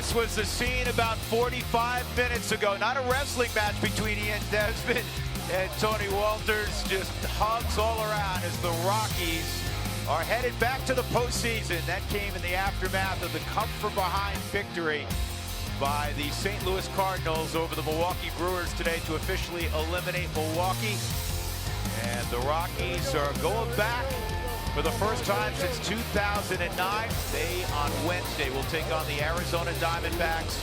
This was the scene about 45 minutes ago. Not a wrestling match between Ian Desmond and Tony Walters. Just hugs all around as the Rockies are headed back to the postseason. That came in the aftermath of the come-from-behind victory by the St. Louis Cardinals over the Milwaukee Brewers today to officially eliminate Milwaukee. And the Rockies are going back for the first time since 2009. They, on Wednesday, will take on the Arizona Diamondbacks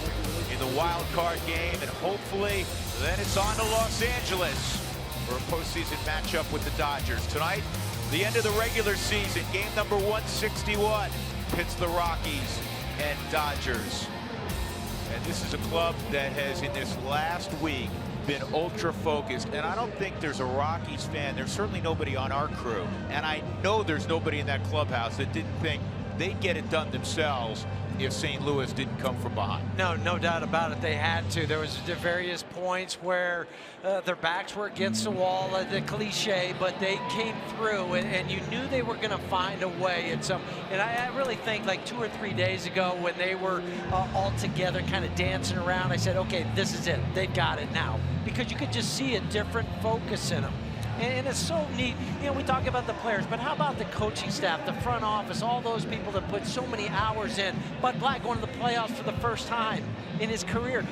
in the wild card game. And hopefully, then it's on to Los Angeles for a postseason matchup with the Dodgers. Tonight, the end of the regular season, game number 161, pits the Rockies and Dodgers. And this is a club that has, in this last week, been ultra focused, and I don't think there's a Rockies fan, there's certainly nobody on our crew, and I know there's nobody in that clubhouse that didn't think they'd get it done themselves if St. Louis didn't come from behind. No doubt about it. They had to. There was various points where their backs were against the wall, the cliche, but they came through, and you knew they were going to find a way. And I really think like 2 or 3 days ago when they were all together kind of dancing around, I said, okay, this is it. They've got it now. Because you could just see a different focus in them. And it's so neat. You know, we talk about the players, but how about the coaching staff, the front office, all those people that put so many hours in? Bud Black going to the playoffs for the first time in his career.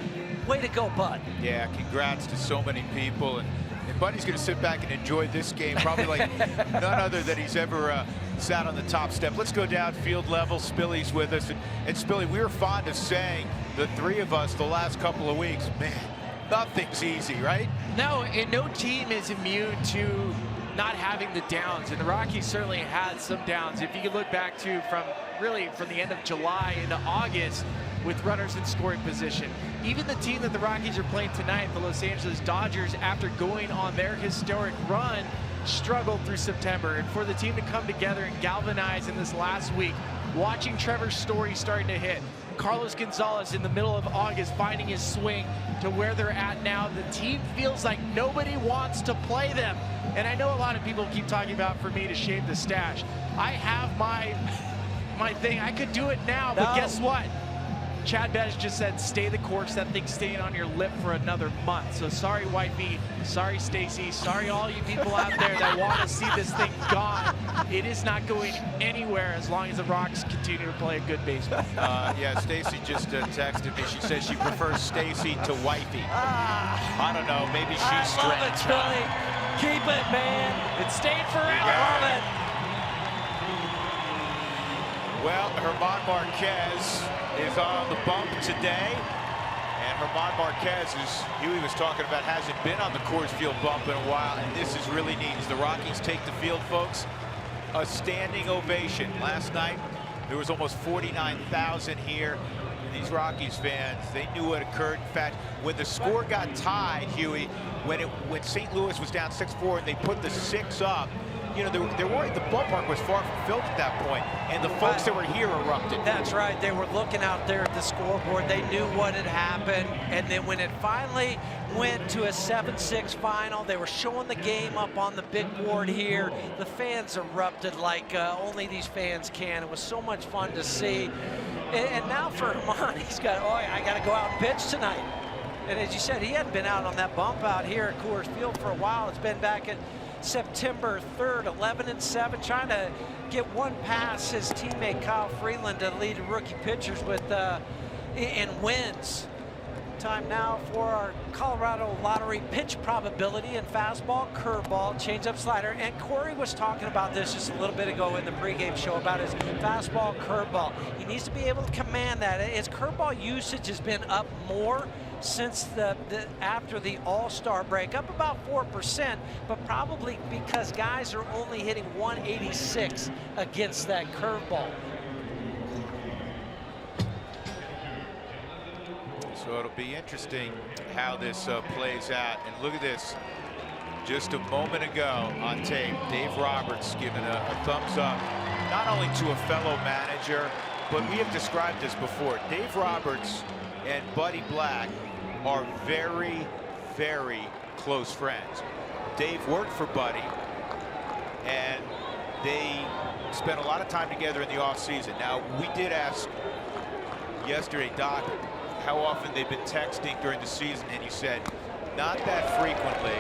Way to go, Bud. Yeah, congrats to so many people. And Buddy's going to sit back and enjoy this game probably like none other than he's ever sat on the top step. Let's go down field level. Spilly's with us. And Spilly, we were fond of saying, the three of us, the last couple of weeks, man, nothing's easy, right? No, and no team is immune to not having the downs, and the Rockies certainly had some downs. If you could look back to from the end of July into August with runners in scoring position. Even the team that the Rockies are playing tonight, the Los Angeles Dodgers, after going on their historic run, struggled through September. And for the team to come together and galvanize in this last week, watching Trevor Story starting to hit, Carlos Gonzalez in the middle of August finding his swing to where they're at now. The team feels like nobody wants to play them. And I know a lot of people keep talking about for me to shave the stash. I have my thing. I could do it now, but guess what? Chad Bettis just said, stay the course. That thing's staying on your lip for another month. So sorry, Wifey. Sorry, Stacy. Sorry, all you people out there that want to see this thing gone. It is not going anywhere as long as the Rocks continue to play a good baseball. Yeah, Stacy just texted me. She says she prefers Stacy to Wifey. I don't know. Maybe she's I love it, Billy. Keep it, man. It stayed forever. I love it. Well, German Marquez is on the bump today. And German Marquez, as Huey was talking about, hasn't been on the Coors Field bump in a while. And this is really neat. As the Rockies take the field, folks, a standing ovation. Last night, there was almost 49,000 here. And these Rockies fans, they knew what occurred. In fact, when the score got tied, Huey, when St. Louis was down 6-4 and they put the 6 up, you know, they're worried the ballpark was far from filled at that point, and the folks that were here erupted. That's right. They were looking out there at the scoreboard. They knew what had happened, and then when it finally went to a 7-6 final, they were showing the game up on the big board here. The fans erupted like only these fans can. It was so much fun to see. And now for German, he's got, I got to go out and pitch tonight. And as you said, he hadn't been out on that bump out here at Coors Field for a while. It's been back at September 3rd, 11-7, trying to get one past his teammate Kyle Freeland to lead rookie pitchers with in wins. Time now for our Colorado Lottery pitch probability and fastball, curveball, changeup, slider. And Corey was talking about this just a little bit ago in the pregame show about his fastball, curveball. He needs to be able to command that. His curveball usage has been up more since after the All-Star break, up about 4%, but probably because guys are only hitting 186 against that curveball. So it'll be interesting how this plays out. And look at this. Just a moment ago on tape, Dave Roberts giving a thumbs up, not only to a fellow manager, but we have described this before. Dave Roberts and Buddy Black are very, very close friends. Dave worked for Buddy, and they spent a lot of time together in the offseason. Now, we did ask yesterday, Doc, how often they've been texting during the season, and you said, not that frequently.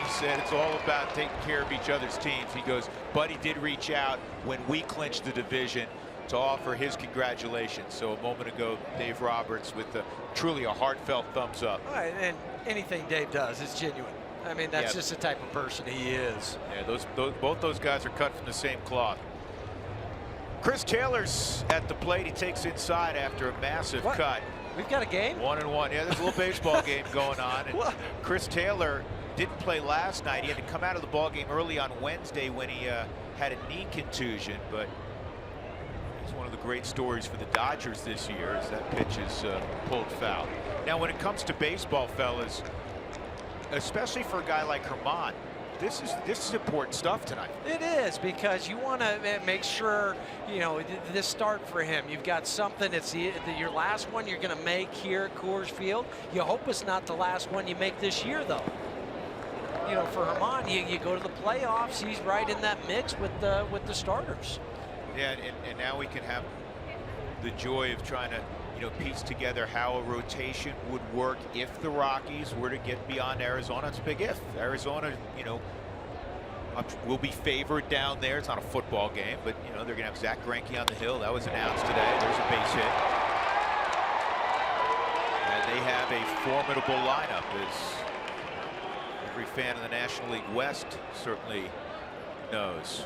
He said it's all about taking care of each other's teams. He goes, but he did reach out when we clinched the division to offer his congratulations. So a moment ago, Dave Roberts with truly a heartfelt thumbs up. All right, and anything Dave does is genuine. I mean, that's just the type of person he is. Yeah, both those guys are cut from the same cloth. Chris Taylor's at the plate. He takes inside after a massive cut. We've got a game? 1-1. Yeah, there's a little baseball game going on. And Chris Taylor didn't play last night. He had to come out of the ball game early on Wednesday when he had a knee contusion. But it's one of the great stories for the Dodgers this year as that pitch is pulled foul. Now, when it comes to baseball, fellas, especially for a guy like Herman, this is important stuff tonight. It is, because you want to make sure, you know, this start for him. You've got something. It's your last one you're going to make here at Coors Field. You hope it's not the last one you make this year, though. You know, for Herman, you go to the playoffs. He's right in that mix with the starters. Yeah, and now we can have the joy of trying to, you know, piece together how a rotation would work if the Rockies were to get beyond Arizona. It's a big if. Arizona, you know, will be favored down there. It's not a football game, but, you know, they're going to have Zach Greinke on the hill. That was announced today. There's a base hit. And they have a formidable lineup, as every fan of the National League West certainly knows.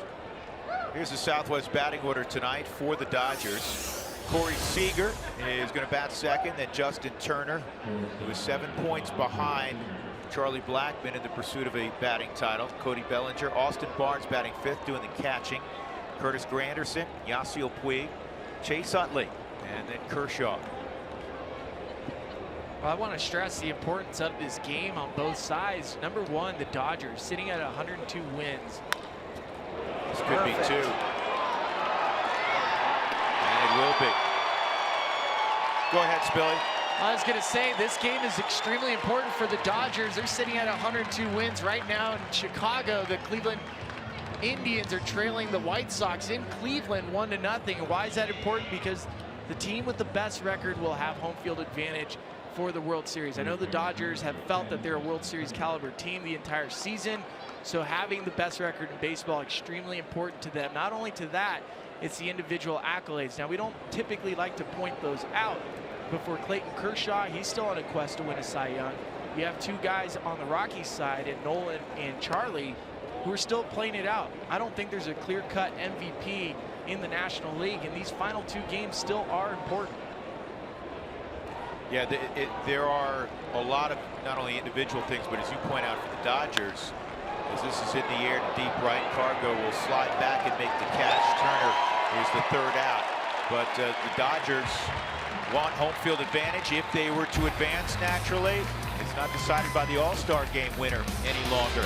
Here's the Southwest batting order tonight for the Dodgers. Corey Seager is going to bat second, then Justin Turner, who is 7 points behind Charlie Blackmon in the pursuit of a batting title. Cody Bellinger, Austin Barnes batting fifth, doing the catching. Curtis Granderson, Yasiel Puig, Chase Utley, and then Kershaw. Well, I want to stress the importance of this game on both sides. Number one, the Dodgers sitting at 102 wins. This could be two. It will be. Go ahead, Spilly. I was going to say, this game is extremely important for the Dodgers. They're sitting at 102 wins right now in Chicago. The Cleveland Indians are trailing the White Sox in Cleveland 1-0. Why is that important? Because the team with the best record will have home field advantage for the World Series. I know the Dodgers have felt that they're a World Series caliber team the entire season, so having the best record in baseball extremely important to them. Not only to that, it's the individual accolades. Now, we don't typically like to point those out, but for Clayton Kershaw, he's still on a quest to win a Cy Young. You have two guys on the Rockies side, and Nolan and Charlie, who are still playing it out. I don't think there's a clear-cut MVP in the National League, and these final two games still are important. Yeah, there are a lot of not only individual things, but as you point out for the Dodgers, as this is in the air to deep right, Cargo will slide back and make the catch. Turner is the third out. But the Dodgers want home field advantage if they were to advance naturally. It's not decided by the All-Star Game winner any longer.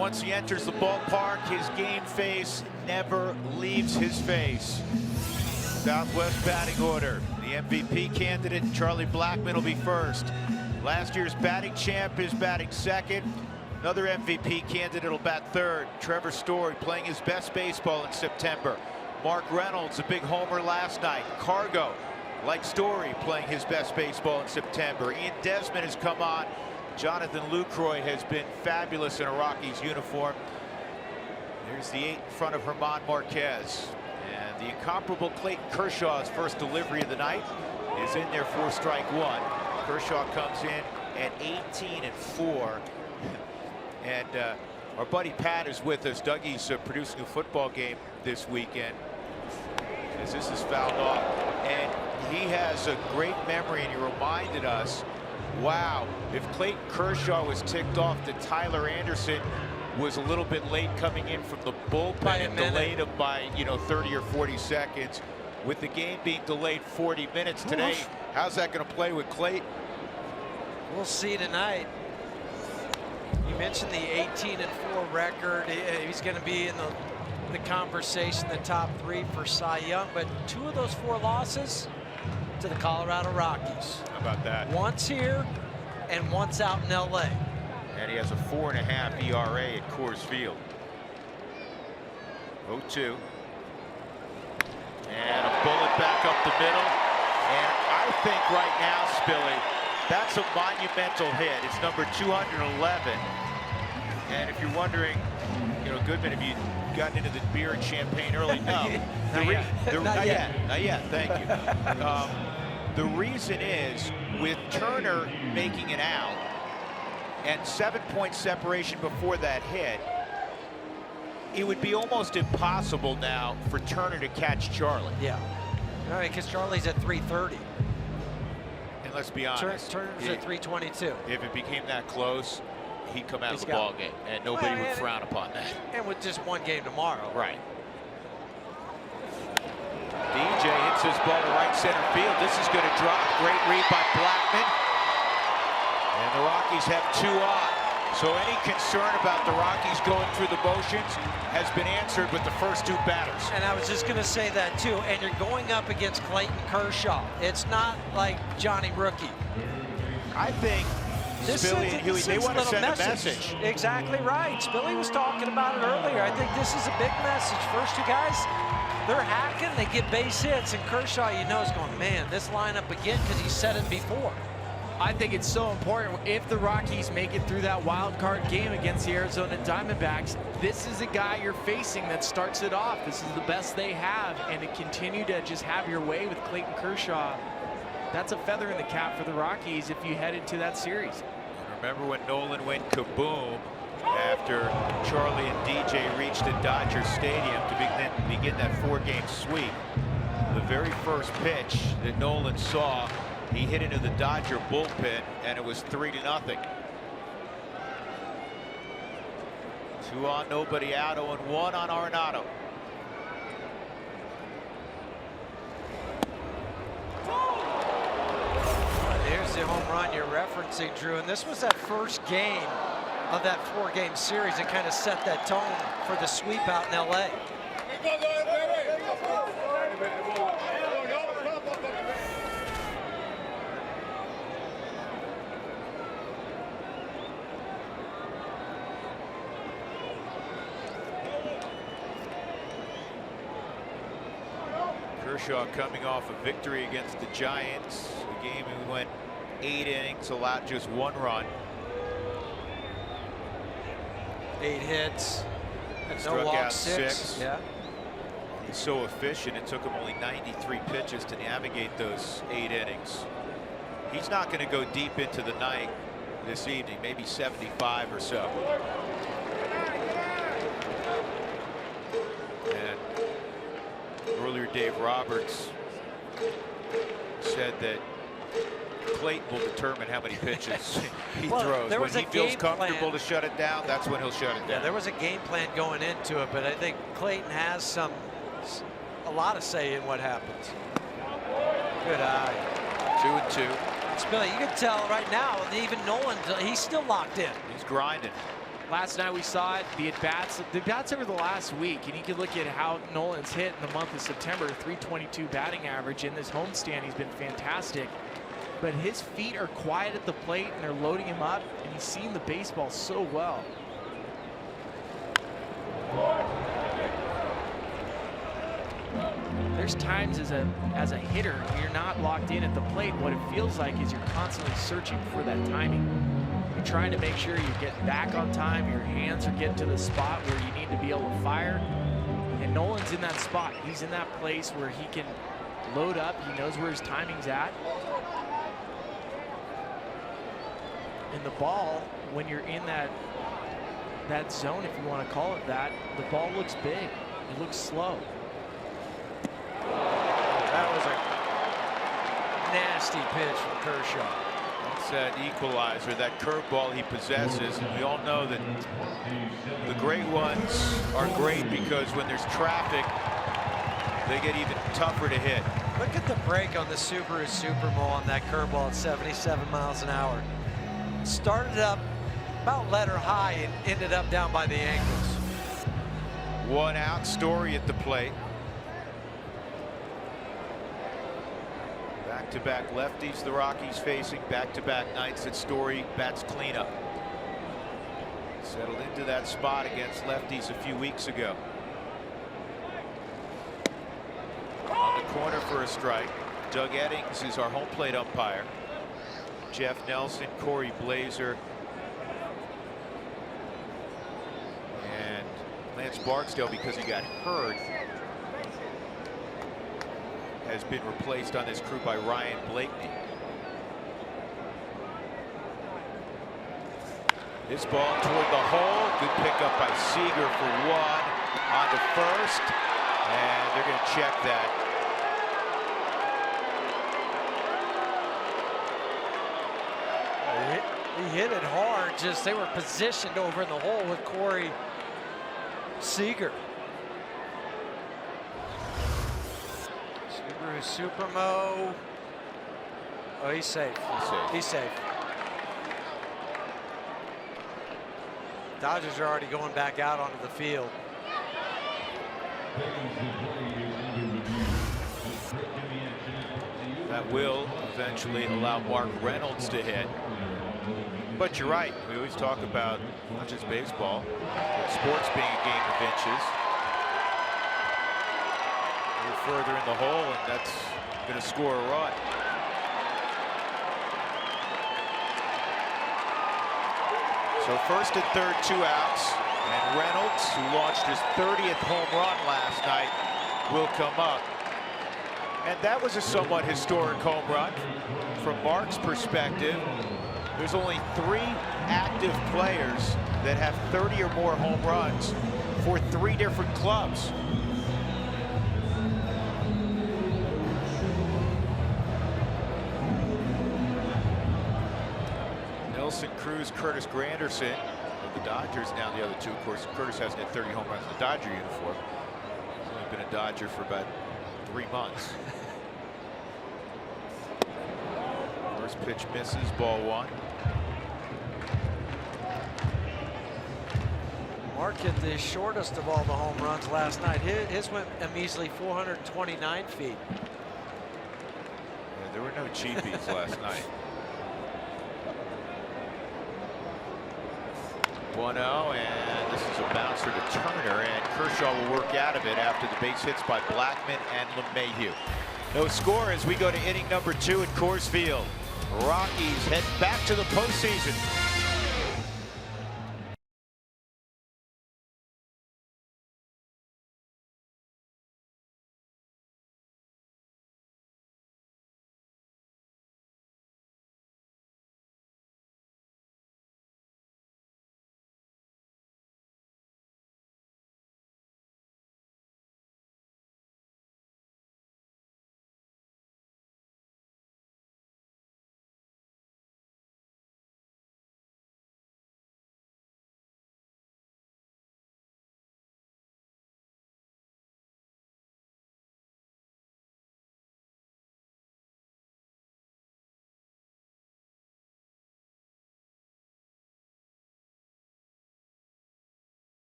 once he enters the ballpark, his game face never leaves his face. Southwest batting order. The MVP candidate, Charlie Blackmon, will be first. Last year's batting champ is batting second. Another MVP candidate will bat third. Trevor Story playing his best baseball in September. Mark Reynolds, a big homer last night. Cargo, like Story, playing his best baseball in September. Ian Desmond has come on. Jonathan Lucroy has been fabulous in a Rockies uniform. There's the 8 in front of German Marquez. And the incomparable Clayton Kershaw's first delivery of the night is in there for strike one. Kershaw comes in at 18-4. And our buddy Pat is with us. Dougie's producing a football game this weekend, as this is fouled off. And he has a great memory, and he reminded us, wow, if Clayton Kershaw was ticked off that Tyler Anderson was a little bit late coming in from the bullpen and delayed him by 30 or 40 seconds. With the game being delayed 40 minutes today, how's that going to play with Clayton? We'll see tonight. You mentioned the 18-4 record. He's going to be in the conversation, the top 3 for Cy Young. But 2 of those 4 losses to the Colorado Rockies. How about that? Once here and once out in LA. And he has a 4.5 ERA at Coors Field. 0-2. And a bullet back up the middle. And I think right now, Spilly, that's a monumental hit. It's number 211. And if you're wondering, Goodman, have you gotten into the beer and champagne early? No. Not yet. Thank you. The reason is, with Turner making it out and 7-point separation before that hit, it would be almost impossible now for Turner to catch Charlie. Yeah. Because Charlie's at 330. And let's be honest, Turner's at 322. If it became that close, he'd come out of the ball game, and nobody would frown upon that. And with just one game tomorrow. Right. DJ hits his ball to right center field. This is going to drop. Great read by Blackmon. And the Rockies have 2 on. So any concern about the Rockies going through the motions has been answered with the first 2 batters. And I was just going to say that too. And you're going up against Clayton Kershaw. It's not like Johnny Rookie. I think Spilly and Huey, they want to send a message. Exactly right. Spilly was talking about it earlier. I think this is a big message. First 2 guys, they're hacking, they get base hits, and Kershaw, is going, man, this lineup again, because he's said it before. I think it's so important if the Rockies make it through that wild card game against the Arizona Diamondbacks. This is a guy you're facing that starts it off. This is the best they have, and to continue to just have your way with Clayton Kershaw, that's a feather in the cap for the Rockies if you head into that series. Remember when Nolan went kaboom after Charlie and DJ reached the Dodger Stadium to begin that 4-game sweep? The very first pitch that Nolan saw, he hit into the Dodger bullpen, and it was 3-0. 2 on, nobody out, 0-1 on Arenado. Here's the home run you're referencing, Drew, and this was that first game of that 4-game series that kind of set that tone for the sweep out in LA. Kershaw coming off a victory against the Giants, a game we went 8 innings, allowed just 1 run. 8 hits, and Struck no walks, out 6. Yeah. He's so efficient, it took him only 93 pitches to navigate those 8 innings. He's not going to go deep into the night this evening, maybe 75 or so. And earlier, Dave Roberts said that Clayton will determine how many pitches he throws. When he feels comfortable to shut it down, that's when he'll shut it down. Yeah, there was a game plan going into it, but I think Clayton has a lot of say in what happens. Good eye. 2-2. Spilly, you can tell right now, even Nolan, he's still locked in. He's grinding. Last night we saw it, the at-bats over the last week, and you can look at how Nolan's hit in the month of September, 322 batting average. In this homestand, he's been fantastic. But his feet are quiet at the plate, and they're loading him up, and he's seeing the baseball so well. There's times as a hitter, you're not locked in at the plate. What it feels like is you're constantly searching for that timing. You're trying to make sure you get back on time, your hands are getting to the spot where you need to be able to fire. And Nolan's in that spot. He's in that place where he can load up. He knows where his timing's at. And the ball, when you're in that zone, if you want to call it that, the ball looks big. It looks slow. That was a nasty pitch from Kershaw. It's that equalizer, that curveball he possesses. And we all know that the great ones are great because when there's traffic, they get even tougher to hit. Look at the break on the Subaru Supermo on that curveball at 77 miles an hour. Started up about letter high and ended up down by the ankles. 1 out, Story at the plate. Back-to-back lefties the Rockies facing, back-to-back nights that Story bats cleanup. Settled into that spot against lefties a few weeks ago. On the corner for a strike. Doug Eddings is our home plate umpire. Jeff Nelson, Corey Blazer, and Lance Barksdale, because he got hurt, has been replaced on this crew by Ryan Blakeney. This ball toward the hole. Good pickup by Seager for 1 on to first, and they're going to check that. He hit it hard, just they were positioned over in the hole with Corey Seager. Subaru Supermo. Oh, he's safe. He's safe. Dodgers are already going back out onto the field. That will eventually allow Mark Reynolds to hit. But you're right. We always talk about not just baseball, but sports being a game of inches. A little further in the hole, and that's going to score a run. So first and third, 2 outs, and Reynolds, who launched his 30th home run last night, will come up. And that was a somewhat historic home run. From Mark's perspective, there's only 3 active players that have 30 or more home runs for 3 different clubs. Nelson Cruz, Curtis Granderson of the Dodgers. Now the other 2, of course, Curtis hasn't hit 30 home runs in the Dodger uniform. He's only been a Dodger for about 3 months. First pitch misses, ball 1. Mark hit the shortest of all the home runs last night. His went a measly 429 feet. Yeah, there were no cheapies last night. 1-0, and this is a bouncer to Turner, and Kershaw will work out of it after the base hits by Blackman and LeMahieu. No score as we go to inning number 2 at Coors Field. Rockies head back to the postseason.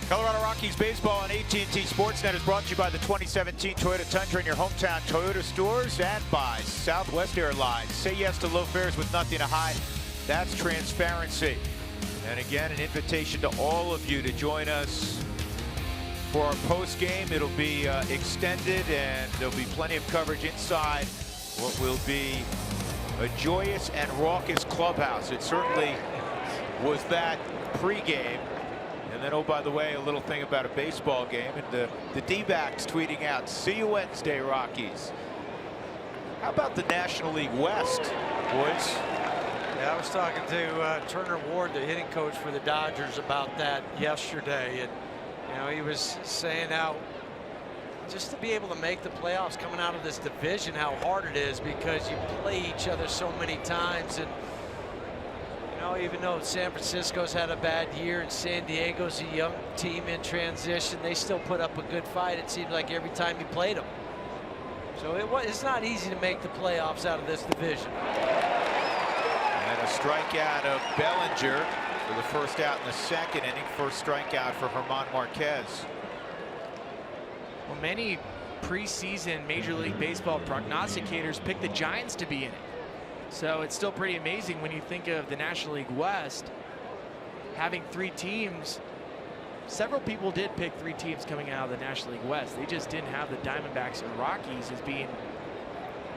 Colorado Rockies baseball on AT&T Sportsnet is brought to you by the 2017 Toyota Tundra in your hometown Toyota stores and by Southwest Airlines. Say yes to low fares with nothing to hide. That's transparency. And again, an invitation to all of you to join us for our post game. It'll be extended, and there'll be plenty of coverage inside what will be a joyous and raucous clubhouse. It certainly was that pregame. And then, oh, by the way, a little thing about a baseball game, and the D-backs tweeting out, "See you Wednesday, Rockies." How about the National League West, boys? Yeah, I was talking to Turner Ward, the hitting coach for the Dodgers, about that yesterday, and he was saying how just to be able to make the playoffs coming out of this division, how hard it is because you play each other so many times. And even though San Francisco's had a bad year and San Diego's a young team in transition, they still put up a good fight, it seems like, every time you played them. So it's not easy to make the playoffs out of this division. And a strikeout of Bellinger for the first out in the second inning. First strikeout for German Marquez. Well, many preseason Major League Baseball prognosticators picked the Giants to be in it. So it's still pretty amazing when you think of the National League West having 3 teams. Several people did pick 3 teams coming out of the National League West. They just didn't have the Diamondbacks or Rockies as being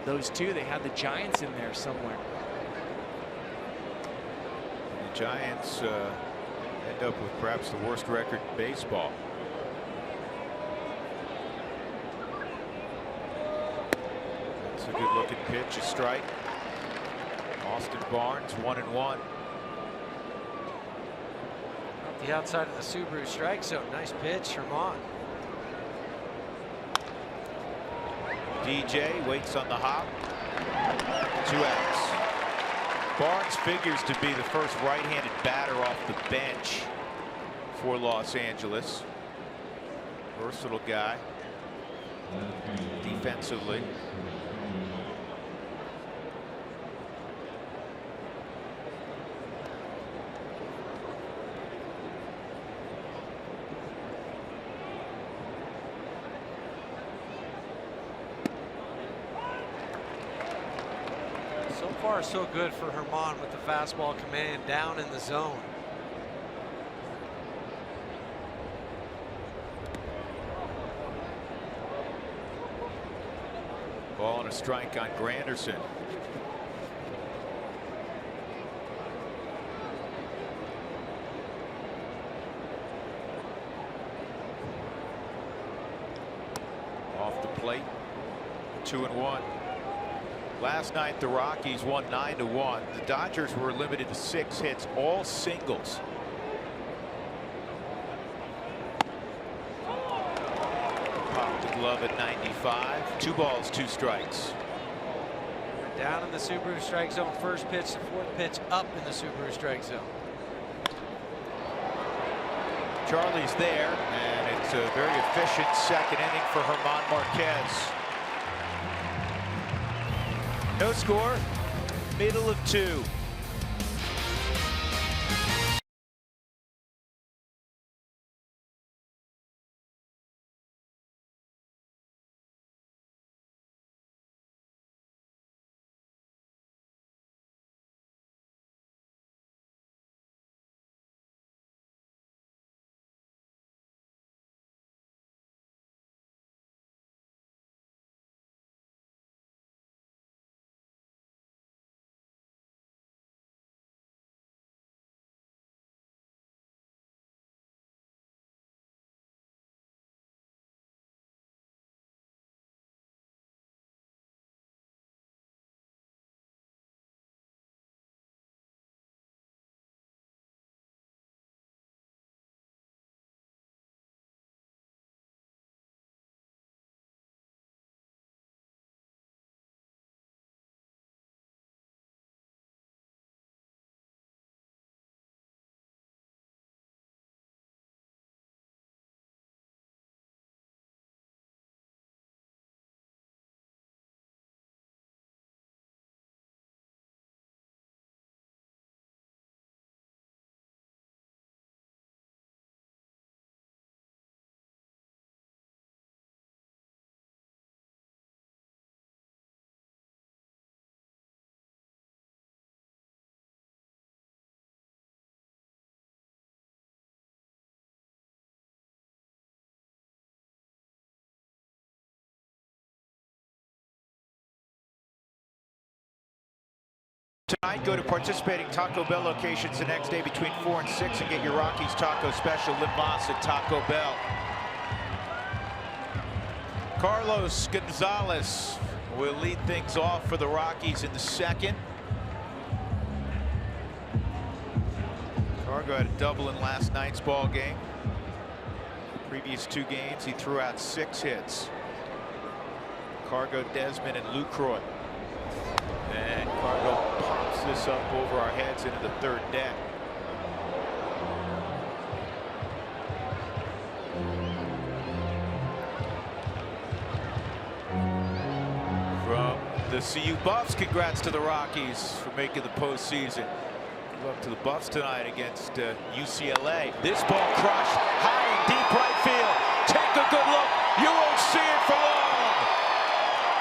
those 2. They had the Giants in there somewhere. The Giants end up with perhaps the worst record in baseball. That's a good looking pitch, a strike. Austin Barnes 1-1. The outside of the Subaru strike zone. Nice pitch, Herman. DJ waits on the hop. 2 outs. Barnes figures to be the first right-handed batter off the bench for Los Angeles. Versatile guy defensively. So far, so good for Herman with the fastball command down in the zone. Ball and a strike on Granderson. Off the plate. 2-1. Last night, the Rockies won 9-1. The Dodgers were limited to 6 hits, all singles. Popped the glove at 95. 2 balls, 2 strikes. Down in the Subaru strike zone. First pitch, the 4th pitch up in the Subaru strike zone. Charlie's there, and it's a very efficient second inning for German Marquez. No score, middle of 2. Tonight, go to participating Taco Bell locations the next day between 4 and 6 and get your Rockies taco special lip gloss at Taco Bell. Carlos Gonzalez will lead things off for the Rockies in the second. Cargo had a double in last night's ball game. Previous 2 games, he threw out 6 hits. Cargo, Desmond, and Lucroy. And Cargo pops this up over our heads into the third deck. From the CU Buffs, congrats to the Rockies for making the postseason. Good luck to the Buffs tonight against UCLA. This ball crushed high and deep right field. Take a good look. You won't see it for long.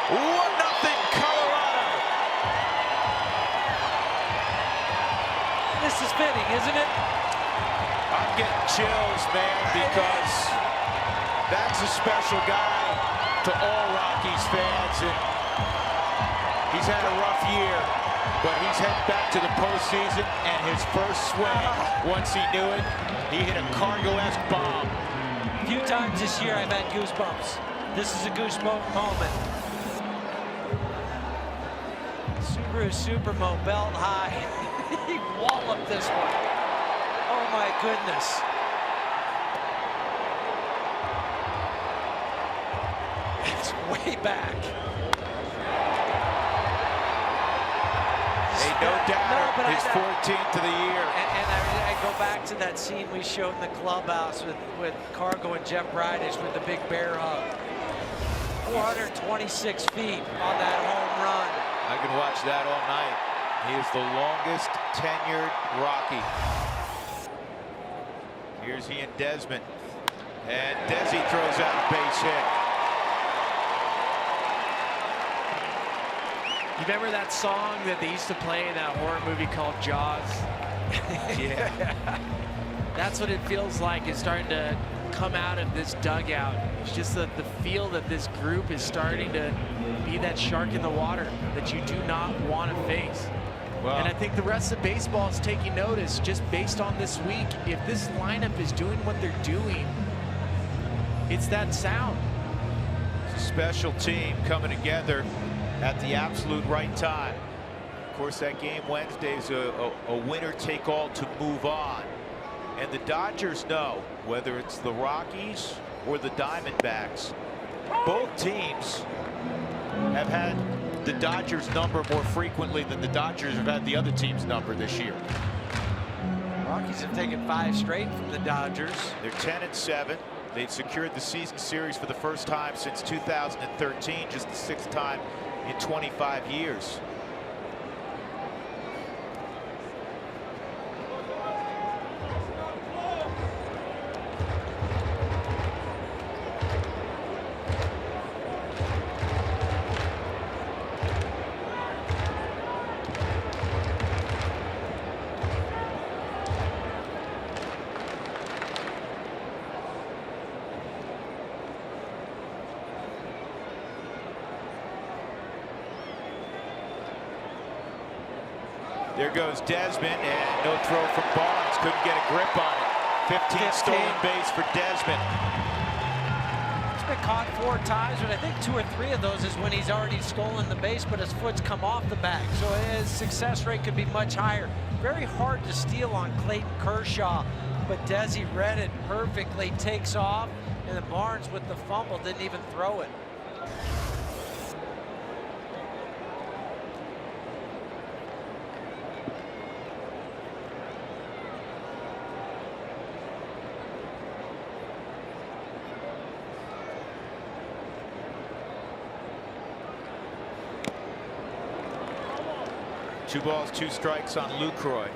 1-0 Colorado. This is fitting, isn't it? I'm getting chills, man, because that's a special guy to all Rockies fans, and he's had a rough year, but he's heading back to the postseason, and his first swing, once he knew it, he hit a Cargo-esque bomb. A few times this year I've had goosebumps. This is a goosebump moment. Subaru Supermo belt high. He walloped this one. Oh my goodness. It's way back. No doubt, his 14th of the year. And I go back to that scene we showed in the clubhouse with Cargo and Jeff Bridich with the big bear hug. 426 feet on that home run. I can watch that all night. He is the longest tenured Rocky. Here's he and Desmond. And Desi throws out a base hit. You remember that song that they used to play in that horror movie called Jaws? Yeah. That's what it feels like is starting to come out of this dugout. It's just the feel that this group is starting to be that shark in the water that you do not want to face. Well, and I think the rest of baseball is taking notice just based on this week. If this lineup is doing what they're doing, it's that sound. It's a special team coming together at the absolute right time. Of course, that game Wednesday is a winner-take-all to move on. And the Dodgers know, whether it's the Rockies or the Diamondbacks, both teams have had the Dodgers number more frequently than the Dodgers have had the other team's number this year. Rockies have taken 5 straight from the Dodgers. They're 10-7. They've secured the season series for the first time since 2013, just the 6th time in 25 years. There goes Desmond, and no throw from Barnes. Couldn't get a grip on it. 15 stolen base for Desmond. He's been caught 4 times, but I think 2 or 3 of those is when he's already stolen the base, but his foot's come off the bag. So his success rate could be much higher. Very hard to steal on Clayton Kershaw, but Desi read it perfectly, takes off, and then Barnes with the fumble didn't even throw it. Two balls, 2 strikes on Lucroy.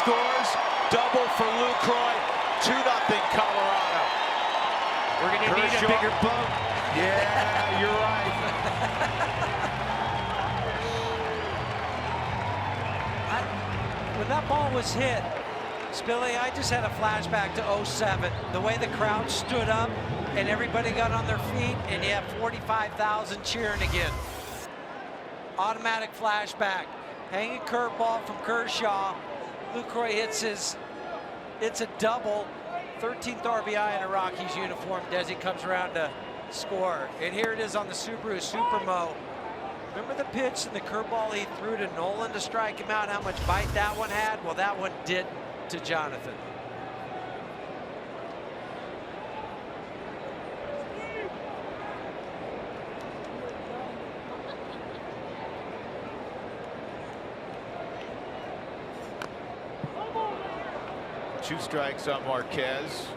scores. Double for Lucroy. 2-0 Colorado. We're going to need a bigger boat. Yeah, you're right. When that ball was hit, Spilly, I just had a flashback to '07. The way the crowd stood up and everybody got on their feet, and you have 45,000 cheering again. Automatic flashback. Hanging curveball from Kershaw. Lucroy hits it's a double. 13th RBI in a Rockies uniform. Desi comes around to score. And here it is on the Subaru Supermo. Remember the pitch and the curveball he threw to Nolan to strike him out? How much bite that one had? Well, that one did to Jonathan. Two strikes on Marquez.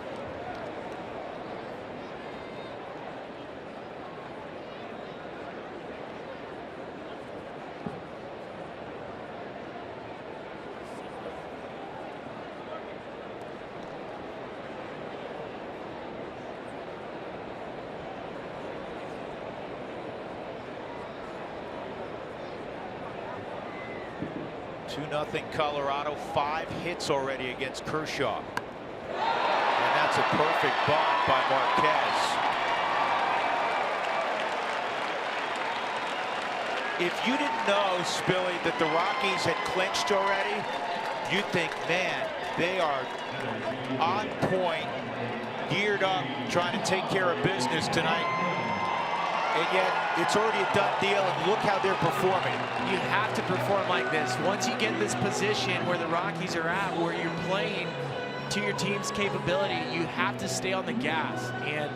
Nothing Colorado. 5 hits already against Kershaw. And that's a perfect bunt by Marquez. If you didn't know, Spilly, that the Rockies had clinched already, you'd think, man, they are on point, geared up, trying to take care of business tonight. And yet, it's already a done deal, and look how they're performing. You have to perform like this. Once you get in this position where the Rockies are at, where you're playing to your team's capability, you have to stay on the gas. And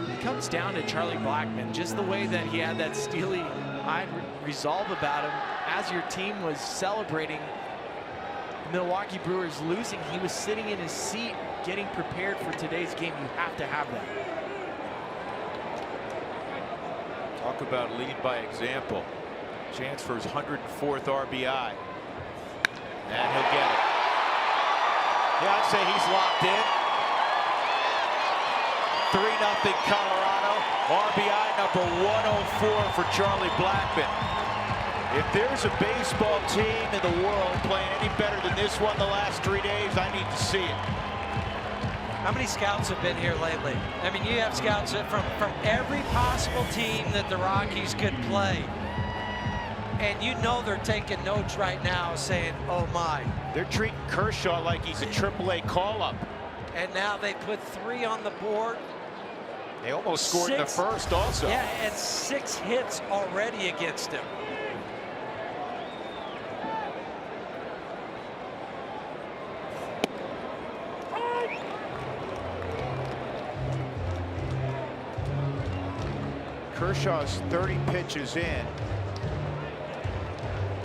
it comes down to Charlie Blackmon, just the way that he had that steely-eyed resolve about him. As your team was celebrating Milwaukee Brewers losing, he was sitting in his seat getting prepared for today's game. You have to have that. Talk about lead by example. Chance for his 104th RBI. And he'll get it. Yeah, I'd say he's locked in. 3-0 Colorado. RBI number 104 for Charlie Blackmon. If there's a baseball team in the world playing any better than this one the last 3 days, I need to see it. How many scouts have been here lately? I mean, you have scouts from every possible team that the Rockies could play. And you know they're taking notes right now saying, oh my. They're treating Kershaw like he's a AAA call-up. And now they put 3 on the board. They almost scored in the first also. Yeah, and 6 hits already against him. Kershaw's 30 pitches in.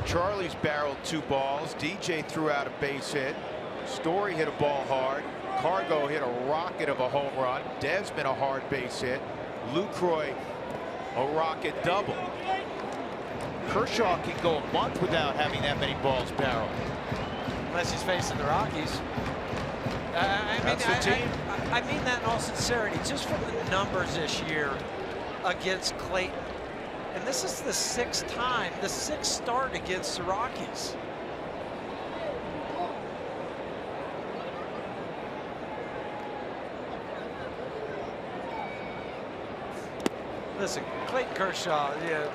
Charlie's barreled 2 balls. DJ threw out a base hit. Story hit a ball hard. Cargo hit a rocket of a home run. Desmond a hard base hit. Lucroy a rocket double. Kershaw can go a month without having that many balls barreled. Unless he's facing the Rockies. I mean that in all sincerity. Just from the numbers this year against Clayton. And this is the 6th time, the 6th start against the Rockies. Listen, Clayton Kershaw, yeah,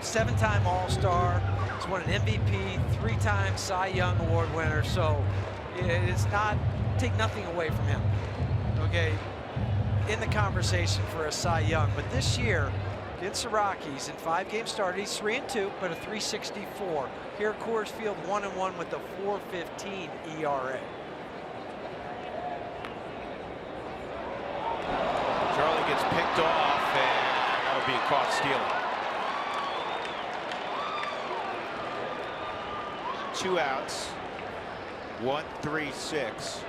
7-time All-Star, he's won an MVP, 3-time Cy Young Award winner, so it's not, take nothing away from him, okay, in the conversation for a Cy Young. But this year, against the Rockies, in 5 games started, he's 3-2, but a 3.64. Here at Coors Field, 1-1 with a 4.15 ERA. Charlie gets picked off, and that'll be a caught stealing. 2 outs. 1-3-6.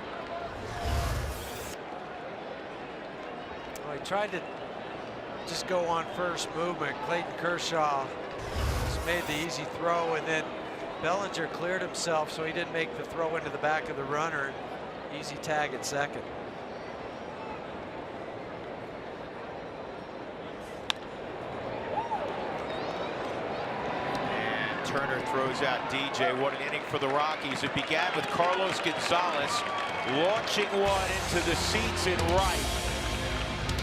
Well, he tried to just go on first movement. Clayton Kershaw just made the easy throw, and then Bellinger cleared himself, so he didn't make the throw into the back of the runner. Easy tag at second. And Turner throws out DJ. What an inning for the Rockies. It began with Carlos Gonzalez launching one into the seats in right.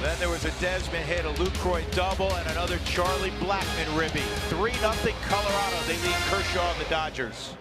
Then there was a Desmond hit, a Lucroy double, and another Charlie Blackmon ribby. 3-0 Colorado. They lead Kershaw and the Dodgers.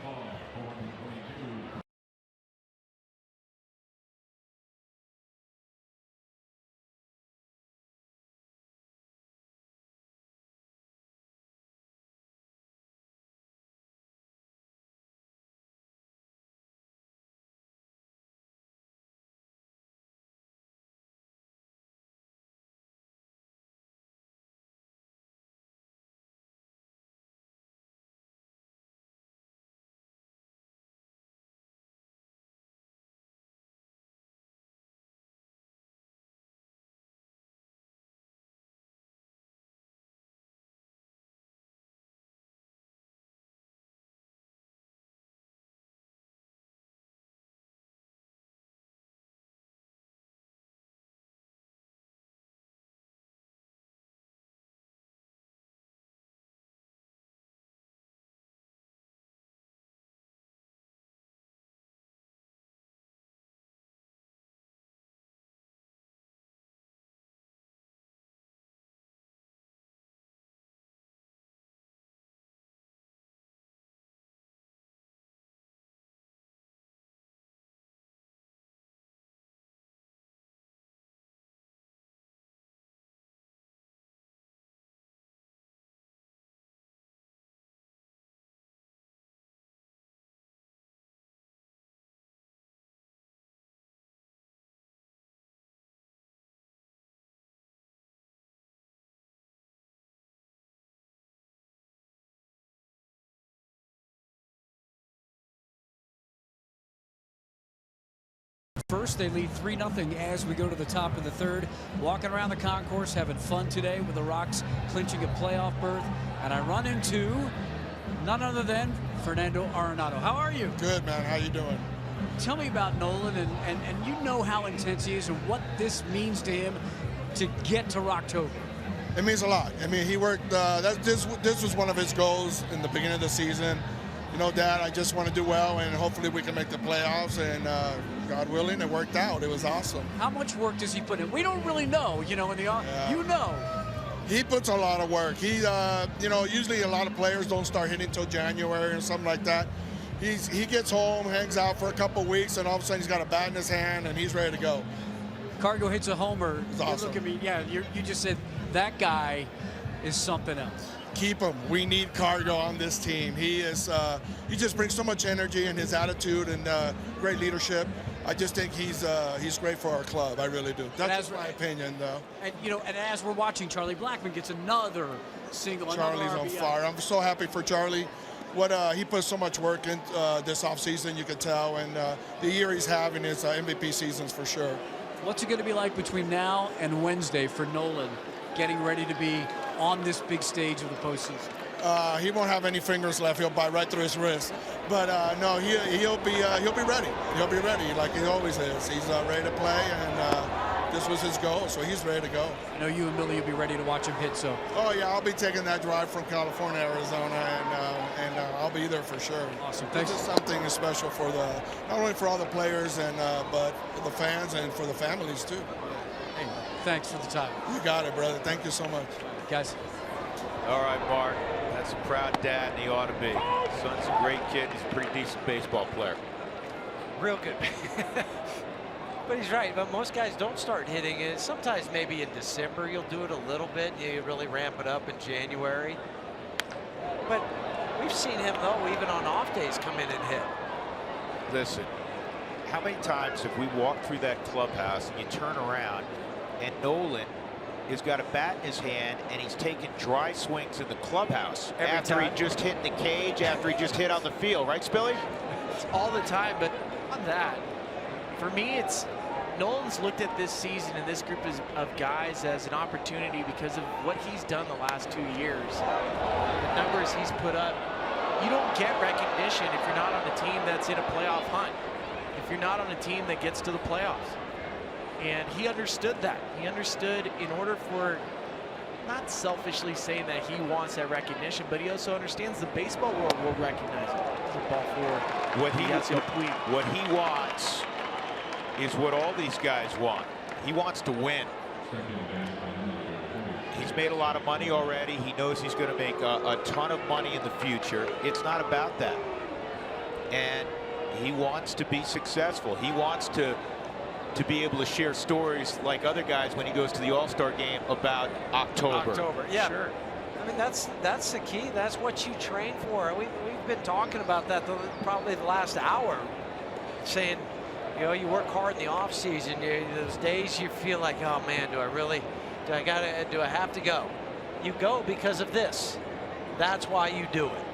First, they lead 3-0 as we go to the top of the third. Walking around the concourse, having fun today with the Rocks clinching a playoff berth. And I run into none other than Fernando Arenado. How are you? Good, man. How you doing? Tell me about Nolan, and you know how intense he is and what this means to him to get to Rocktober. It means a lot. I mean, he worked. This was one of his goals in the beginning of the season. You know, Dad, I just want to do well, and hopefully we can make the playoffs. And God willing, it worked out. It was awesome. How much work does he put in? We don't really know, you know, in the you know. He puts a lot of work. He, you know, usually a lot of players don't start hitting until January or something like that. He gets home, hangs out for a couple of weeks, and all of a sudden he's got a bat in his hand, and he's ready to go. Cargo hits a homer. It's awesome. Look at me. Yeah, you just said that guy is something else. Keep him. We need Cargo on this team. He is. He just brings so much energy and his attitude and great leadership. I just think he's great for our club. I really do. That's my opinion, though. And you know, and as we're watching, Charlie Blackmon gets another single. Charlie's on fire. I'm so happy for Charlie. What he put so much work in this offseason, you could tell, and the year he's having is MVP seasons for sure. What's it going to be like between now and Wednesday for Nolan, getting ready to be on this big stage of the postseason? He won't have any fingers left. He'll bite right through his wrist. But no, he'll be ready. He'll be ready like he always is. He's ready to play, and this was his goal, so he's ready to go. I know you and Millie will be ready to watch him hit. So. Oh yeah, I'll be taking that drive from California, Arizona, and I'll be there for sure. Awesome. Thanks. This is something special for not only for all the players and but for the fans and for the families too. Hey, thanks for the time. You got it, brother. Thank you so much, guys. All right, Mark. That's a proud dad, and he ought to be. Son's a great kid. He's a pretty decent baseball player. Real good. But he's right. But most guys don't start hitting it. Sometimes maybe in December you'll do it a little bit. You really ramp it up in January. But we've seen him, though, even on off days, come in and hit. Listen, how many times have we walked through that clubhouse and you turn around and Nolan has got a bat in his hand and he's taking dry swings in the clubhouse after he just hit in the cage, after he just hit on the field, right, Spilly? It's all the time, but on that, for me, it's Nolan's looked at this season and this group of guys as an opportunity because of what he's done the last 2 years. The numbers he's put up you don't get recognition if you're not on a team that's in a playoff hunt, if you're not on a team that gets to the playoffs. And he understood that. He understood in order for, not selfishly saying that he wants that recognition, but he also understands the baseball world will recognize it. Football for what he wants is what all these guys want. He wants to win. He's made a lot of money already. He knows he's going to make a ton of money in the future. It's not about that. And he wants to be successful. He wants to be able to share stories like other guys when he goes to the All-Star game about October. Yeah. Sure. I mean, that's the key. That's what you train for. We've been talking about that probably the last hour, saying, you know, you work hard in the off season. Those days you feel like, oh man, do I have to go? You go because of this. That's why you do it.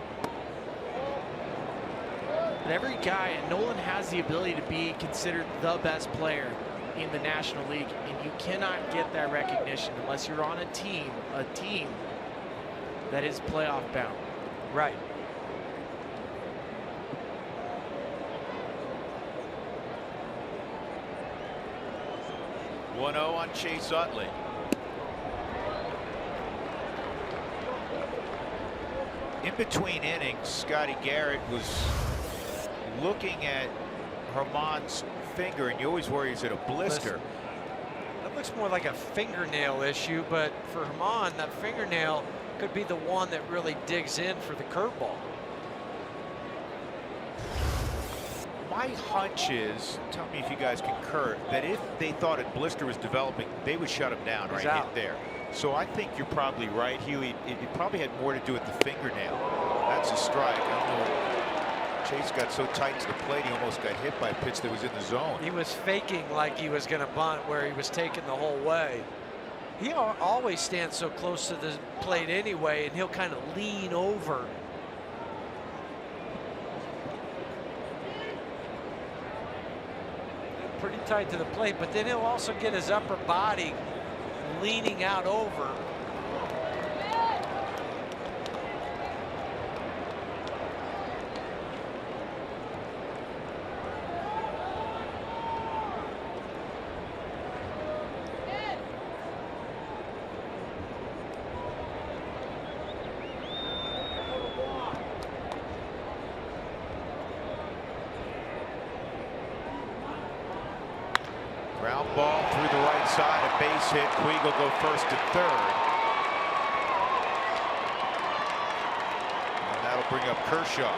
And every guy, and Nolan has the ability to be considered the best player in the National League, and you cannot get that recognition unless you're on a team that is playoff bound. Right. One 0 on Chase Utley. In between innings, Scotty Garrett was looking at Herman's finger, and you always worry, is it a blister? That looks more like a fingernail issue, but for Herman, that fingernail could be the one that really digs in for the curveball. My hunch is, tell me if you guys concur, that if they thought a blister was developing, they would shut him down right there. So I think you're probably right, Huey. It probably had more to do with the fingernail. That's a strike. I don't know. Chase got so tight to the plate, he almost got hit by a pitch that was in the zone. He was faking like he was going to bunt, where he was taking the whole way. He always stands so close to the plate anyway, and he'll kind of lean over. Pretty tight to the plate, but then he'll also get his upper body leaning out over. Ground ball through the right side, a base hit. Puig will go first to third. And that'll bring up Kershaw.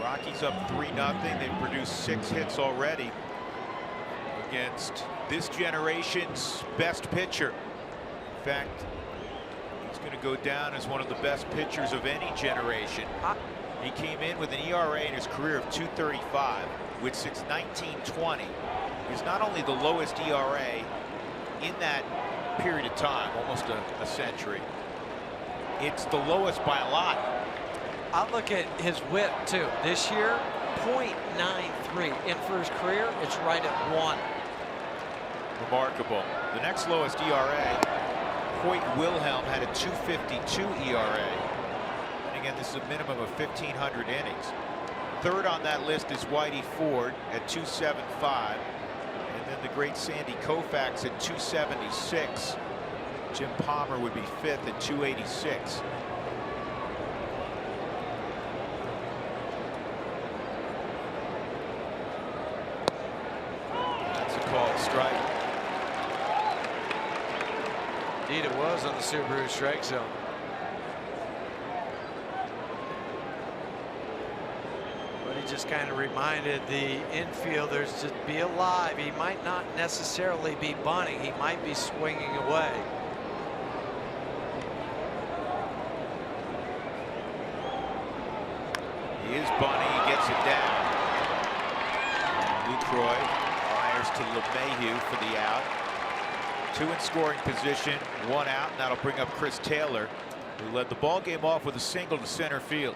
Rockies up 3-0. They've produced 6 hits already against this generation's best pitcher. In fact, he's going to go down as one of the best pitchers of any generation. He came in with an ERA in his career of 2.35, which since 1920 is not only the lowest ERA in that period of time, almost a century, it's the lowest by a lot. I'll look at his whip too. This year, .93, and for his career, it's right at 1. Remarkable. The next lowest ERA, Hoyt Wilhelm, had a 2.52 ERA. And again, this is a minimum of 1,500 innings. Third on that list is Whitey Ford at 2.75. And then the great Sandy Koufax at 2.76. Jim Palmer would be 5th at 2.86. That's a called strike. Indeed it was on the Subaru strike zone. But he just kind of reminded the infielders to be alive. He might not necessarily be bunting. He might be swinging away. He is bunting. He gets it down. Lucroy fires to LeMahieu for the out. 2 in scoring position, 1 out, and that'll bring up Chris Taylor, who led the ball game off with a single to center field.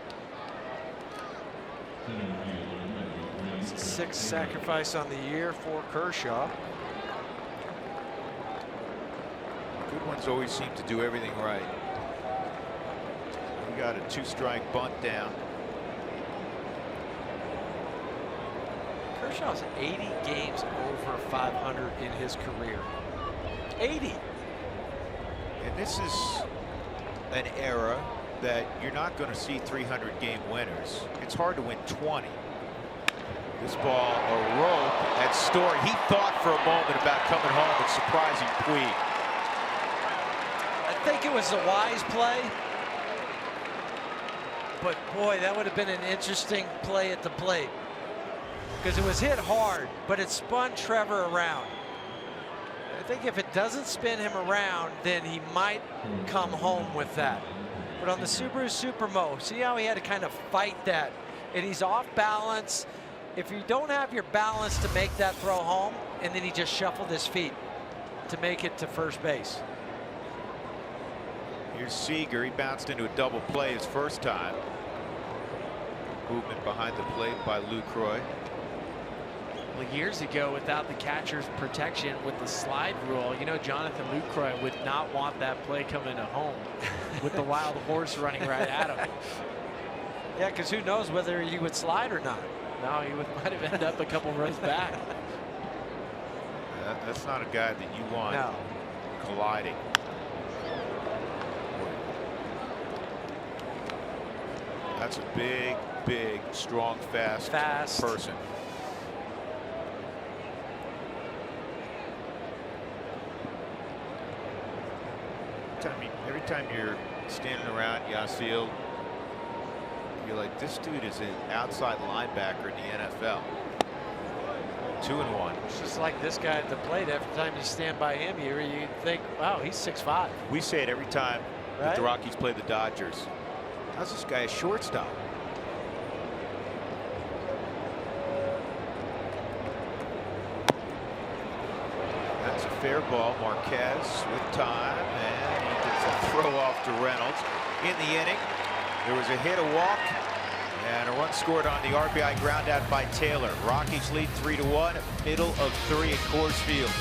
6th sacrifice on the year for Kershaw. Good ones always seem to do everything right. We got a 2-strike bunt down. Kershaw's 80 games over 500 in his career. 80. And this is an era that you're not going to see 300 game winners. It's hard to win 20. This ball, a rope at Story. He thought for a moment about coming home and surprising Puig. I think it was a wise play. But boy, that would have been an interesting play at the plate. Because it was hit hard, but it spun Trevor around. I think if it doesn't spin him around, then he might come home with that. But on the Subaru Supermo, see how he had to kind of fight that. And he's off balance. If you don't have your balance to make that throw home, and then he just shuffled his feet to make it to first base. Here's Seager. He bounced into a double play his first time. Movement behind the plate by Lucroy. Well, years ago, without the catcher's protection with the slide rule, you know, Jonathan Lucroy would not want that play coming to home with the wild horse running right at him. Yeah, because who knows whether he would slide or not. No, he might have ended up a couple rows back. That's not a guy that you want colliding. That's a big, big, strong, fast person. Every time you're standing around Yasiel, you're like, this dude is an outside linebacker in the NFL. 2-1. It's just like this guy at the plate. Every time you stand by him, you think, wow, he's 6'5". We say it every time that the Rockies play the Dodgers. How's this guy a shortstop? That's a fair ball. Marquez with time, and he gets a throw off to Reynolds. In the inning, there was a hit, a walk, and a run scored on the RBI ground out by Taylor. Rockies lead 3-1, middle of 3 at Coors Field.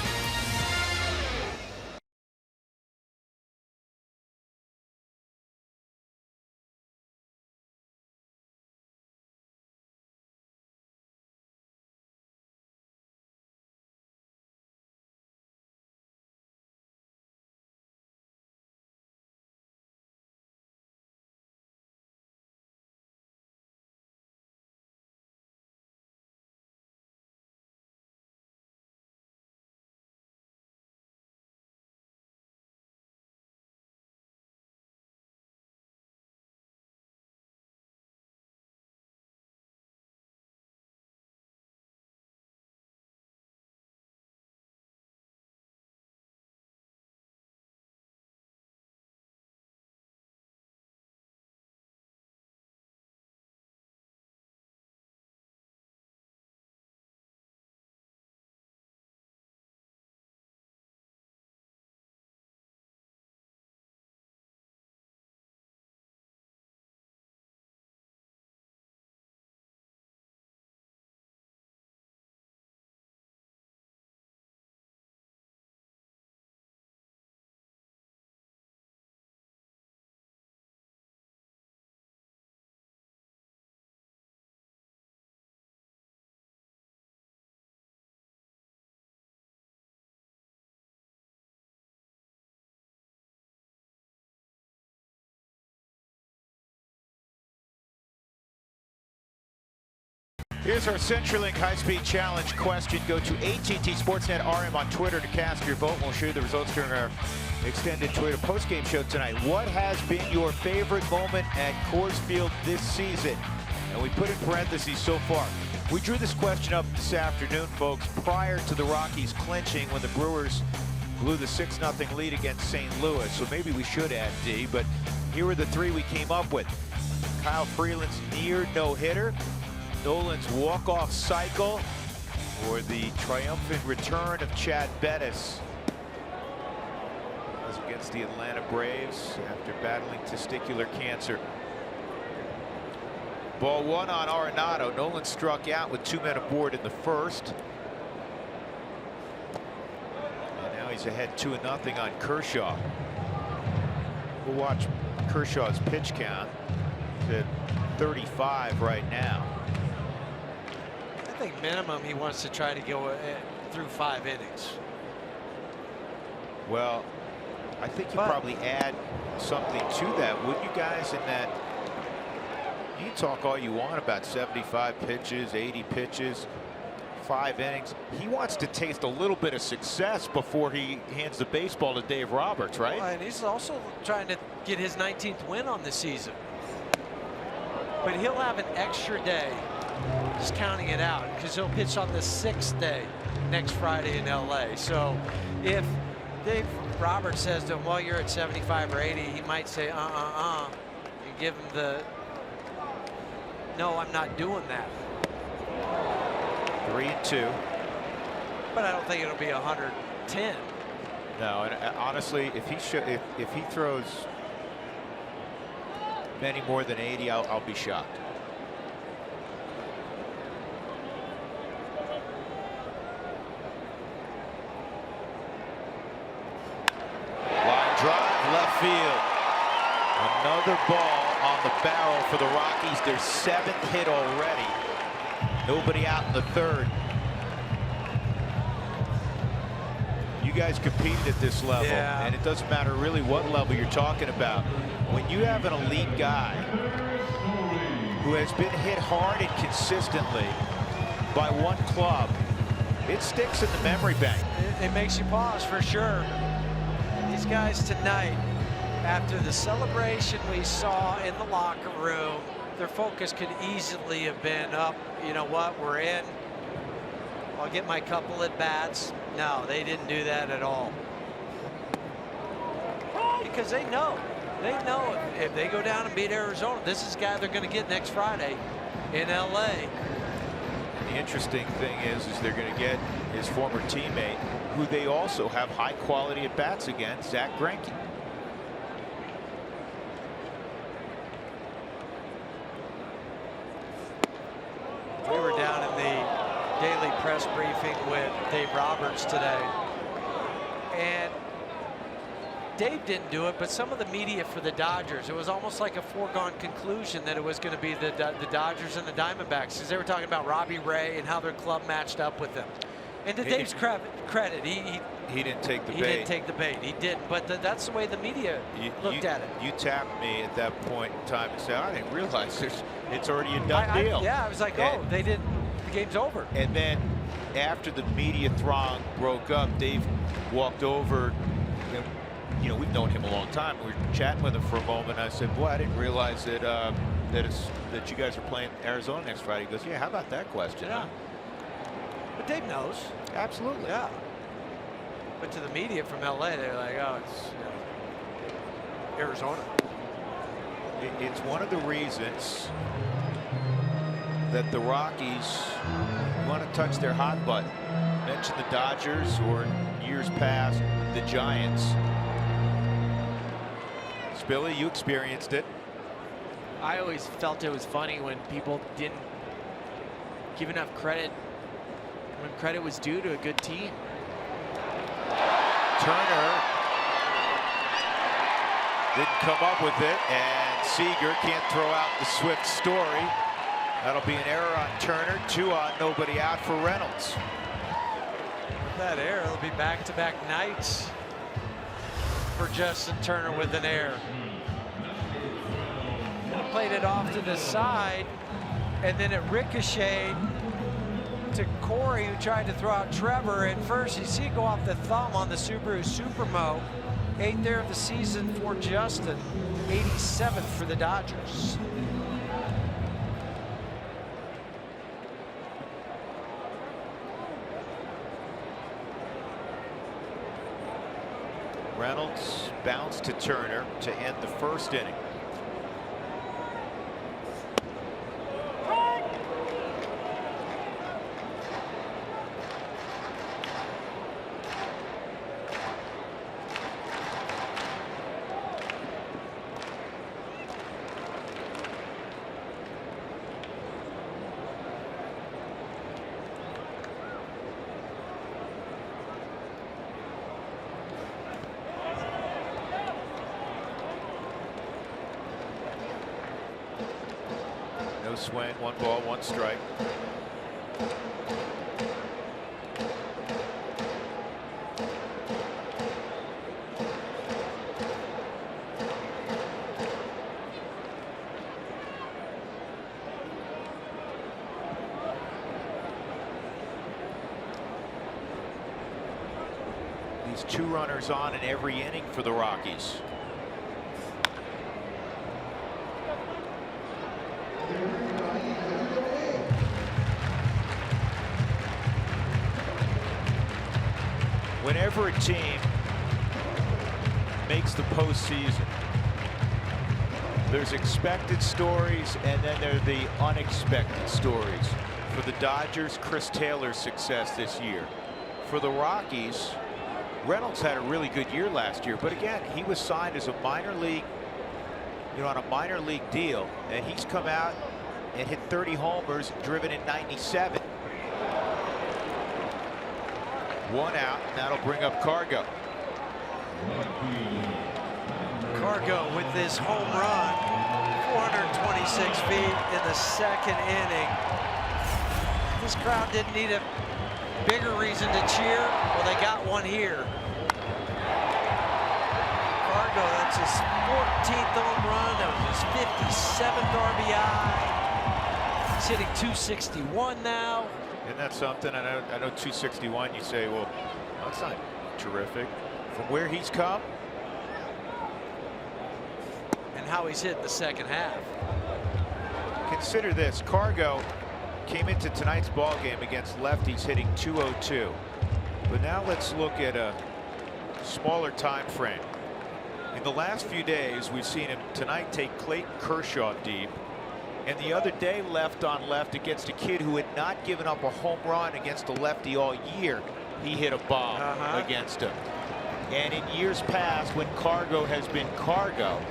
Here's our CenturyLink high-speed challenge question. Go to AT&T Sportsnet RM on Twitter to cast your vote. We'll show you the results during our extended Twitter postgame show tonight. What has been your favorite moment at Coors Field this season? And we put in parentheses so far. We drew this question up this afternoon, folks, prior to the Rockies clinching when the Brewers blew the 6-0 lead against St. Louis. So maybe we should add D, but here are the 3 we came up with. Kyle Freeland's near no-hitter, Nolan's walk-off cycle, or the triumphant return of Chad Bettis. That was against the Atlanta Braves after battling testicular cancer. Ball one on Arenado. Nolan struck out with 2 men aboard in the first. And now he's ahead 2-0 on Kershaw. We'll watch Kershaw's pitch count. He's at 35 right now. I think minimum he wants to try to go through 5 innings. Well, I think you probably add something to that, wouldn't you guys? In that you can talk all you want about 75 pitches, 80 pitches, 5 innings. He wants to taste a little bit of success before he hands the baseball to Dave Roberts, right? Well, and he's also trying to get his 19th win on the season. But he'll have an extra day, just counting it out, because he'll pitch on the 6th day next Friday in LA. So if Dave Roberts says to him, well, you're at 75 or 80, he might say, and give him the, no, I'm not doing that. 3-2. But I don't think it'll be 110. No, and honestly, if he throws many more than 80, I'll be shocked. Line drive, left field. Another ball on the barrel for the Rockies. Their 7th hit already. Nobody out in the 3rd. You guys competed at this level, and it doesn't matter really what level you're talking about. When you have an elite guy who has been hit hard and consistently by one club, it sticks in the memory bank. It makes you pause for sure. These guys tonight, after the celebration we saw in the locker room, their focus could easily have been up. You know what? We're in. I'll get my couple at bats. No, they didn't do that at all. Because they know. They know if they go down and beat Arizona, this is the guy they're going to get next Friday in LA. The interesting thing is they're going to get his former teammate, who they also have high quality at bats against, Zach Greinke. We were down in the daily press briefing with Dave Roberts today, and Dave didn't do it, but some of the media for the Dodgers, it was almost like a foregone conclusion that it was going to be the Dodgers and the Diamondbacks, because they were talking about Robbie Ray and how their club matched up with them. And to Dave's credit, he didn't take the bait. He didn't take the bait. He didn't. But that's the way the media looked at it. You tapped me at that point in time and said, I didn't realize it's already a done deal. Yeah, I was like, oh, they didn't. The game's over. And then after the media throng broke up, Dave walked over. And, you know, we've known him a long time. We were chatting with him for a moment. I said, boy, I didn't realize that that you guys are playing Arizona next Friday. He goes, yeah, how about that question? Yeah. Huh? But Dave knows. Absolutely. Yeah. But to the media from LA, they're like, oh, it's Arizona. It's one of the reasons that the Rockies want to touch their hot button. Mention the Dodgers, or in years past, the Giants. Spilly, you experienced it. I always felt it was funny when people didn't give enough credit when credit was due to a good team. Turner didn't come up with it, and Seager can't throw out the Swift story. That'll be an error on Turner. 2 on, nobody out for Reynolds. With that error, it'll be back-to-back nights for Justin Turner with an error. And played it off to the side, and then it ricocheted to Corey, who tried to throw out Trevor at first. You see it go off the thumb on the Subaru Supermo. 8th there of the season for Justin, 87th for the Dodgers. Reynolds bounced to Turner to end the first inning. swing, 1 ball, 1 strike. These 2 runners on in every inning for the Rockies. Whenever a team makes the postseason, there's expected stories and then there are the unexpected stories. For the Dodgers, Chris Taylor's success this year. For the Rockies, Reynolds had a really good year last year, but again, he was signed as a minor league, on a minor league deal, and he's come out and hit 30 homers, driven in 97. 1 out, and that'll bring up Cargo. Cargo with this home run, 426 feet in the 2nd inning. This crowd didn't need a bigger reason to cheer. Well, they got one here. Cargo, that's his 14th home run. That was his 57th RBI. He's hitting 261 now. Isn't that something? I know 261, you say, well, that's not terrific. From where he's come. And how he's hit the 2nd half. Consider this, Cargo came into tonight's ball game against lefties hitting 202. But now let's look at a smaller time frame. In the last few days, we've seen him tonight take Clayton Kershaw deep, and the other day left on left against a kid who had not given up a home run against a lefty all year. He hit a bomb against him. And in years past, when Cargo has been Cargo,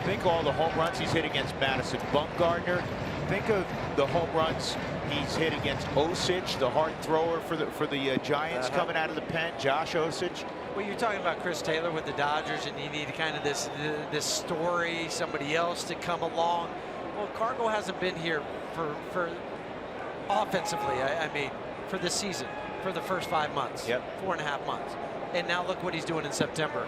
think all the home runs he's hit against Madison Bumgarner. Think of the home runs he's hit against Osich, the hard thrower for the Giants coming out of the pen, Josh Osich. Well, you're talking about Chris Taylor with the Dodgers, and you need kind of this story, somebody else to come along. Well, Cargo hasn't been here for offensively. I mean, for this season, for the first 5 months, 4.5 months, and now look what he's doing in September,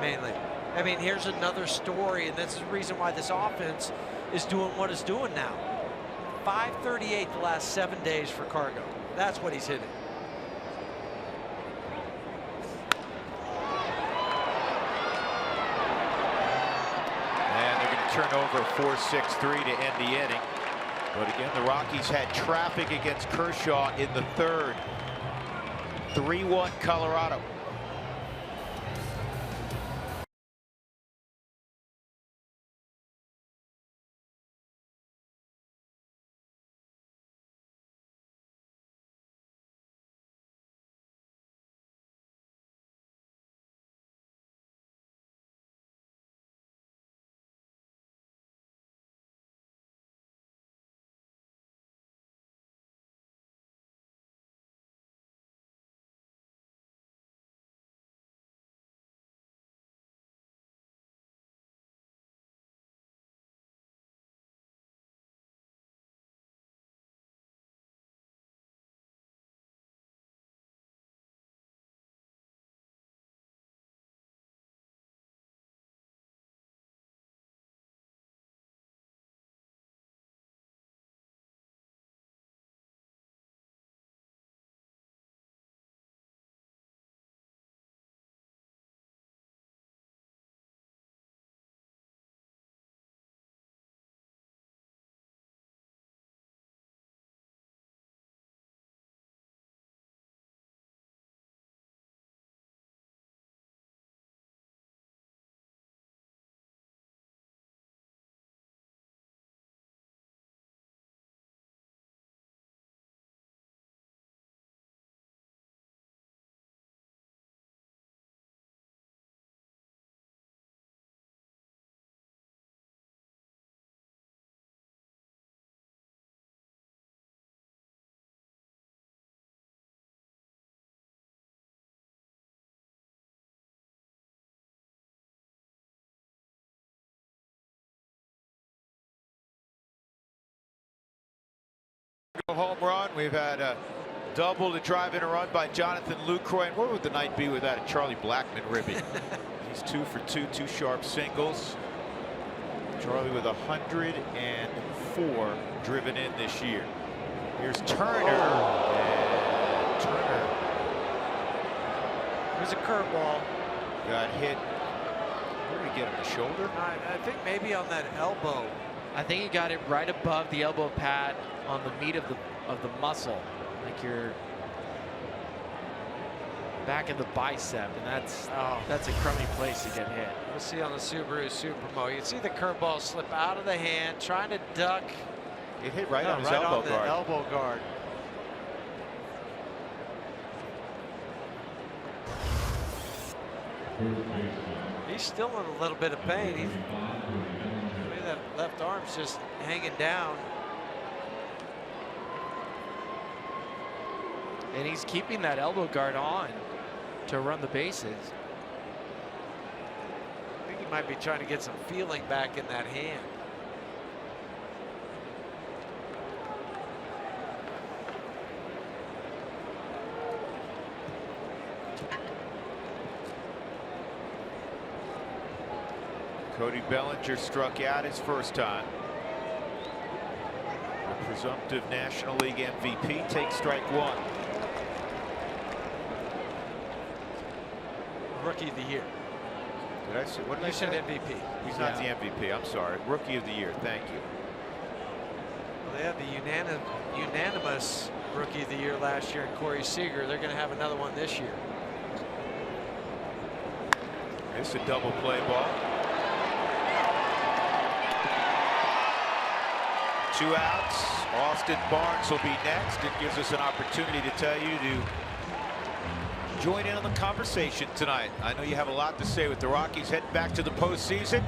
mainly. I mean, here's another story, and that's the reason why this offense is doing what it's doing now. 538 the last 7 days for Cargo. That's what he's hitting. And they're going to turn over 4-6-3 to end the inning. But again, the Rockies had traffic against Kershaw in the 3rd. 3-1 Colorado. Home run. We've had a double to drive in a run by Jonathan Lucroy. And what would the night be without a Charlie Blackmon ribbon? He's 2 for 2, 2 sharp singles. Charlie with 104 driven in this year. Here's Turner. And Turner. There's a curveball. Got hit. Where did he get him? The shoulder? I think maybe on that elbow. I think he got it right above the elbow pad on the meat of the muscle, like your back of the bicep, and that's a crummy place to get hit. We'll see on the Subaru Supermo. You see the curveball slip out of the hand, trying to duck. It hit right on his elbow guard. Elbow guard. He's still in a little bit of pain. That left arm's just hanging down. And he's keeping that elbow guard on to run the bases. I think he might be trying to get some feeling back in that hand. Cody Bellinger struck out his first time. The presumptive National League MVP takes strike one. Rookie of the year. Did I say? What did I You said say? MVP. He's not the MVP. I'm sorry. Rookie of the year. Thank you. Well, they had the unanimous Rookie of the Year last year in Corey Seager. They're going to have another one this year. It's a double play ball. 2 outs. Austin Barnes will be next. It gives us an opportunity to tell you to join in on the conversation tonight. I know you have a lot to say with the Rockies heading back to the postseason.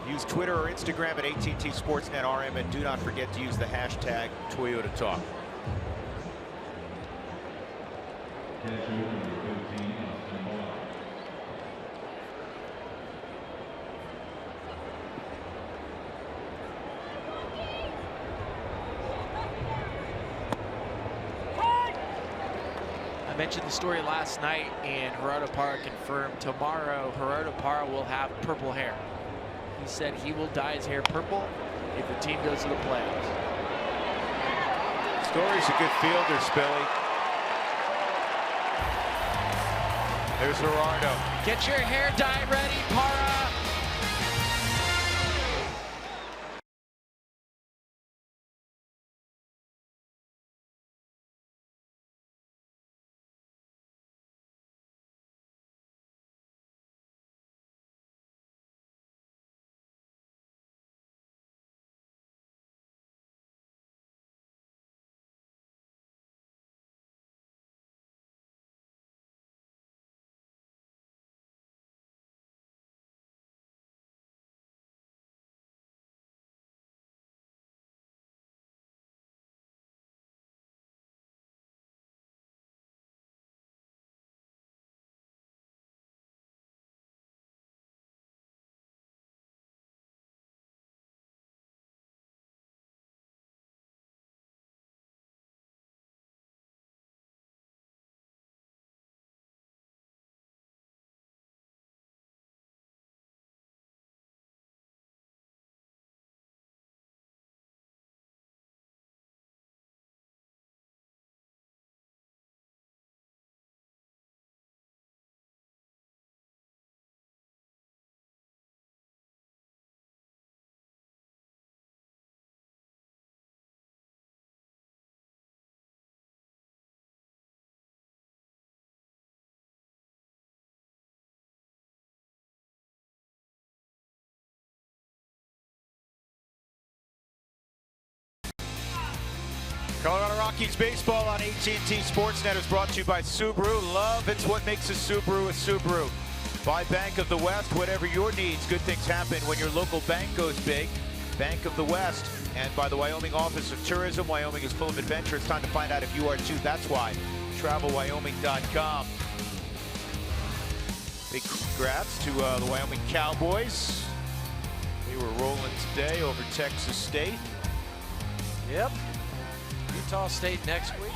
Use Twitter or Instagram at AT&T Sportsnet RM, and do not forget to use the hashtag ToyotaTalk. I mentioned the story last night, and Gerardo Parra confirmed tomorrow Gerardo Parra will have purple hair. He said he will dye his hair purple if the team goes to the playoffs. Story's a good fielder, Spilly. There's Gerardo. Get your hair dye ready, Parra. Colorado Rockies baseball on AT&T Sportsnet is brought to you by Subaru. Love, it's what makes a Subaru a Subaru. By Bank of the West, whatever your needs, good things happen when your local bank goes big. Bank of the West. And by the Wyoming Office of Tourism, Wyoming is full of adventure. It's time to find out if you are too. That's why. TravelWyoming.com. Big congrats to the Wyoming Cowboys. We were rolling today over Texas State. Yep. Utah State next week.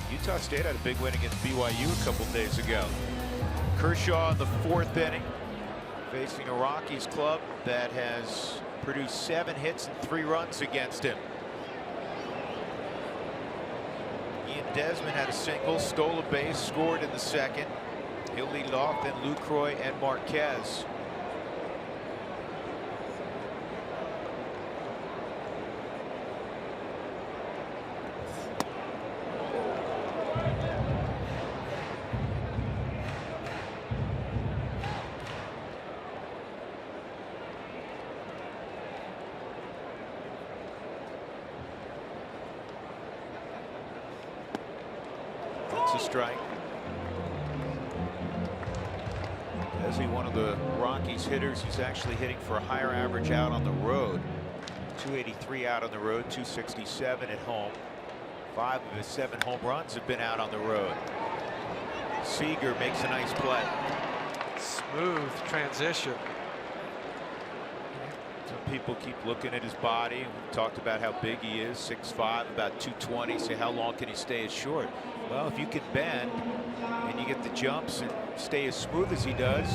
Utah State had a big win against BYU a couple days ago. Kershaw in the 4th inning, facing a Rockies club that has produced 7 hits and 3 runs against him. Ian Desmond had a single, stole a base, scored in the 2nd. He'll lead it off, then Lucroy and Marquez. A strike. As he one of the Rockies hitters who's actually hitting for a higher average out on the road. 283 out on the road, 267 at home. 5 of his 7 home runs have been out on the road. Seager makes a nice play. Smooth transition. Some people keep looking at his body. We talked about how big he is, 6'5", about 220. Say, how long can he stay as short? Well, if you can bend and you get the jumps and stay as smooth as he does.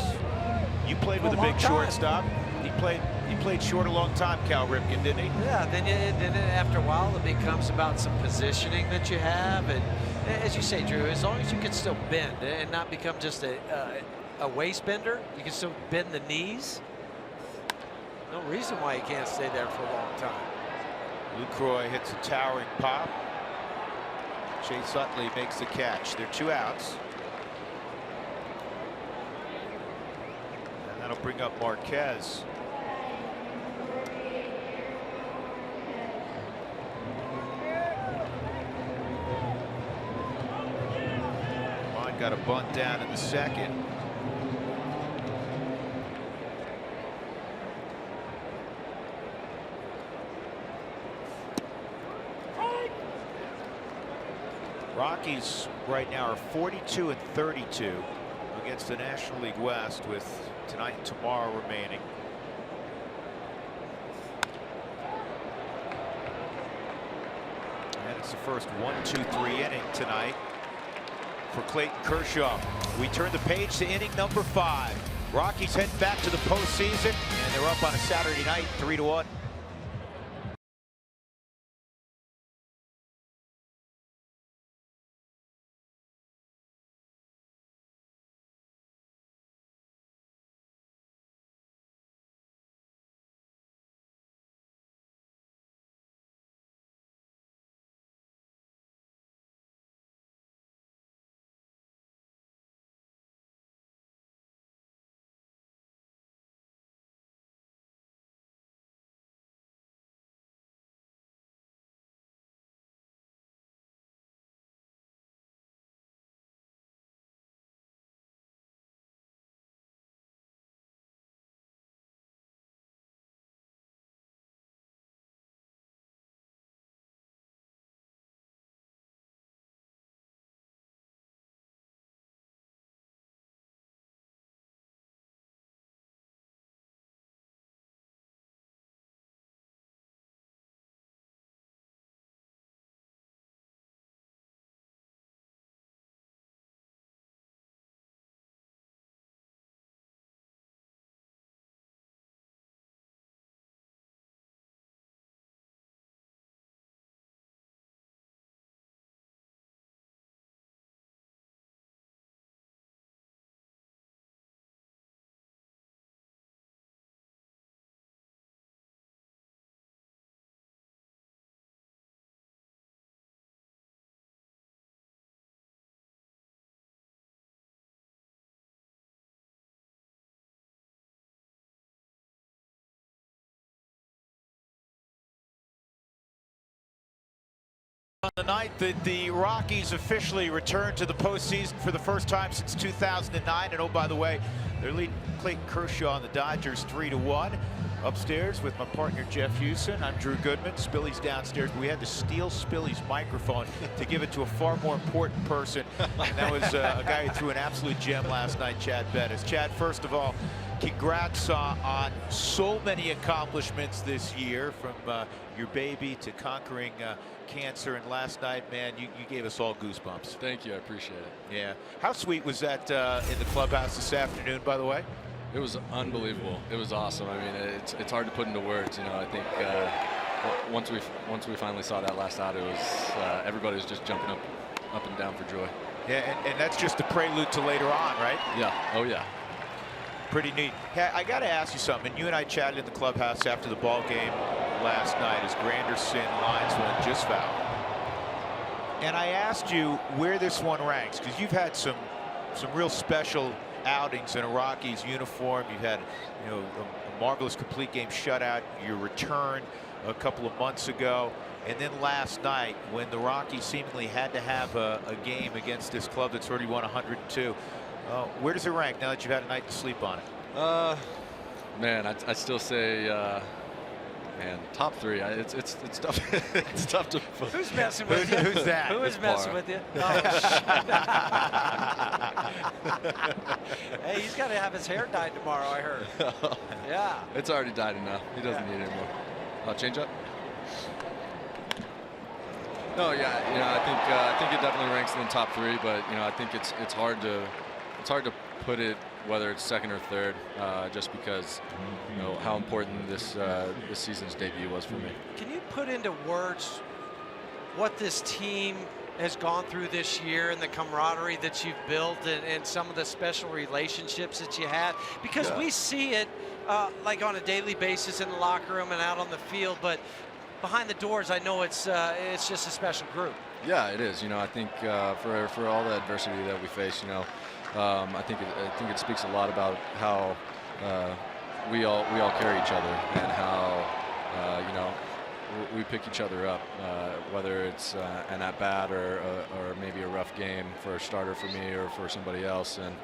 You played with a big shortstop. He played short a long time, Cal Ripken, didn't he? Yeah, then after a while it becomes about some positioning that you have, and as you say, Drew, as long as you can still bend and not become just a waist bender, you can still bend the knees. No reason why you can't stay there for a long time. Lucroy hits a towering pop. Chase Utley makes the catch. They're 2 outs. And that'll bring up Marquez. Vaughn got a bunt down in the 2nd. Rockies right now are 42 and 32 against the National League West, with tonight and tomorrow remaining. And it's the first 1-2-3 inning tonight for Clayton Kershaw. We turn the page to inning number 5. Rockies head back to the postseason, and they're up on a Saturday night, 3-1. On the night that the Rockies officially returned to the postseason for the first time since 2009, and oh, by the way, they're leading Clayton Kershaw and the Dodgers 3-1. Upstairs with my partner Jeff Houston, I'm Drew Goodman. Spilly's downstairs. We had to steal Spilly's microphone to give it to a far more important person, and that was a guy who threw an absolute gem last night, Chad Bettis. Chad, first of all, congrats on so many accomplishments this year, from your baby to conquering cancer. And last night, man, you gave us all goosebumps. Thank you. I appreciate it. Yeah. How sweet was that in the clubhouse this afternoon, by the way? It was unbelievable. It was awesome. I mean, it's hard to put into words. You know, I think once we finally saw that last out, it was everybody was just jumping up and down for joy. Yeah, and that's just the prelude to later on, right? Yeah. Oh yeah. Pretty neat. Hey, I got to ask you something. You and I chatted in the clubhouse after the ball game last night as Granderson lines one just fouled. And I asked you where this one ranks, because you've had some real special outings in a Rockies uniform. You've had, you know, a marvelous complete game shutout, your return a couple of months ago, and then last night when the Rockies seemingly had to have a game against this club that's already won 102. Where does it rank now that you've had a night to sleep on it? Man, I still say, man, top 3. It's tough. It's tough to. Who's messing with you? Who's that? Who is messing with you? Oh, hey, he's got to have his hair dyed tomorrow, I heard. Yeah. It's already dyed enough. He doesn't need it anymore. Change up. No, yeah, you know, I think it definitely ranks in the top 3, but you know, I think it's hard to put it whether it's second or third, just because you know how important this season's debut was for me. Can you put into words what this team has gone through this year and the camaraderie that you've built and some of the special relationships that you had? Because we see it like on a daily basis in the locker room and out on the field, but behind the doors, I know it's just a special group. Yeah, it is. You know, I think for all the adversity that we face, you know, I think it speaks a lot about how we all carry each other and how you know we pick each other up, whether it's an at bat or maybe a rough game for a starter for me or for somebody else, and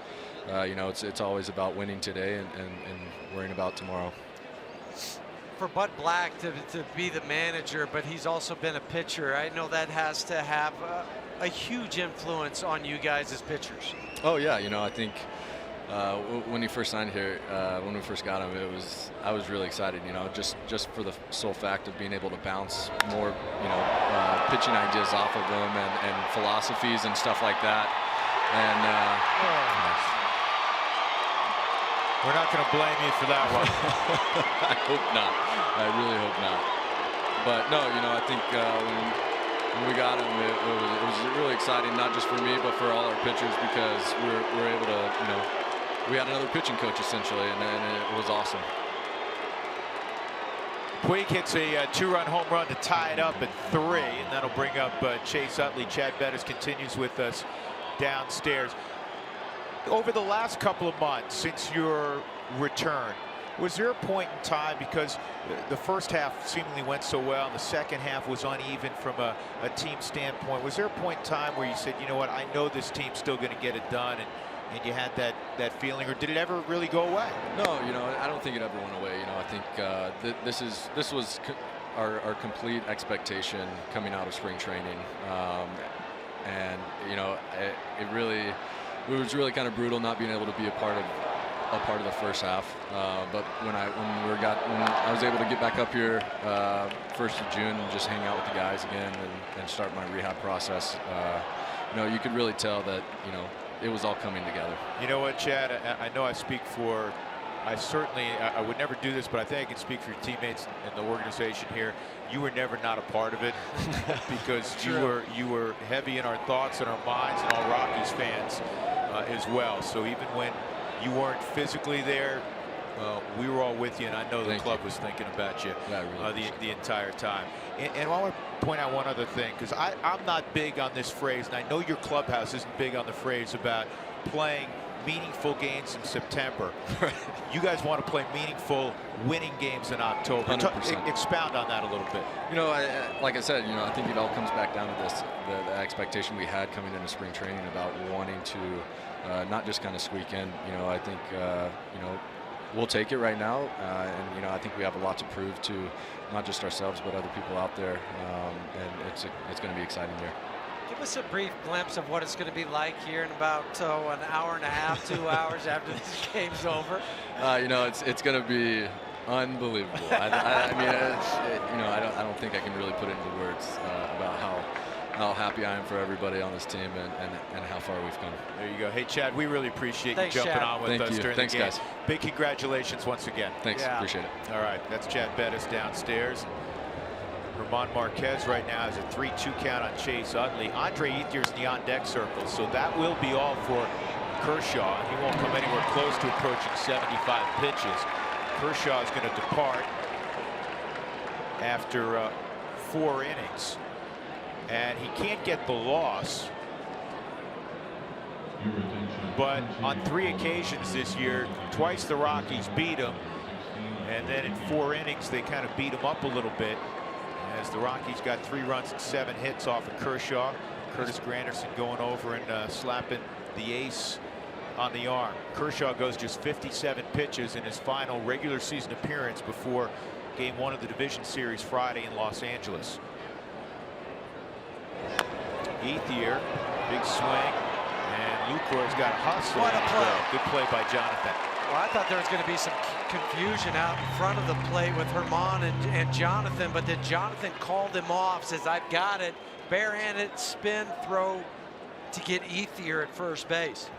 you know it's always about winning today and worrying about tomorrow. For Bud Black to be the manager, but he's also been a pitcher, I know that has to have a huge influence on you guys as pitchers. Oh yeah, you know, I think when he first signed here, when we first got him, I was really excited, you know, just for the sole fact of being able to bounce more, you know, pitching ideas off of him and philosophies and stuff like that. And we're not going to blame you for that one. I hope not. I really hope not. But no, you know, I think when we got him, it was really exciting, not just for me, but for all our pitchers, because we're able to, you know, we had another pitching coach essentially, and it was awesome. Puig hits a 2-run home run to tie it up at 3, and that'll bring up Chase Utley. Chad Bettis continues with us downstairs. Over the last couple of months since your return, was there a point in time, because the first half seemingly went so well and the second half was uneven from a team standpoint, was there a point in time where you said, you know what, I know this team's still going to get it done, and you had that feeling, or did it ever really go away? No, you know, I don't think it ever went away. You know, I think this was our complete expectation coming out of spring training, and you know, it was really kind of brutal not being able to be a part of the first half. But when I was able to get back up here 1st of June and just hang out with the guys again and start my rehab process, you know, you could really tell that, you know, it was all coming together. You know what, Chad? I know I speak for. I would never do this, but I think I can speak for your teammates in the organization here. You were never not a part of it, because you were heavy in our thoughts and our minds, and all Rockies fans as well. So even when you weren't physically there, we were all with you, and I know the club was thinking about you the entire time. And I want to point out one other thing, because I'm not big on this phrase, and I know your clubhouse isn't big on the phrase about playing meaningful games in September. You guys want to play meaningful winning games in October. 100%. Expound on that a little bit. You know, like I said, you know, I think it all comes back down to this, the expectation we had coming into spring training about wanting to not just kind of squeak in. You know, I think, you know, we'll take it right now, and you know, I think we have a lot to prove to not just ourselves but other people out there, and it's going to be an exciting year. Give us a brief glimpse of what it's going to be like here in about an hour and a half, 2 hours after this game's over. You know, it's going to be unbelievable. I mean, you know, I don't think I can really put it into words about how happy I am for everybody on this team and how far we've come. There you go. Hey, Chad, we really appreciate Thanks, you jumping Chad. on with Thank us you. during Thanks, the game. guys. Big congratulations once again. Thanks. Yeah. Appreciate it. All right, that's Chad Bettis downstairs. German Marquez right now has a 3-2 count on Chase Utley. Andre Ethier's in the on-deck circle, so that will be all for Kershaw. He won't come anywhere close to approaching 75 pitches. Kershaw is going to depart after 4 innings, and he can't get the loss. But on 3 occasions this year, twice the Rockies beat him, and then in 4 innings they kind of beat him up a little bit, as the Rockies got 3 runs and 7 hits off of Kershaw. Curtis Granderson going over and slapping the ace on the arm. Kershaw goes just 57 pitches in his final regular season appearance before Game 1 of the division series Friday in Los Angeles. Ethier, big swing, and Lucroy's got a hustle. What a play. Good play by Jonathan. Well, I thought there was going to be some confusion out in front of the plate with Herman and Jonathan, but then Jonathan called him off, says, I've got it. Barehanded spin throw to get Ethier at first base.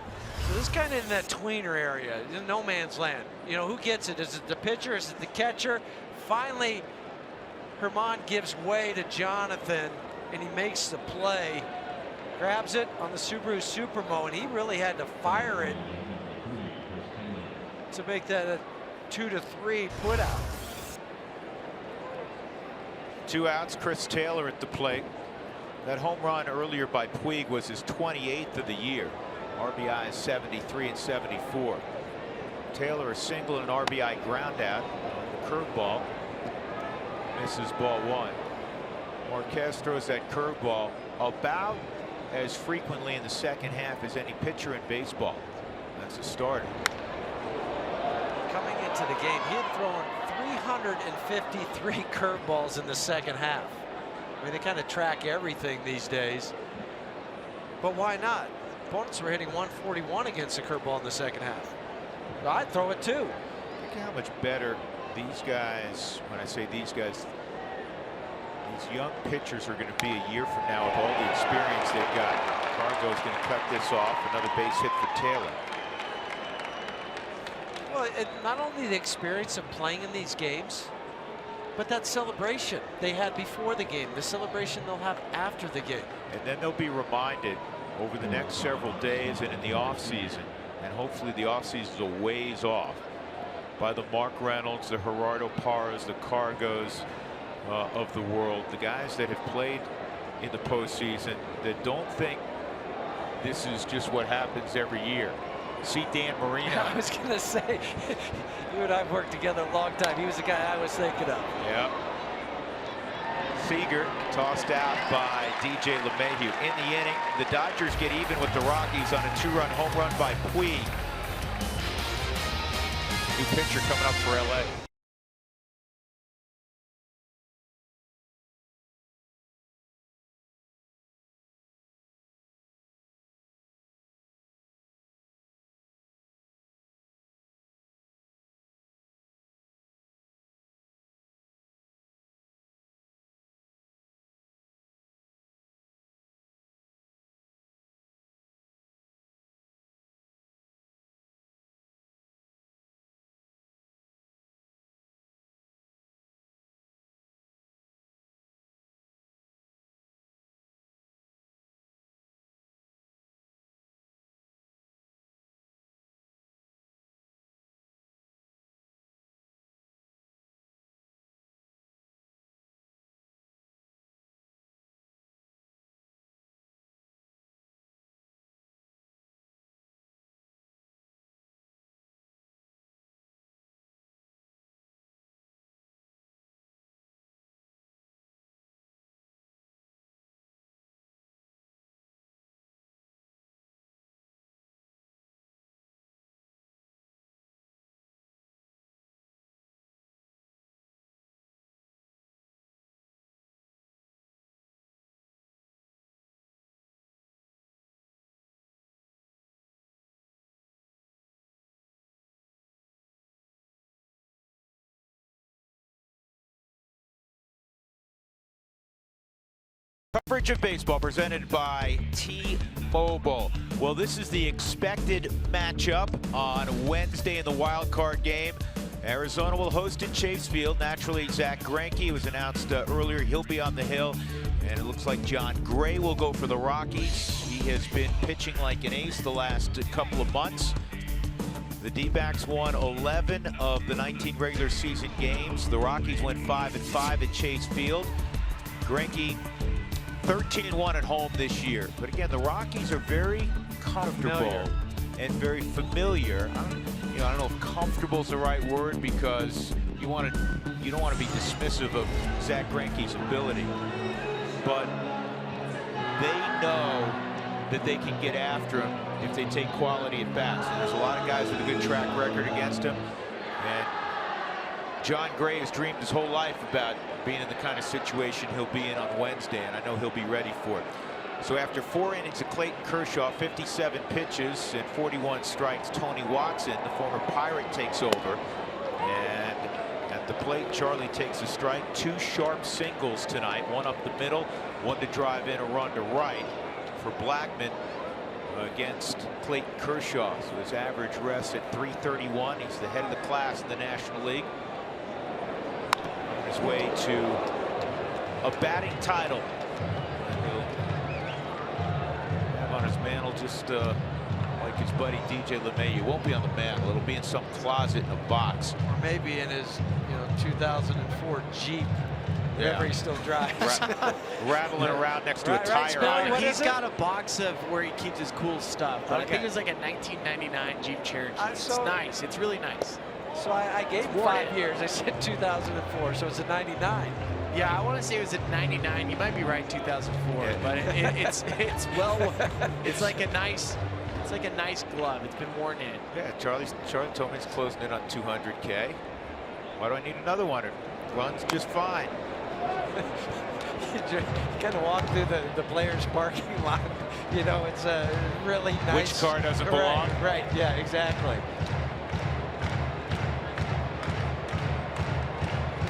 So this is kind of in that tweener area, in no man's land. You know, who gets it? Is it the pitcher? Is it the catcher? Finally, Herman gives way to Jonathan, and he makes the play. Grabs it on the Subaru Supermo, and he really had to fire it to make that a 2-3 put out. 2 outs. Chris Taylor at the plate. That home run earlier by Puig was his 28th of the year. RBI is 73 and 74. Taylor a single and an RBI ground out. Curveball misses ball 1. Marquez throws that curveball about as frequently in the second half as any pitcher in baseball. That's a starter. Coming into the game, he had thrown 353 curveballs in the second half. I mean, they kind of track everything these days. But why not? Opponents were hitting 141 against the curveball in the second half. I'd throw it too. Look how much better these guys, when I say these guys, these young pitchers are going to be a year from now with all the experience they've got. Cargo's going to cut this off. Another base hit for Taylor. Well, not only the experience of playing in these games, but that celebration they had before the game, the celebration they'll have after the game. And then they'll be reminded over the next several days and in the offseason, and hopefully the offseason is a ways off, by the Mark Reynolds, the Gerardo Parras, the Cargos of the world, the guys that have played in the postseason that don't think this is just what happens every year. See Dan Marino. I was going to say, you and I have worked together a long time. He was the guy I was thinking of. Yep. Seager tossed out by DJ LeMahieu. In the inning, the Dodgers get even with the Rockies on a 2-run home run by Puig. New pitcher coming up for LA. Coverage of baseball presented by T-Mobile. Well, this is the expected matchup on Wednesday in the wild card game. Arizona will host at Chase Field. Naturally, Zach Greinke was announced earlier. He'll be on the hill. And it looks like Jon Gray will go for the Rockies. He has been pitching like an ace the last couple of months. The D-backs won 11 of the 19 regular season games. The Rockies went 5-5 at Chase Field. Greinke 13-1 at home this year. But again, the Rockies are very comfortable and very familiar. I don't know if comfortable is the right word, because you don't want to be dismissive of Zach Greinke's ability, but they know that they can get after him if they take quality at bats. And there's a lot of guys with a good track record against him. And Jon Gray has dreamed his whole life about being in the kind of situation he'll be in on Wednesday, and I know he'll be ready for it. So after 4 innings of Clayton Kershaw, 57 pitches and 41 strikes, Tony Watson, the former Pirate, takes over. And at the plate, Charlie takes a strike. 2 sharp singles tonight, one up the middle, one to drive in a run to right for Blackmon against Clayton Kershaw. So his average rests at 331. He's the head of the class in the National League. On his way to a batting title. On his mantle, just like his buddy DJ LeMahieu. Won't be on the mantle. It'll be in some closet in a box. Or maybe in his 2004 Jeep. Whatever he still drives. Rattling around next to a tire. Right, he's got a box of where he keeps his cool stuff. But I think it was like a 1999 Jeep Cherokee. It's nice. It's really nice. So I gave him 5 years. I said 2004, so it's a 99. Yeah, I want to say it was at 99. You might be right, 2004, yeah. But it's like a nice glove. It's been worn in. Yeah, Charlie told me he's closing in on 200K. Why do I need another one? It runs just fine. You kind of walk through the players' parking lot. It's a really nice. Which car doesn't belong? Right. Yeah, exactly.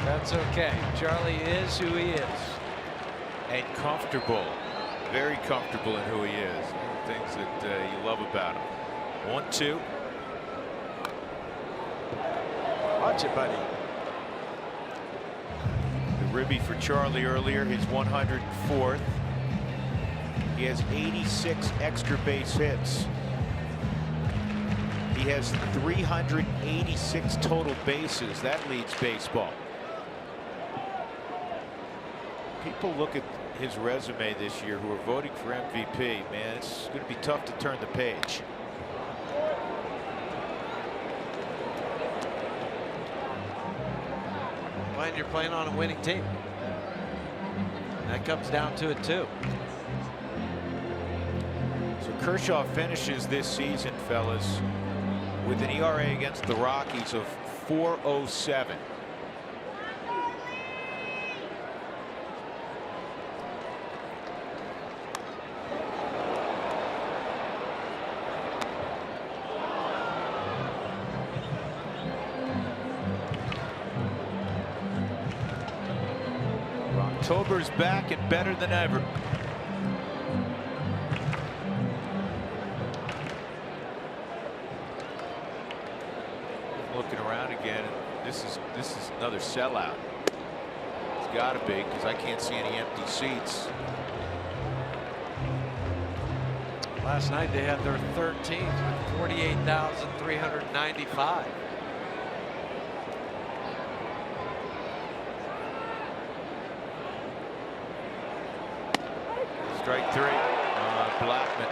That's okay. Charlie is who he is. And comfortable. Very comfortable in who he is. Things that you love about him. 1-2. Watch it, buddy. The ribby for Charlie earlier, his 104th. He has 86 extra base hits. He has 386 total bases. That leads baseball. People look at his resume this year who are voting for MVP. Man, it's going to be tough to turn the page. When you're playing on a winning team, that comes down to it too. So Kershaw finishes this season, fellas, with an ERA against the Rockies of 4.07. October's back and better than ever. Looking around again, this is another sellout. It's got to be, because I can't see any empty seats. Last night they had their 13th with 48,395. Strike 3 on Blackmon.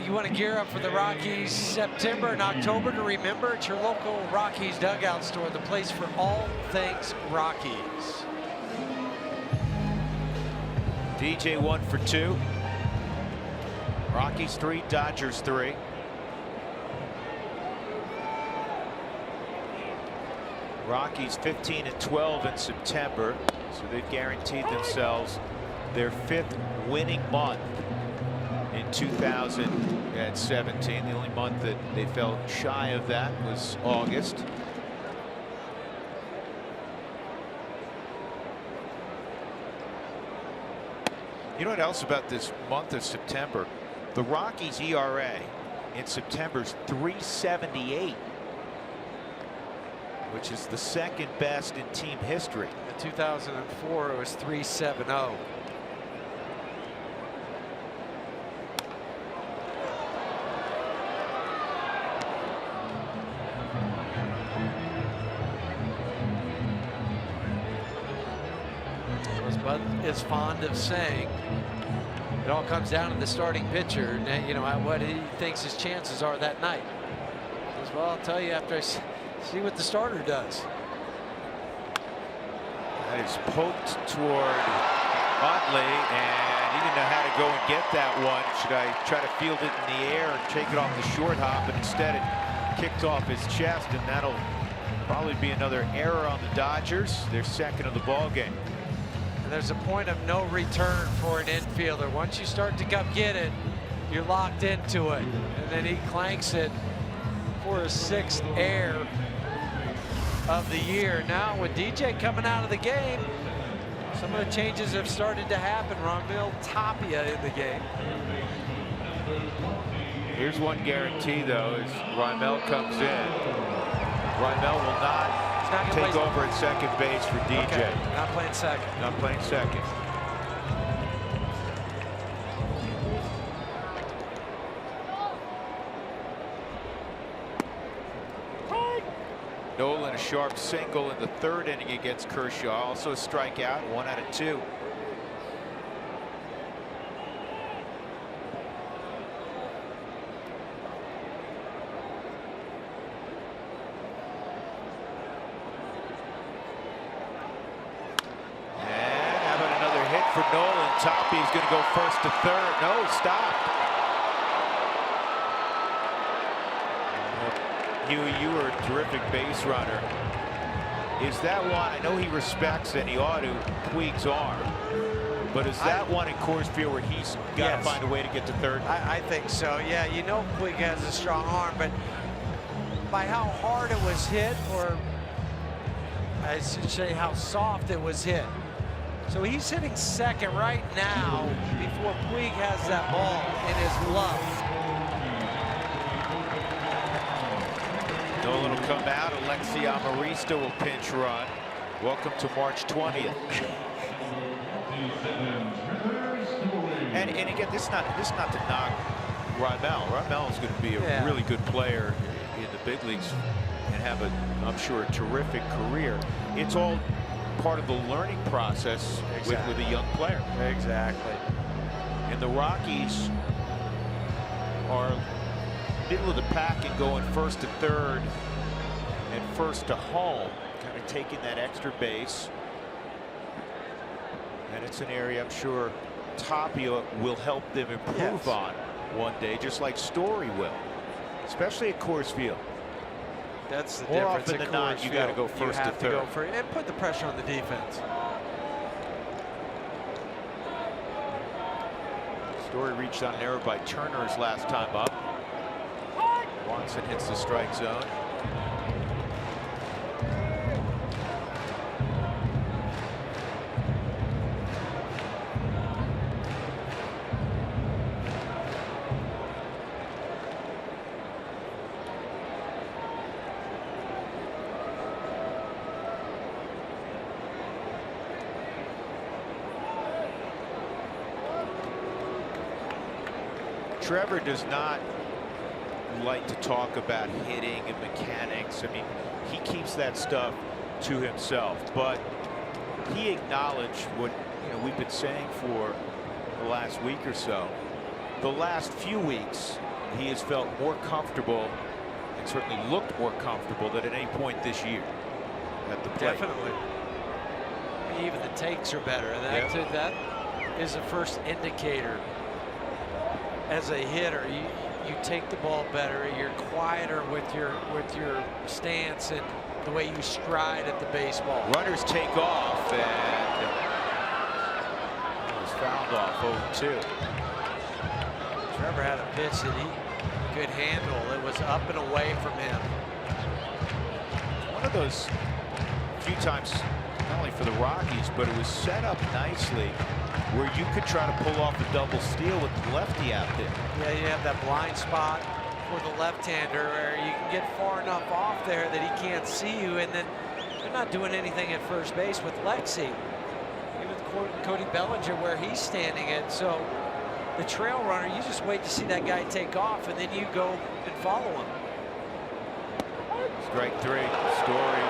You want to gear up for the Rockies September and October to remember. It's your local Rockies dugout store, the place for all things Rockies. DJ 1 for 2. Rockies 3, Dodgers 3. Rockies 15-12 in September, so they've guaranteed themselves their 5th winning month in 2017. The only month that they fell shy of that was August. You know what else about this month of September? The Rockies ERA in September is 3.78, which is the second best in team history. In 2004, it was 3.70. As Bud is fond of saying, it all comes down to the starting pitcher, and you know what he thinks his chances are that night. He says, well, I'll tell you after I see what the starter does. That is poked toward Utley, and he didn't know how to go and get that one. Should I try to field it in the air and take it off the short hop? But instead it kicked off his chest, and that'll probably be another error on the Dodgers. Their second of the ball game. There's a point of no return for an infielder. Once you start to come get it, you're locked into it. And then he clanks it for his 6th error of the year. Now with DJ coming out of the game, some of the changes have started to happen. Raimel Tapia in the game. Here's one guarantee though, as Raimel comes in. Raimel will not take over at second base for DJ. Okay, not playing second. Not playing second. Nolan a sharp single in the 3rd inning against Kershaw. Also a strikeout, 1 out of 2. For Nolan, Tapia is going to go first to 3rd. No, stopped. Huey, you were a terrific base runner. Is that one? I know he respects and he ought to Puig's arm, but is that one in Coors Field where he's got to find a way to get to 3rd? I think so. Yeah, you know Puig has a strong arm, but by how hard it was hit, or I should say how soft it was hit. So he's hitting second right now before Puig has that ball in his glove. Nolan will come out. Alexi Amarista will pinch run. Welcome to March 20th. And again, this is not to knock Raimel. Raimel is going to be a really good player in the big leagues and have I'm sure, a terrific career. It's all part of the learning process with a young player. Exactly. And the Rockies are middle of the pack and going first to 3rd and first to home, kind of taking that extra base. And it's an area I'm sure Tapia will help them improve on one day, just like Story will, especially at Coors Field. That's the More difference. often than not, you got to go first to 3rd. Go for it and put the pressure on the defense. Story reached out an error by Turner's last time up. Watson hits the strike zone. Trevor does not like to talk about hitting and mechanics. I mean, he keeps that stuff to himself, but he acknowledged what we've been saying for the last week or so. The last few weeks, he has felt more comfortable and certainly looked more comfortable than at any point this year at the plate. Definitely. Even the takes are better. That is the first indicator. As a hitter, you take the ball better. You're quieter with your stance and the way you stride at the baseball. Runners take off, and it was fouled off 0-2. Trevor had a pitch that he could handle. It was up and away from him. One of those few times, not only for the Rockies, but it was set up nicely where you could try to pull off a double steal with the lefty out there. Yeah, you have that blind spot for the left-hander where you can get far enough off there that he can't see you, and then they're not doing anything at first base with Lexi. Even Cody Bellinger where he's standing at. So the trail runner, you just wait to see that guy take off, and then you go and follow him. Strike 3. Story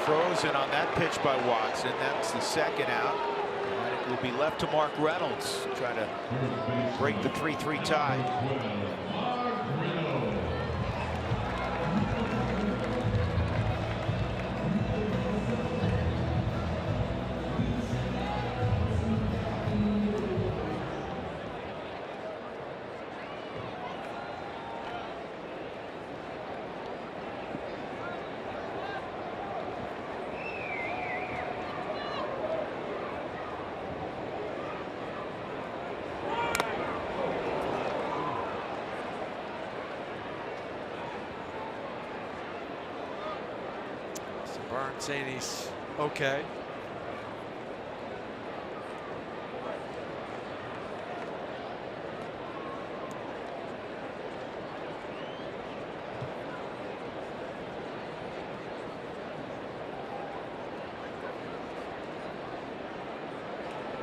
frozen on that pitch by Watson. That's the second out. And it will be left to Mark Reynolds to try to break the 3-3 tie. Burns saying he's okay.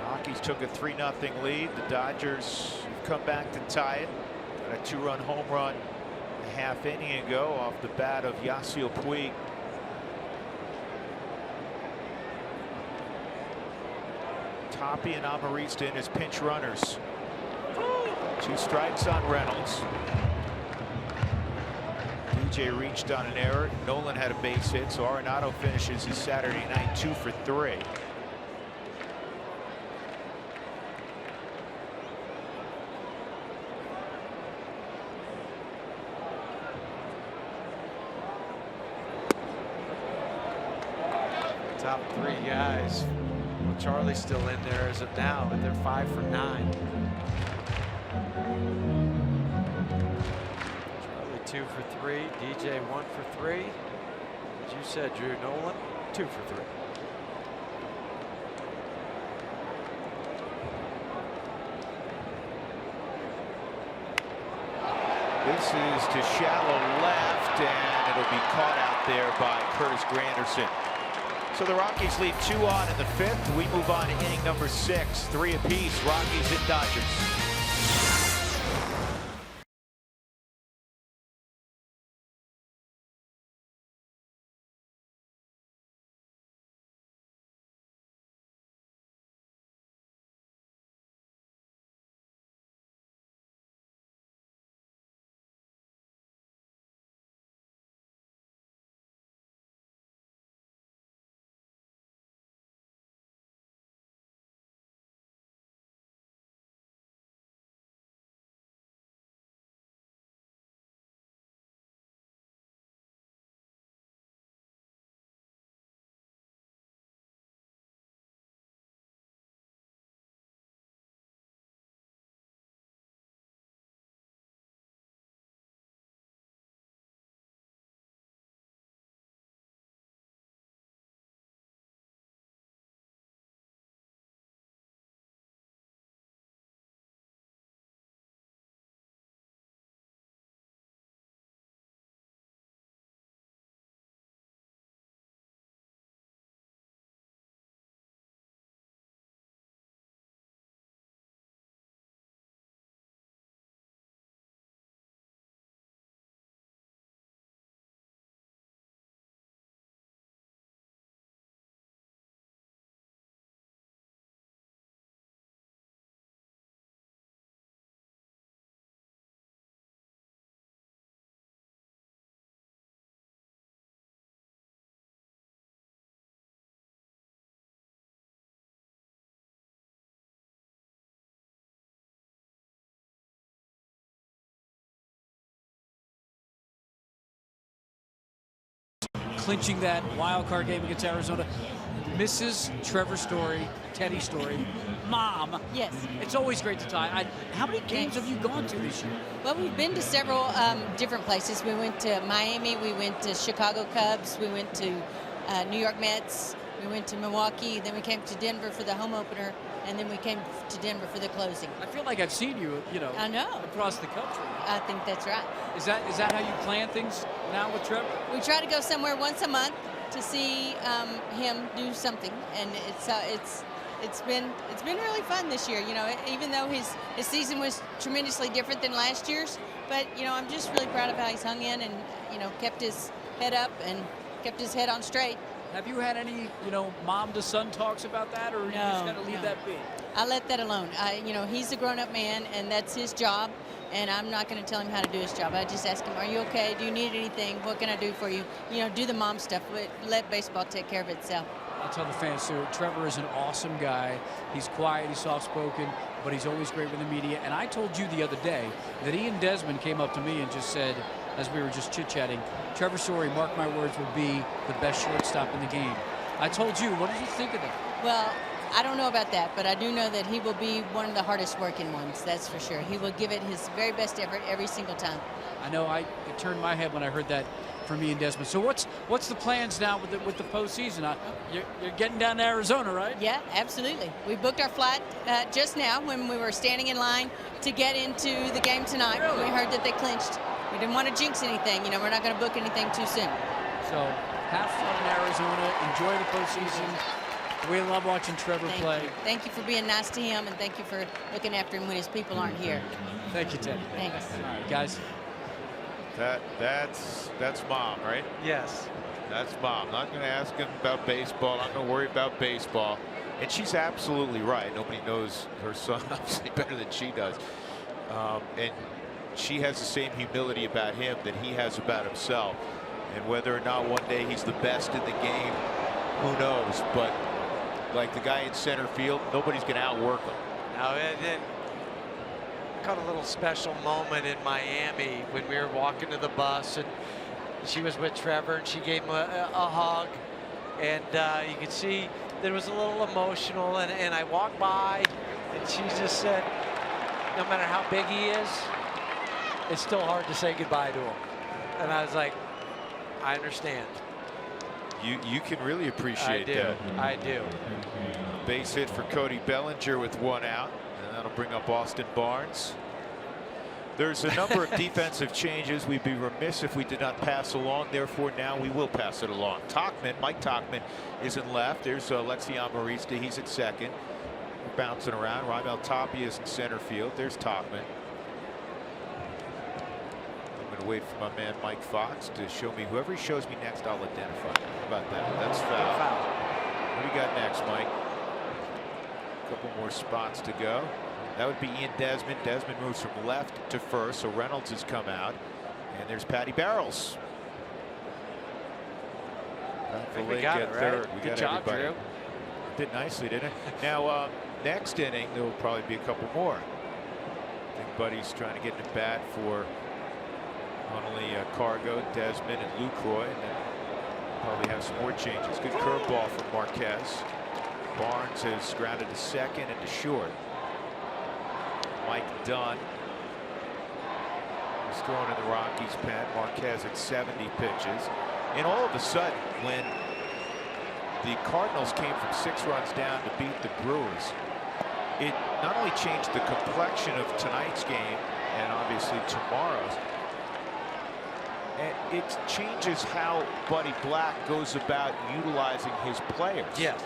Rockies took a 3-0 lead. The Dodgers have come back to tie it. Got a 2-run home run a half inning ago off the bat of Yasiel Puig. Toppy and Amarista in as pinch runners. 2 strikes on Reynolds. DJ reached on an error. Nolan had a base hit, so Arenado finishes his Saturday night 2 for 3. Top 3 guys. Charlie's still in there as of now, but they're 5 for 9. Charlie 2 for 3. DJ 1 for 3. As you said, Drew, Nolan 2 for 3. This is to shallow left, and it'll be caught out there by Curtis Granderson. So the Rockies lead 2 on in the 5th. We move on to inning number 6. 3 apiece. Rockies and Dodgers. Clinching that wild card game against Arizona. Mrs. Trevor Story, Teddy Story, Mom. Yes. It's always great to tie. How many games have you gone to this year? Well, we've been to several different places. We went to Miami, we went to Chicago Cubs, we went to New York Mets, we went to Milwaukee, then we came to Denver for the home opener, and then we came to Denver for the closing. I feel like I've seen you, I know. across the country. I think that's right. Is that how you plan things now with Trevor? We try to go somewhere once a month to see him do something, and it's been really fun this year. Even though his season was tremendously different than last year's, but I'm just really proud of how he's hung in and kept his head up and kept his head on straight. Have you had any mom to son talks about that, or you just got to leave that be? I let that alone. He's a grown-up man, and that's his job, and I'm not going to tell him how to do his job. I just ask him, are you okay? Do you need anything? What can I do for you? Do the mom stuff, but let baseball take care of itself. I'll tell the fans, too, Trevor is an awesome guy. He's quiet, he's soft-spoken, but he's always great with the media. And I told you the other day that Ian Desmond came up to me and just said, as we were just chit-chatting, Trevor Story, mark my words, will be the best shortstop in the game. I told you, what did you think of that? Well, I don't know about that, but I do know that he will be one of the hardest working ones, that's for sure. He will give it his very best effort every single time. I know it turned my head when I heard that from Ian Desmond. So what's the plans now with the postseason? You're getting down to Arizona, right? Yeah, absolutely. We booked our flight just now when we were standing in line to get into the game tonight. Really? We heard that they clinched. We didn't want to jinx anything. We're not going to book anything too soon. So have fun in Arizona. Enjoy the postseason. We love watching Trevor play. Thank you for being nice to him, and thank you for looking after him when his people aren't here. Thank you, Ted. Thanks. All right, guys. That's Mom, right? Yes. That's Mom. Not going to ask him about baseball. Not going to worry about baseball. And she's absolutely right. Nobody knows her son obviously better than she does. And she has the same humility about him that he has about himself. And whether or not one day he's the best in the game, who knows? But like the guy in center field, nobody's going to outwork him. Now, then got a little special moment in Miami when we were walking to the bus, and she was with Trevor, and she gave him a hug, and you could see that it was a little emotional, and I walked by, and she just said, no matter how big he is, it's still hard to say goodbye to him. And I was like, I understand. You can really appreciate that. I do. Base hit for Cody Bellinger with one out, and that'll bring up Austin Barnes. There's a number of defensive changes we'd be remiss if we did not pass along. Therefore, now we will pass it along. Mike Tauchman is in left. There's Lexion Marista. He's at second. We're bouncing around. Raimel Tapia is in center field. There's Tauchman. I'm going to wait for my man Mike Fox to show me. Whoever he shows me next, I'll identify. How about that? That's foul. What do you got next, Mike? A couple more spots to go. That would be Ian Desmond. Desmond moves from left to first, so Reynolds has come out. And there's Patty Barrels. I think we got it, right? Good job, Drew. Did nicely, didn't it? Now, next inning, there will probably be a couple more. I think Buddy's trying to get in bat for not only Cargo, Desmond, and Lucroy, and then probably have some more changes. Good curveball from Marquez. Barnes has grounded to second and to short. Mike Dunn is throwing in the Rockies pen. Marquez at 70 pitches. And all of a sudden, when the Cardinals came from 6 runs down to beat the Brewers, it not only changed the complexion of tonight's game and obviously tomorrow's, and it changes how Buddy Black goes about utilizing his players. Yes.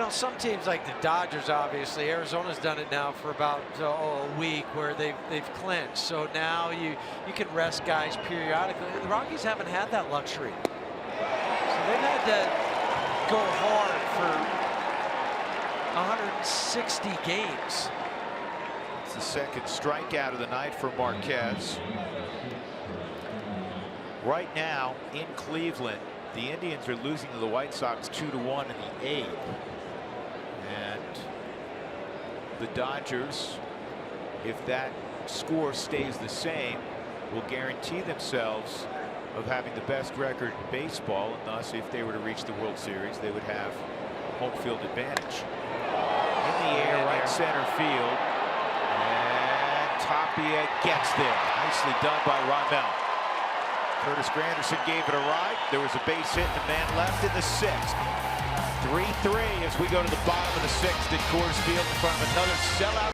Some teams like the Dodgers, obviously, Arizona's done it now for about a week where they've clinched. So now you can rest guys periodically. The Rockies haven't had that luxury. So they've had to go hard for 160 games. It's the second strikeout of the night for Marquez. Right now in Cleveland, the Indians are losing to the White Sox 2-1 in the 8th. And the Dodgers, if that score stays the same, will guarantee themselves of having the best record in baseball, and thus if they were to reach the World Series, they would have home field advantage. In the air, right center field. And Tapia gets there. Nicely done by Ramel. Curtis Granderson gave it a ride. There was a base hit, the man left in the 6th. 3-3 as we go to the bottom of the 6th at Coors Field in front of another sellout.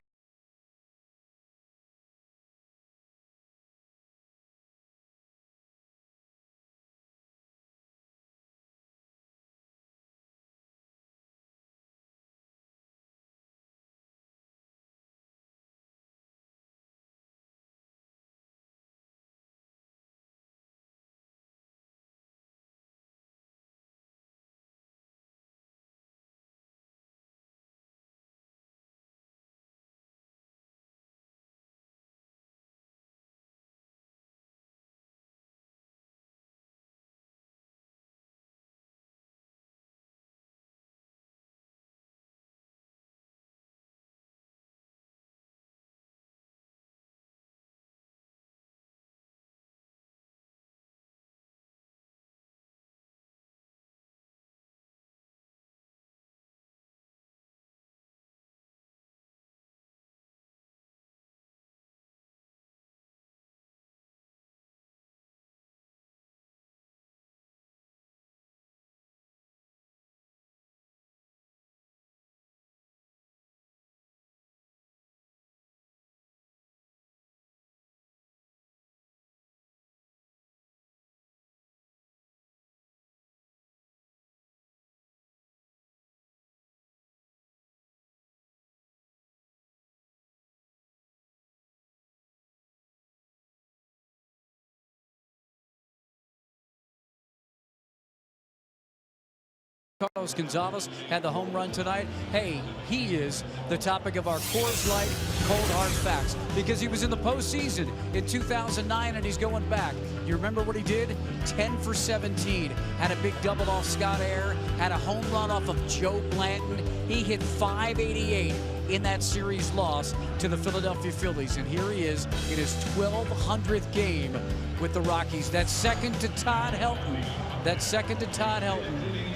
Carlos Gonzalez had the home run tonight. Hey, he is the topic of our Coors Light Cold Hard Facts because he was in the postseason in 2009 and he's going back. You remember what he did? 10 for 17. Had a big double off Scott Air. Had a home run off of Joe Blanton. He hit .588 in that series loss to the Philadelphia Phillies. And here he is in his 1,200th game with the Rockies. That's second to Todd Helton.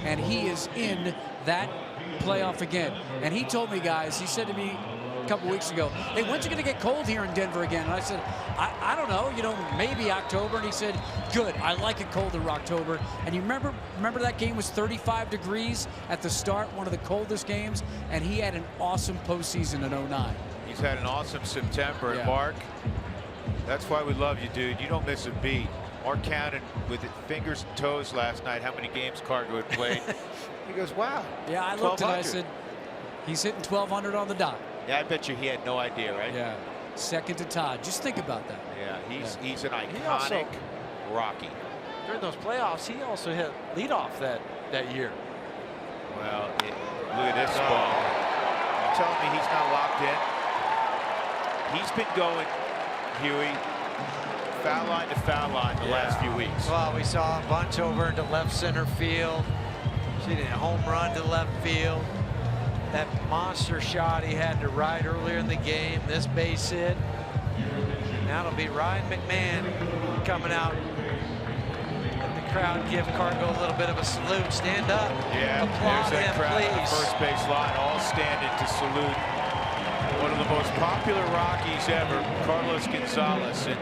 And he is in that playoff again. And he told me, guys, he said to me a couple weeks ago, hey, when's it going to get cold here in Denver again? And I said, I don't know, maybe October. And he said, good, I like it cold in October. And you remember that game was 35 degrees at the start, one of the coldest games, and he had an awesome postseason in 09. He's had an awesome September. Yeah. And Mark, that's why we love you, dude. You don't miss a beat. Mark counted with his fingers and toes last night how many games Cargo had played. He goes, wow. Yeah, I looked and I said, he's hitting 1,200 on the dot. Yeah, I bet you he had no idea, right? Yeah, second to Todd. Just think about that. Yeah, he's an iconic Rocky. During those playoffs, he also hit leadoff that year. Well, look at this ball. You telling me he's not locked in? He's been going, Huey, foul line to foul line the last few weeks. Well, we saw a bunch over into left center field. She did a home run to left field. That monster shot he had to right earlier in the game. This base hit. Now it'll be Ryan McMahon coming out. Let the crowd give Cargo a little bit of a salute. Stand up. Yeah, applaud there's that him, crowd at the please. first base line, all standing to salute one of the most popular Rockies ever, Carlos Gonzalez. And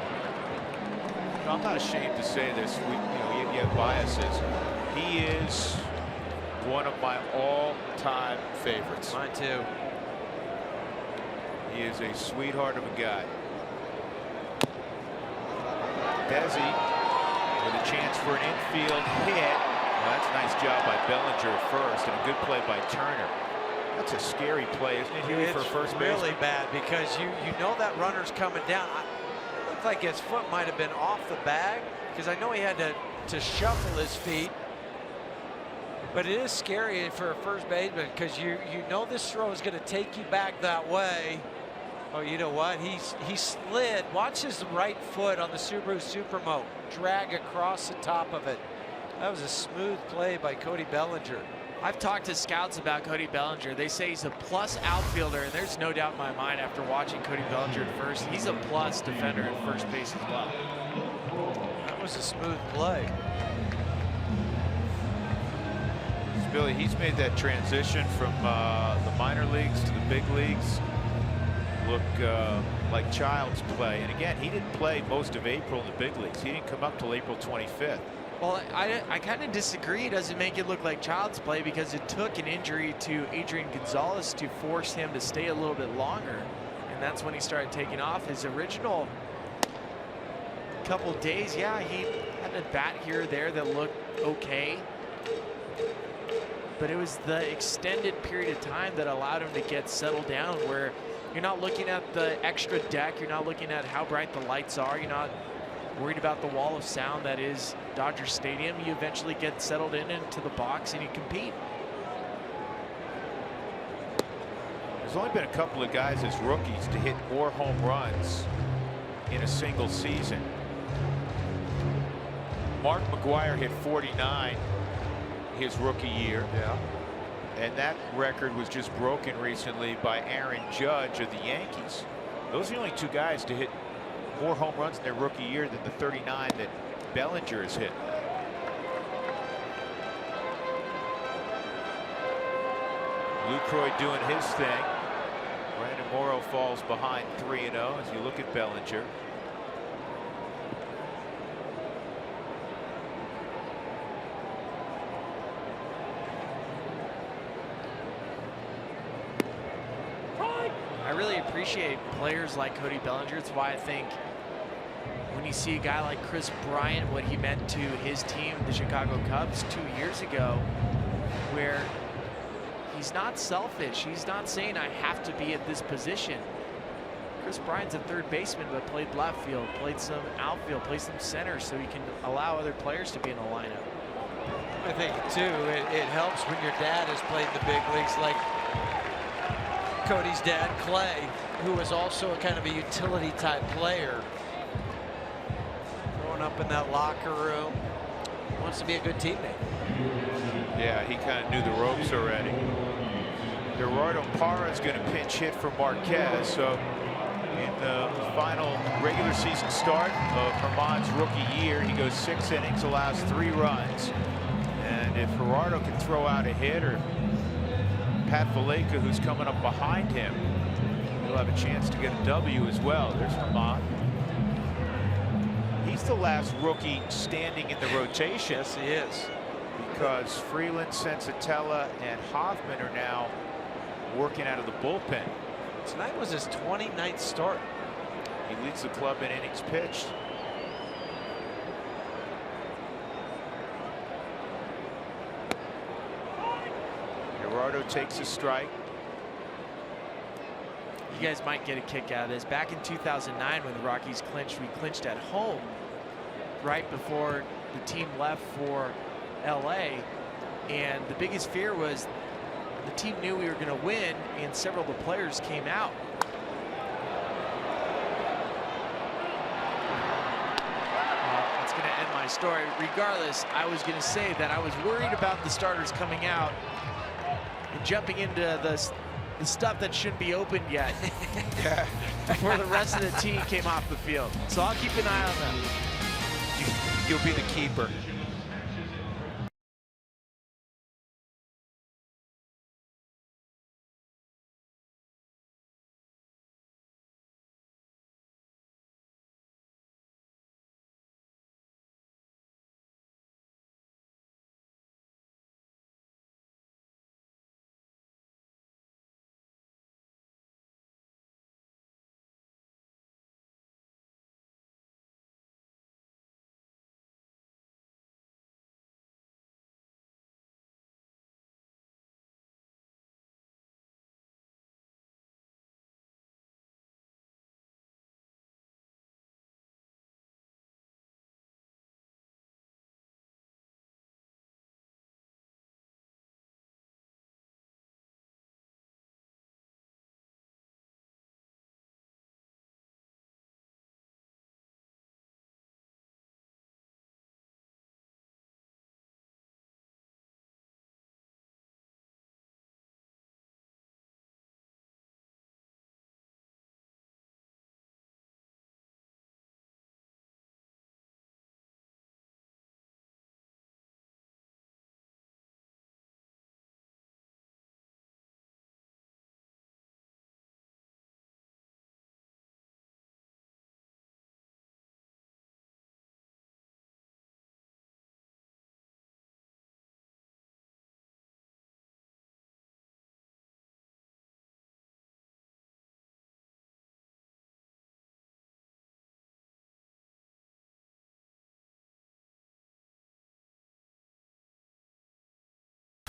I'm not ashamed to say this. You have biases. He is one of my all-time favorites. Mine too. He is a sweetheart of a guy. Desi with a chance for an infield hit. Well, that's a nice job by Bellinger at first, and a good play by Turner. That's a scary play, isn't it, Huey, for first base? It's really bad because you know that runner's coming down. It looked like his foot might have been off the bag because I know he had to shuffle his feet. But it is scary for a first baseman because you know this throw is going to take you back that way. Oh, you know what? He slid. Watch his right foot on the Subaru Supermo drag across the top of it. That was a smooth play by Cody Bellinger. I've talked to scouts about Cody Bellinger. They say he's a plus outfielder, and there's no doubt in my mind after watching Cody Bellinger at first, he's a plus defender at first base as well. That was a smooth play. Billy, he's made that transition from the minor leagues to the big leagues look like child's play. And again, he didn't play most of April in the big leagues. He didn't come up till April 25th. Well, I kind of disagree. It doesn't make it look like child's play because it took an injury to Adrian Gonzalez to force him to stay a little bit longer. And that's when he started taking off. His original couple days, yeah, he had a bat here or there that looked okay. But it was the extended period of time that allowed him to get settled down, where you're not looking at the extra deck, you're not looking at how bright the lights are, you're not worried about the wall of sound that is Dodger Stadium. You eventually get settled into the box and you compete. There's only been a couple of guys as rookies to hit more home runs in a single season. Mark McGwire hit 49 his rookie year. Yeah. And that record was just broken recently by Aaron Judge of the Yankees. Those are the only two guys to hit more home runs in their rookie year than the 39 that Bellinger has hit. Lucroy doing his thing. Brandon Morrow falls behind 3-0 as you look at Bellinger. I really appreciate players like Cody Bellinger. It's why I think when you see a guy like Chris Bryant, what he meant to his team, the Chicago Cubs 2 years ago, where he's not selfish. He's not saying I have to be at this position. Chris Bryant's a third baseman, but played left field, played some outfield, played some center, so he can allow other players to be in the lineup. I think too, it helps when your dad has played in the big leagues, like Cody's dad, Clay, who was also a kind of a utility type player. Growing up in that locker room, wants to be a good teammate. Yeah, he kind of knew the ropes already. Gerardo Parra is going to pinch hit for Marquez. So in the final regular season start of Herman's rookie year, he goes 6 innings, allows 3 runs. And if Gerardo can throw out a hit, or Pat Valaika, who's coming up behind him, he'll have a chance to get a W as well. There's Herman. He's the last rookie standing in the rotation. Yes, he is. Because Freeland, Sensatella, and Hoffman are now working out of the bullpen. Tonight was his 29th start. He leads the club in innings pitched. Gerardo takes a strike. You guys might get a kick out of this. Back in 2009, when the Rockies clinched, we clinched at home right before the team left for LA, and the biggest fear was the team knew we were going to win, and several of the players came out. Well, that's going to end my story. Regardless, I was going to say that I was worried about the starters coming out and jumping into the stuff that shouldn't be opened yet before the rest of the team came off the field. So I'll keep an eye on them. You'll be the keeper.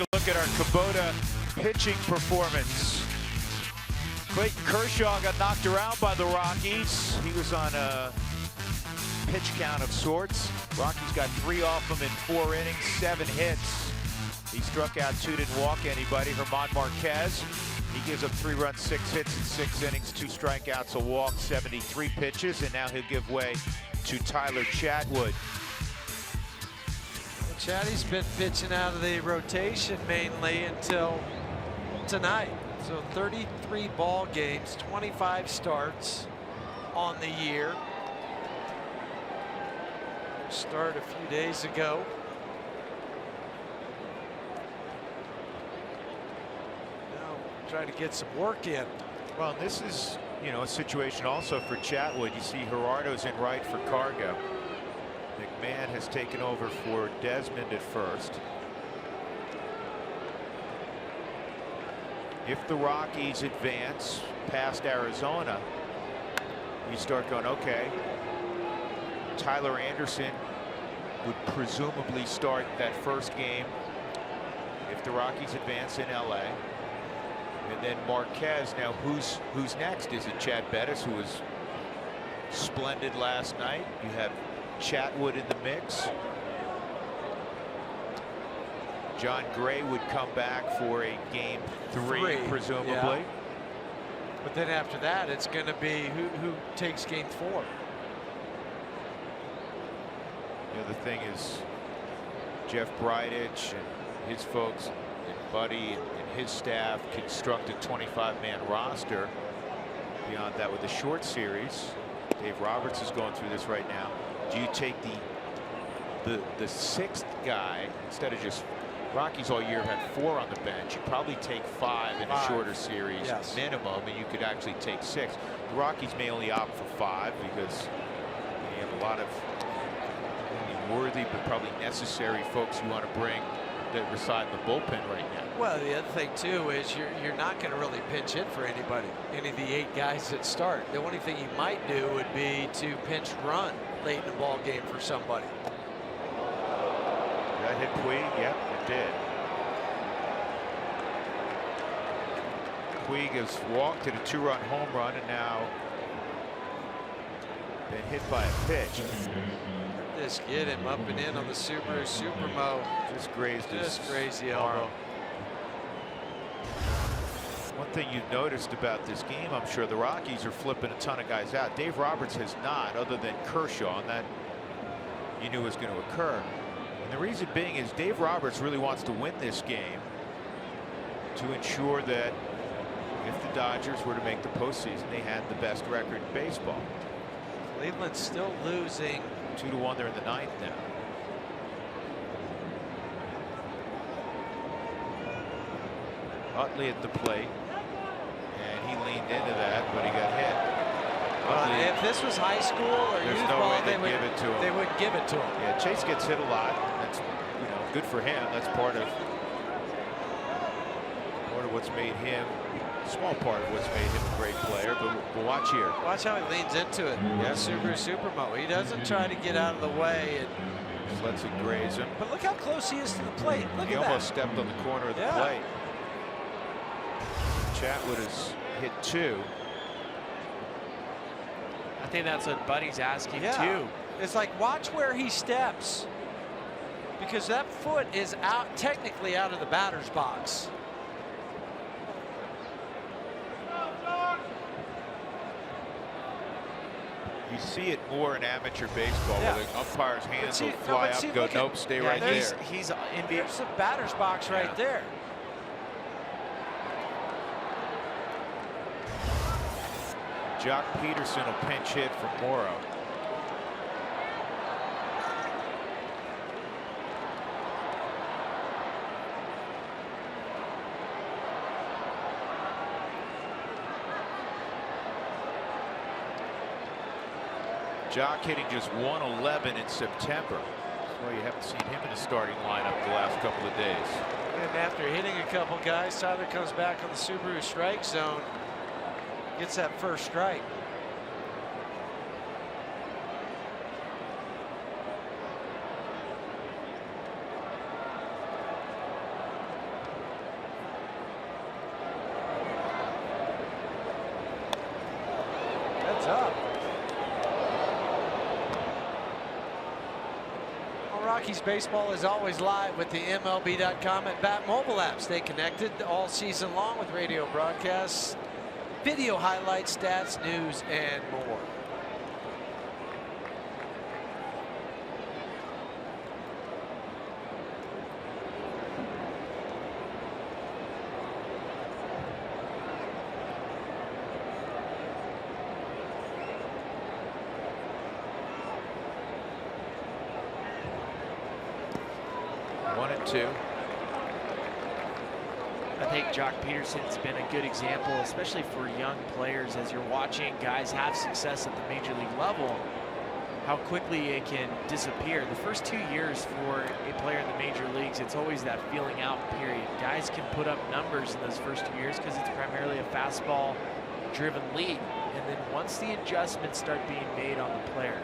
a look at our Kubota pitching performance. Clayton Kershaw got knocked around by the Rockies. He was on a pitch count of sorts. Rockies got 3 off him in 4 innings, 7 hits. He struck out 2, didn't walk anybody. German Marquez, he gives up 3 runs, 6 hits in 6 innings, 2 strikeouts, a walk, 73 pitches, and now he'll give way to Tyler Chatwood. Chatty's been pitching out of the rotation mainly until tonight. So 33 ball games, 25 starts on the year. Start a few days ago. Now try to get some work in. Well, this is, you know, a situation also for Chatwood. You see Gerardo's in right for Cargo. McMahon has taken over for Desmond at first. If the Rockies advance past Arizona, you start going, okay, Tyler Anderson would presumably start that first game if the Rockies advance in LA. And then Marquez, now who's next? Is it Chad Bettis, who was splendid last night? You have Chatwood in the mix. John Gray would come back for a game 3 presumably. Yeah. But then after that, it's going to be who takes game 4. The other thing is Jeff Bridich and his folks and Buddy and his staff construct a 25-man roster. Beyond that, with the short series, Dave Roberts is going through this right now. Do you take the 6th guy instead of just Rockies all year have 4 on the bench? You probably take 5 in a shorter series minimum, and you could actually take 6. The Rockies may only opt for 5 because you have a lot of worthy but probably necessary folks you want to bring that reside in the bullpen right now. Well, the other thing too is you're not going to really pinch hit for anybody, any of the 8 guys that start. The only thing you might do would be to pinch run late in the ball game for somebody. That hit Puig? Yep, it did. Puig has walked at a 2-run home run and now been hit by a pitch. Just get him up and in on the Subaru Supermo. Just grazed the elbow. One thing you've noticed about this game, I'm sure the Rockies are flipping a ton of guys out. Dave Roberts has not, other than Kershaw, and that you knew was going to occur. And the reason being is Dave Roberts really wants to win this game to ensure that if the Dodgers were to make the postseason, they had the best record in baseball. Cleveland's still losing. 2-1, they're in the 9th now. Utley at the plate, and he leaned into that, but he got hit. If this was high school or youth ball, they would give it to him. They wouldn't give it to him. Yeah, Chase gets hit a lot. That's good for him. That's part of what's made him. Small part of what's made him a great player, but watch here. Watch how he leans into it. Yeah, Subaru Supermo. He doesn't try to get out of the way. And just lets it graze him. But look how close he is to the plate. Look at that. He almost stepped on the corner of the plate. Chatwood has hit 2. I think that's what Buddy's asking too. It's like, watch where he steps, because that foot is out, technically out of the batter's box. You see it more in amateur baseball where the umpire's hands will fly up and go, nope, stay right there. He's in the batter's box right there. Jock Peterson will pinch hit for Morrow. Jock hitting just 111 in September. Well, you haven't seen him in the starting lineup the last couple of days. And after hitting a couple guys, Tyler comes back on the Subaru strike zone, gets that first strike. Rockies baseball is always live with the MLB.com and Bat mobile app. Stay connected all season long with radio broadcasts, video highlights, stats, news, and more. I think Jock Peterson's been a good example, especially for young players, as you're watching guys have success at the major league level, how quickly it can disappear. The first 2 years for a player in the major leagues, it's always that feeling out period. Guys can put up numbers in those first 2 years because it's primarily a fastball driven league. And then once the adjustments start being made on the player,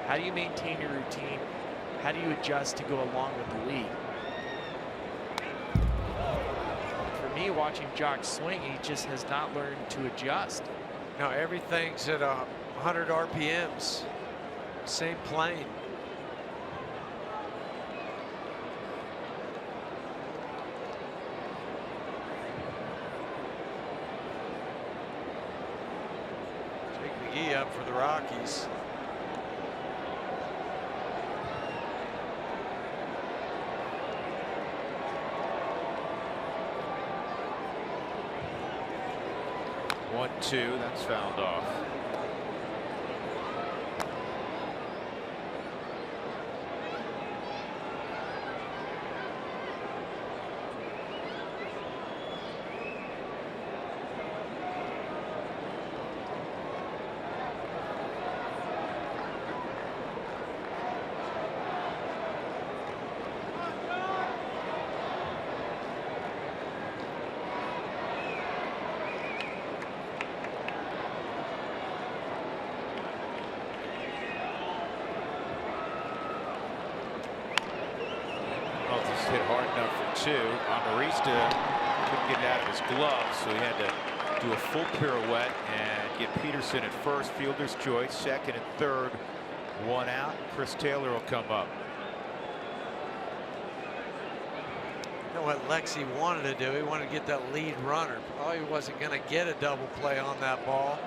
how do you maintain your routine? How do you adjust to go along with the league? Me watching Jock swing, he just has not learned to adjust. No, everything's at 100 RPMs. Same plane. Jake McGee up for the Rockies. One, two, that's fouled off. Hit hard enough for two. Amarista couldn't get it out of his glove, so he had to do a full pirouette and get Peterson at first. Fielder's choice, second and third, one out. Chris Taylor will come up. You know what Lexi wanted to do? He wanted to get that lead runner. Probably wasn't going to get a double play on that ball.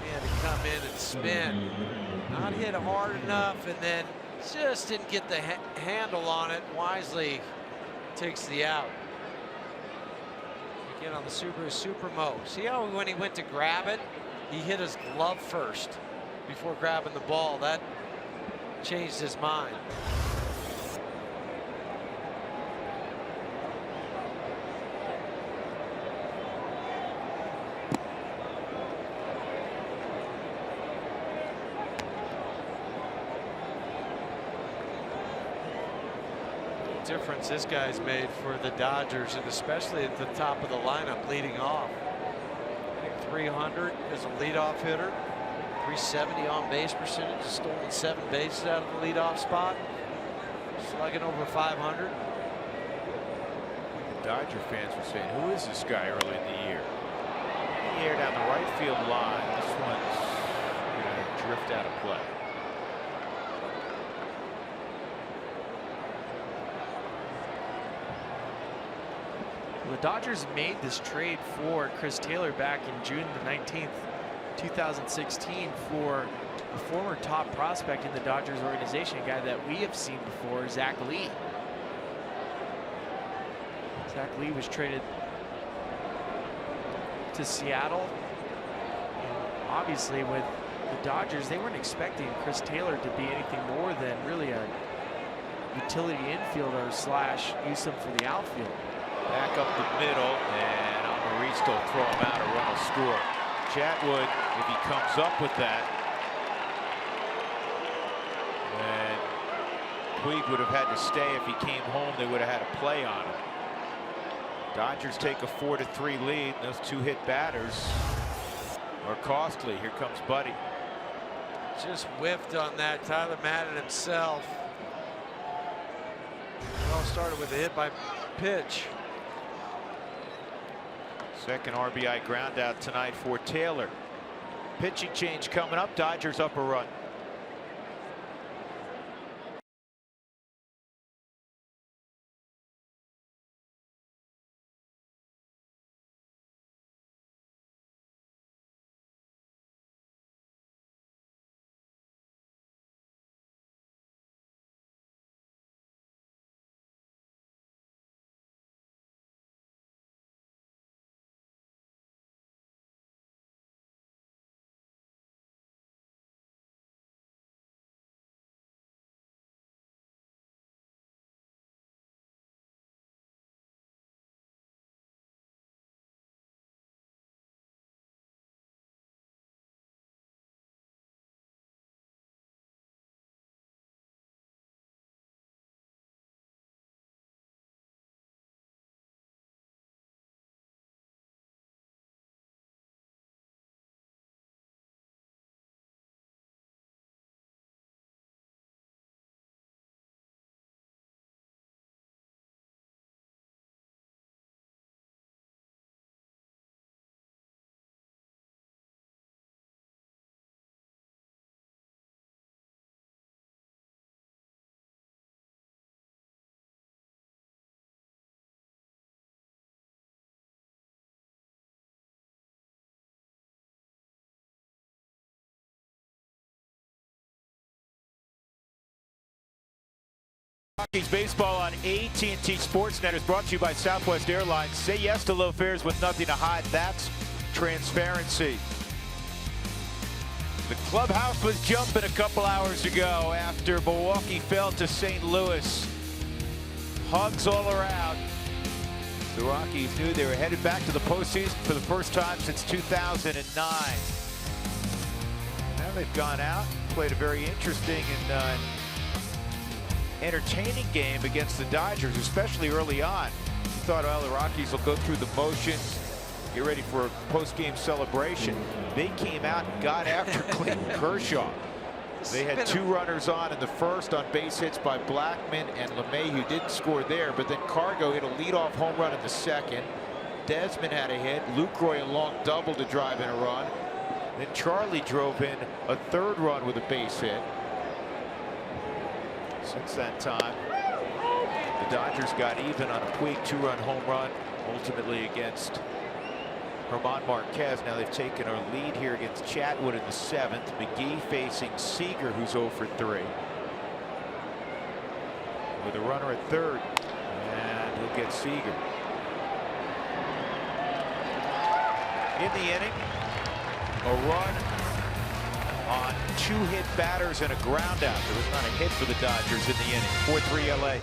He had to come in and spin. Not hit hard enough, and then just didn't get the handle on it. Wisely takes the out. Again on the Subaru Supermo. See how when he went to grab it, he hit his glove first before grabbing the ball. That changed his mind. Difference this guy's made for the Dodgers, and especially at the top of the lineup leading off. I think 300 as a leadoff hitter, 370 on base percentage, has stolen 7 bases out of the leadoff spot, slugging over 500. The Dodger fans were saying, who is this guy early in the year? In the air down the right field line. This one's going to drift out of play. The Dodgers made this trade for Chris Taylor back in June the 19th, 2016 for a former top prospect in the Dodgers organization, a guy that we have seen before, Zach Lee. Zach Lee was traded to Seattle. And obviously with the Dodgers, they weren't expecting Chris Taylor to be anything more than really a utility infielder slash use him for the outfield. Back up the middle, and Amarista will throw him out. A run will score. Chatwood, if he comes up with that, and Puig would have had to stay. If he came home, they would have had a play on him. Dodgers take a 4-3 lead. Those two hit batters are costly. Here comes Buddy. Just whiffed on that. Tyler Madden himself. It all started with a hit by pitch. Second RBI ground out tonight for Taylor. Pitching change coming up. Dodgers up a run. Rockies baseball on AT&T Sportsnet is brought to you by Southwest Airlines. Say yes to low fares with nothing to hide. That's transparency. The clubhouse was jumping a couple hours ago after Milwaukee fell to St. Louis. Hugs all around. The Rockies knew they were headed back to the postseason for the first time since 2009. Now they've gone out, played a very interesting and entertaining game against the Dodgers, especially early on. You thought, well, the Rockies will go through the motions, get ready for a post-game celebration. They came out and got after Clayton Kershaw. They had two runners on in the first on base hits by Blackman and LeMay, who didn't score there, but then Cargo hit a leadoff home run in the second. Desmond had a hit. Lucroy a long double to drive in a run. Then Charlie drove in a third run with a base hit. Since that time, the Dodgers got even on a Puig two-run home run, ultimately against German Marquez. Now they've taken a lead here against Chatwood in the seventh. McGee facing Seager, who's 0 for 3. With a runner at third, and he'll get Seager. In the inning, a run on 2 hit batters and a ground out. There was not a hit for the Dodgers in the inning. 4-3 LA.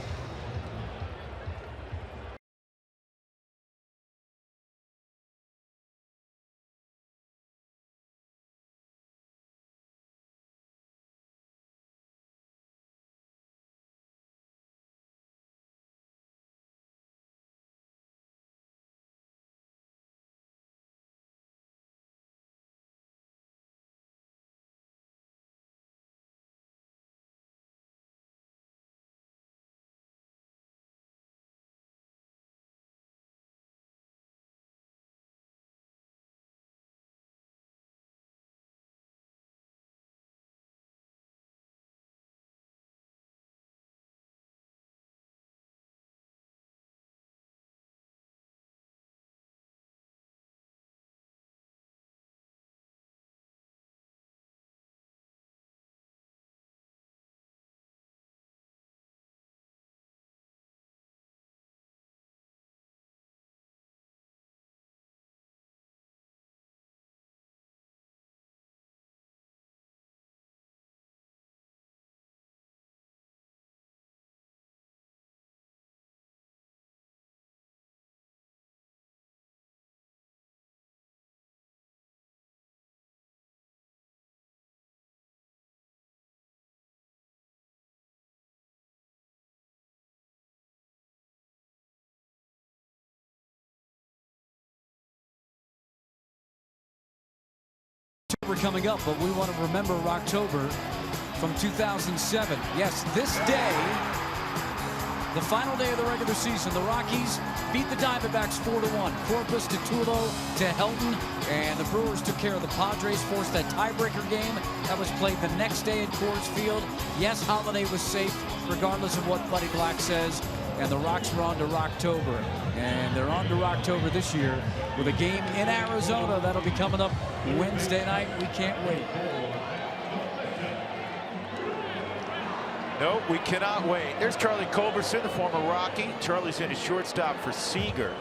Coming up, but we want to remember Rocktober from 2007. Yes, this day, the final day of the regular season, the Rockies beat the Diamondbacks 4-1. Corpus to Tulo to Helton, and the Brewers took care of the Padres, forced that tiebreaker game that was played the next day at Coors Field. Yes, Holiday was safe, regardless of what Buddy Black says, and the Rocks were on to Rocktober. And they're on to Rocktober this year with a game in Arizona that'll be coming up Wednesday night. We can't wait. No, we cannot wait. There's Charlie Culberson, the former Rocky. Charlie's in his shortstop for Seager.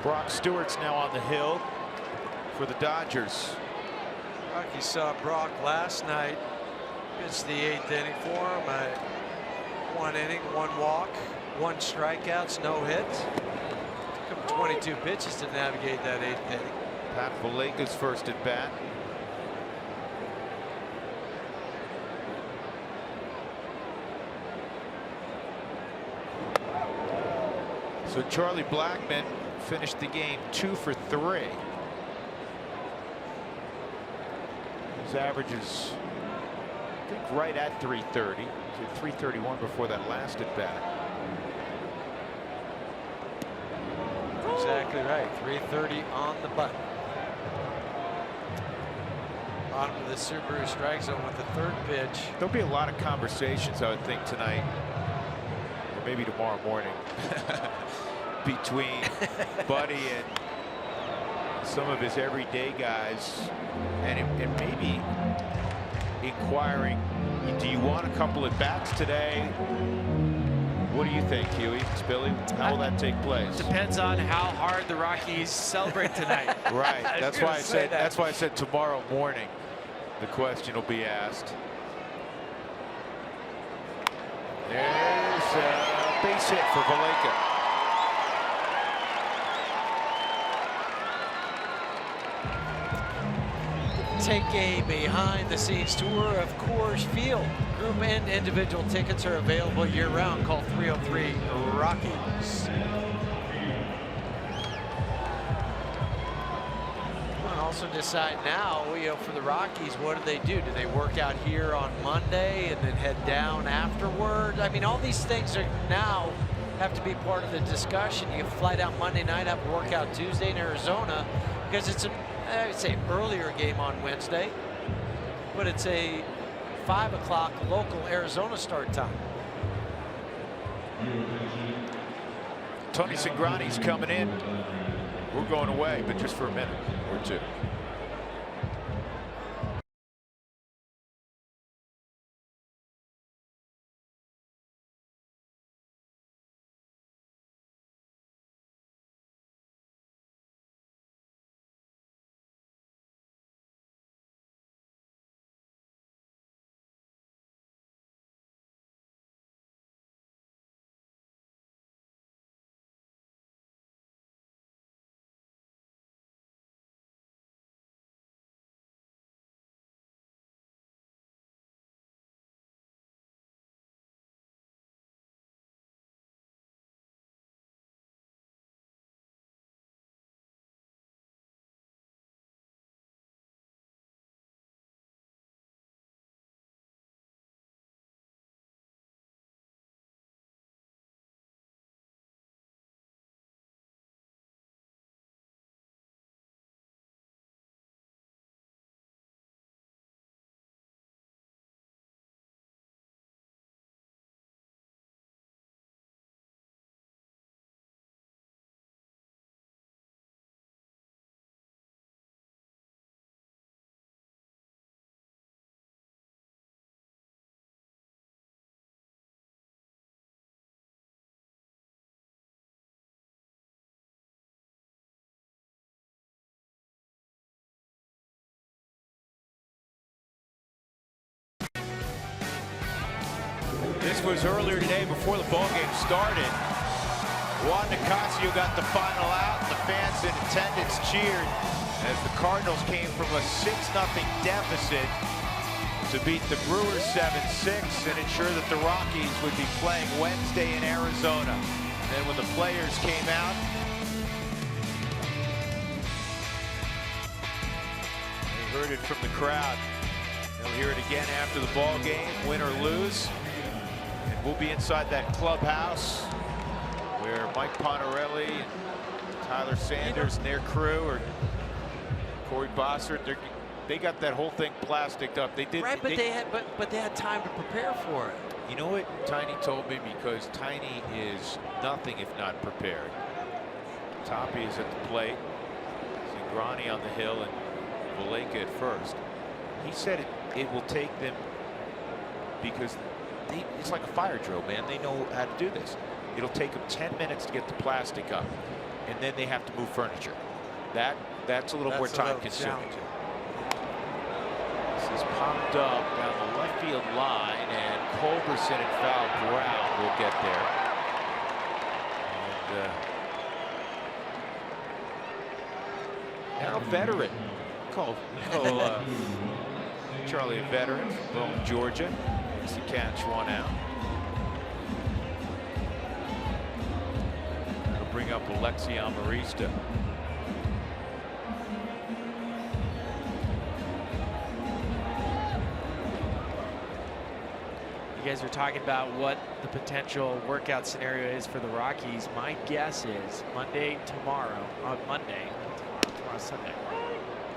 Brock Stewart's now on the hill for the Dodgers. Rockies saw Brock last night. It's the 8th inning for him. 1 inning, 1 walk, 1 strikeouts, no hits. Took him 22 pitches to navigate that 8th inning. Pat Valleca's first at bat. So Charlie Blackman finished the game 2 for 3. His average is, I think, right at 330. He was at 331 before that last at bat. Exactly right. 330 on the button. Bottom of the Subaru strike zone with the 3rd pitch. There'll be a lot of conversations, I would think, tonight, or maybe tomorrow morning, between Buddy and some of his everyday guys, and maybe inquiring Do you want a couple at bats today? What do you think, Huey? Billy, how will that take place? Depends on how hard the Rockies celebrate tonight. Right. That's why I said. That's why I said tomorrow morning. The question will be asked. There's a base hit for Valleca. Take a behind-the-scenes tour of Coors Field. Group and individual tickets are available year-round. Call 303-ROCKIES. And also decide now, for the Rockies, what do? Do they work out here on Monday and then head down afterward? I mean, all these things are now have to be part of the discussion. You fly down Monday night, have a workout Tuesday in Arizona, because it's I would say earlier game on Wednesday, but it's a 5 o'clock local Arizona start time. Tony Cingrani's coming in. We're going away, but just for a minute or two. This was earlier today before the ball game started. Juan Nicasio got the final out, and the fans in attendance cheered as the Cardinals came from a 6-0 deficit to beat the Brewers 7-6 and ensure that the Rockies would be playing Wednesday in Arizona. And then when the players came out, they heard it from the crowd. They'll hear it again after the ball game, win or lose. And we'll be inside that clubhouse where Mike Pontarelli and Tyler Sanders and their crew, or Corey Bossert, they got that whole thing plasticed up. They did. Right, but they had time to prepare for it. You know what Tiny told me? Because Tiny is nothing if not prepared. Toppy is at the plate. Cingrani on the hill and Valleca at first. He said it will take them, because it's like a fire drill, man. They know how to do this. It'll take them 10 minutes to get the plastic up, and then they have to move furniture. That's a little more time consuming. This is popped up down the left field line, and Culberson and foul ground will get there. And now a veteran. Call Charlie a veteran from Georgia. Has to catch one out. That'll bring up Alexi Amarista. You guys are talking about what the potential workout scenario is for the Rockies. My guess is tomorrow's Sunday.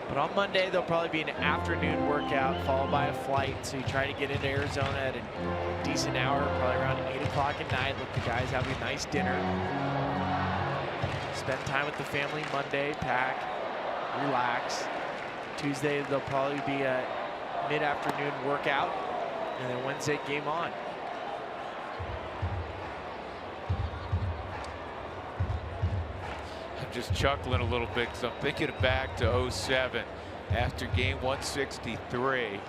But on Monday, there'll probably be an afternoon workout followed by a flight. So you try to get into Arizona at a decent hour, probably around 8 o'clock at night. Let the guys have a nice dinner. Spend time with the family Monday, pack, relax. Tuesday, there'll probably be a mid-afternoon workout. And then Wednesday, game on. I'm just chuckling a little bit because I'm thinking back to '07 after game 163.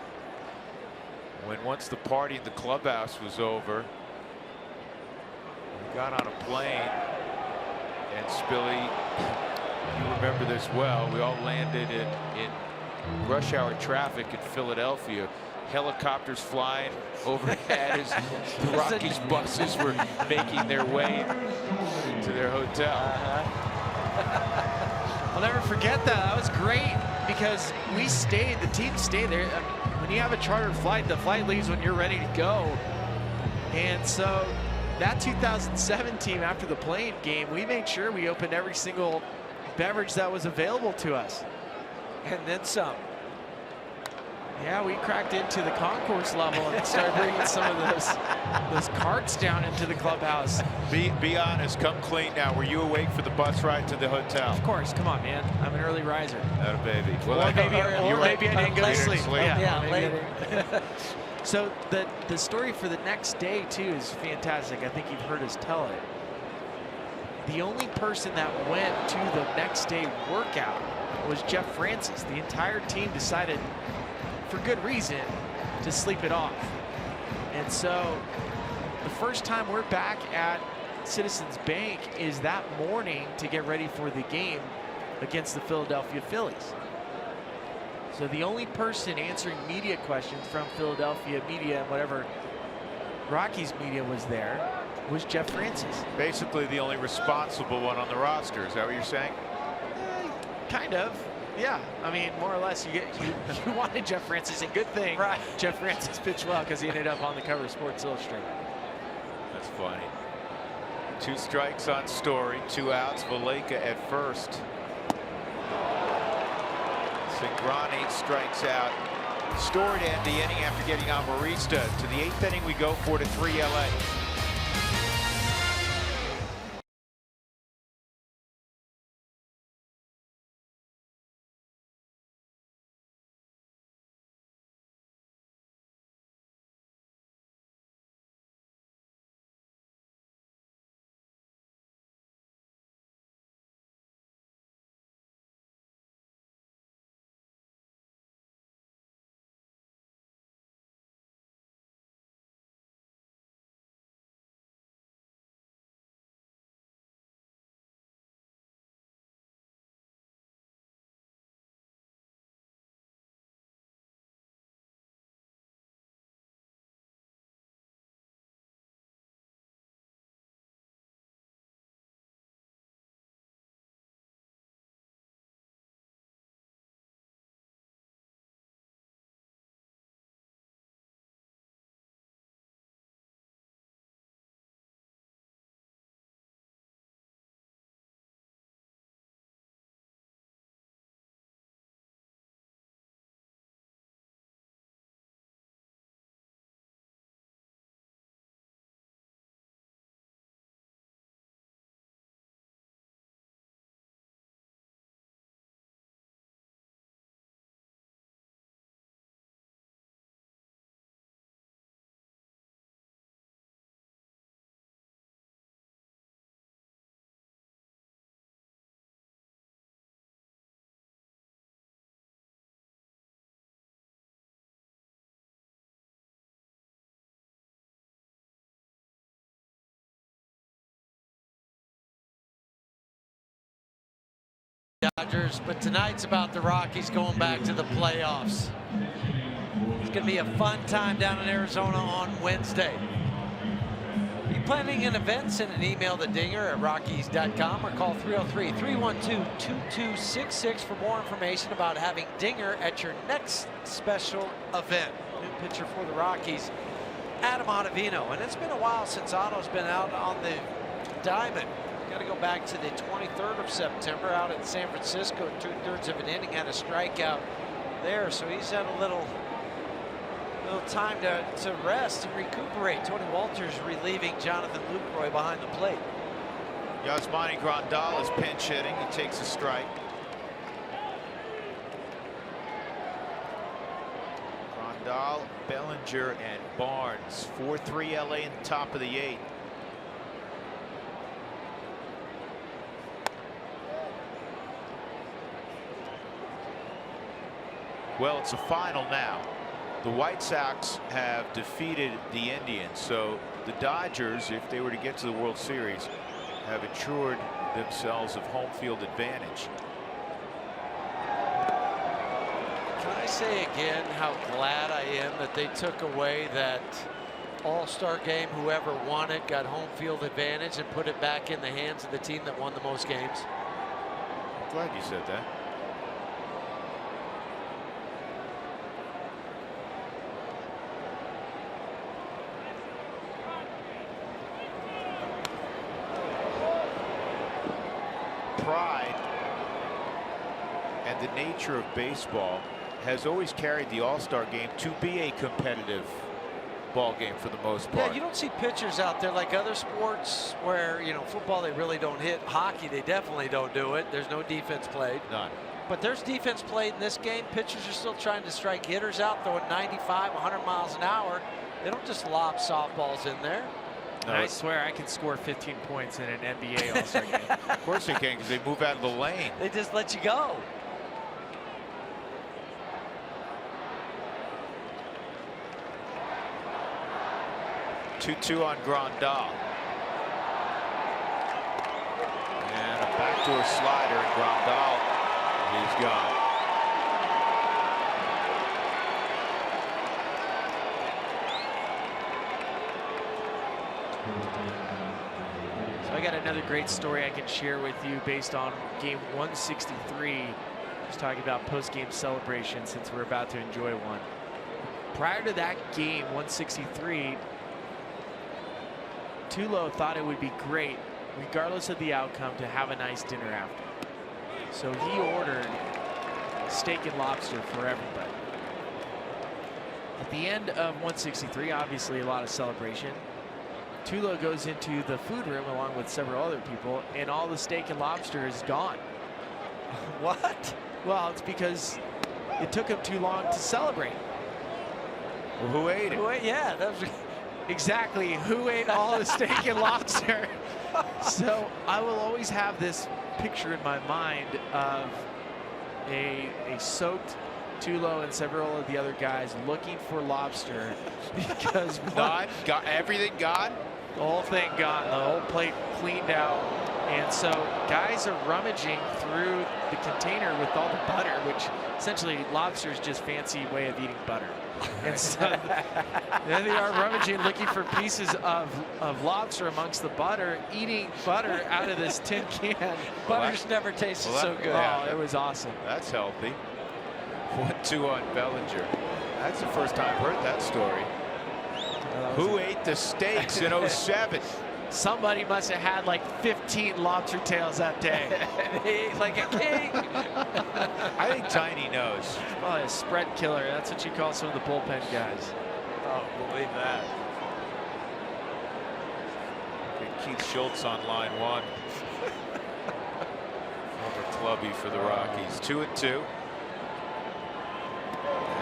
When once the party in the clubhouse was over, we got on a plane, and Spilly, you remember this well, we all landed in rush hour traffic in Philadelphia. Helicopters flying overhead as the Rockies buses were making their way to their hotel. I'll never forget that. That was great because we stayed, the team stayed there. When you have a chartered flight, the flight leaves when you're ready to go. And so that 2007 team, after the play-in game, we made sure we opened every single beverage that was available to us. And then some. Yeah, we cracked into the concourse level and started bringing some of those carts down into the clubhouse. Be honest, come clean now. Were you awake for the bus ride to the hotel? Of course, come on, man. I'm an early riser. Not a baby. Well, or maybe I didn't go to sleep. Yeah, late. So the story for the next day too is fantastic. I think you've heard us tell it. The only person that went to the next day workout was Jeff Francis. The entire team decided, for good reason, to sleep it off. And so the first time we're back at Citizens Bank is that morning to get ready for the game against the Philadelphia Phillies. So the only person answering media questions from Philadelphia media and whatever Rockies media was there was Jeff Francis. Basically the only responsible one on the roster. Is that what you're saying? Kind of. Yeah, I mean, more or less, you wanted Jeff Francis, and good thing Jeff Francis pitched well because he ended up on the cover of Sports Illustrated. That's funny. 2 strikes on Story, 2 outs. Valleca at first. Cingrani strikes out. Story to end the inning after getting on Marista. To the 8th inning we go, 4-3 LA. Dodgers, but tonight's about the Rockies going back to the playoffs. It's going to be a fun time down in Arizona on Wednesday. Are you planning an event? Send an email to dinger@rockies.com or call 303-312-2266 for more information about having Dinger at your next special event. New pitcher for the Rockies, Adam Ottavino. And it's been a while since Otto's been out on the diamond. Got to go back to the 23rd of September out in San Francisco, 2/3 of an inning, had a strikeout there. So he's had a little time to rest and recuperate. Tony Walters relieving Jonathan Lucroy behind the plate. Yasmani Grandal is pinch hitting. He takes a strike. Grandal, Bellinger, and Barnes. 4-3 LA in the top of the 8th. Well, it's a final now. The White Sox have defeated the Indians, so the Dodgers, if they were to get to the World Series, have ensured themselves of home field advantage. Can I say again how glad I am that they took away that All-Star game? Whoever won it got home field advantage and put it back in the hands of the team that won the most games. I'm glad you said that. Pride and the nature of baseball has always carried the All-Star game to be a competitive ball game for the most part. Yeah, you don't see pitchers out there like other sports where, you know, football they really don't hit. Hockey they definitely don't do it. There's no defense played. None. But there's defense played in this game. Pitchers are still trying to strike hitters out, throwing 95, 100 miles an hour. They don't just lob softballs in there. No. I swear I can score 15 points in an NBA All-Star game. Of course they can, because they move out of the lane. They just let you go. Two on Grandal. And a backdoor slider, and Grandal is gone. So I got another great story I can share with you based on game 163. Just talking about post-game celebration since we're about to enjoy one. Prior to that game, 163, Tulo thought it would be great, regardless of the outcome, to have a nice dinner after. So he ordered steak and lobster for everybody. At the end of 163, obviously a lot of celebration. Tulo goes into the food room along with several other people, and all the steak and lobster is gone. What? Well, it's because it took him too long to celebrate. Well, who ate it? Yeah, that was Exactly. Who ate all the steak and lobster? So I will always have this picture in my mind of a soaked Tulo and several of the other guys looking for lobster because Gone? Got everything gone? the whole thing gone, the whole plate cleaned out. And so guys are rummaging through the container with all the butter, which essentially lobster is just fancy way of eating butter. And so then they are rummaging, looking for pieces of lobster amongst the butter, eating butter out of this tin can. Butter's never tasted so good. Oh, it was awesome. That's healthy. 1-2 on Bellinger. That's the first time I've heard that story. Who ate the steaks in 07? Somebody must have had like 15 lobster tails that day. They ate like a king. I think Tiny knows. Probably a spread killer. That's what you call some of the bullpen guys. Oh, believe that. Get Keith Schultz on line 1. Over Clubby for the Rockies. 2-2.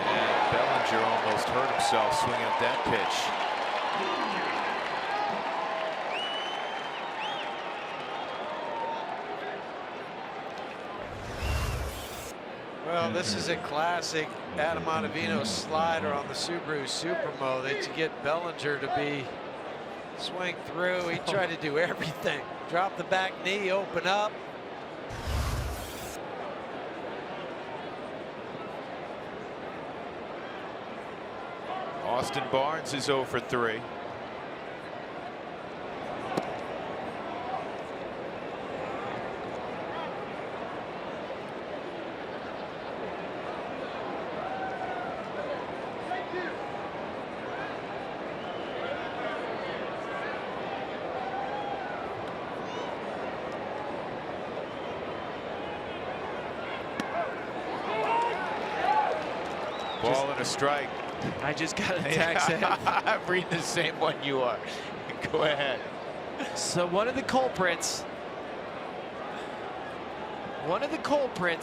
And Bellinger almost hurt himself swinging at that pitch. Well, this is a classic Adam Ottavino slider on the Subaru Supermo that you get Bellinger to swing through. He tried to do everything. Drop the back knee, open up. Austin Barnes is 0 for 3. Ball and a strike. I just got a text. I'm reading the same one you are. Go ahead. So one of the culprits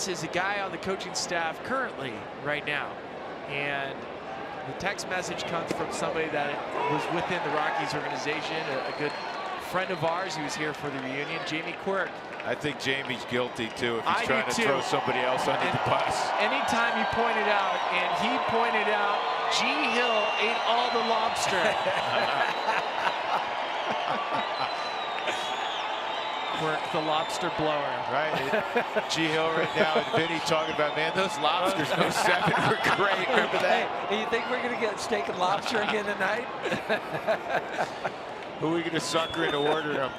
is a guy on the coaching staff currently right now. And The text message comes from somebody that was within the Rockies organization, a good friend of ours. He was here for the reunion, Jamie Quirk. I think Jamie's guilty too if he's I trying do to too. throw somebody else under the bus. Anytime he pointed out, and he pointed out, G. Hill ate all the lobster. Quirk, the lobster blower. Right. G. Hill right now and Vinny talking about, man, those lobsters, no 7 were great. Remember that? Hey, you think we're going to get steak and lobster again tonight? Who are we going to sucker into ordering them?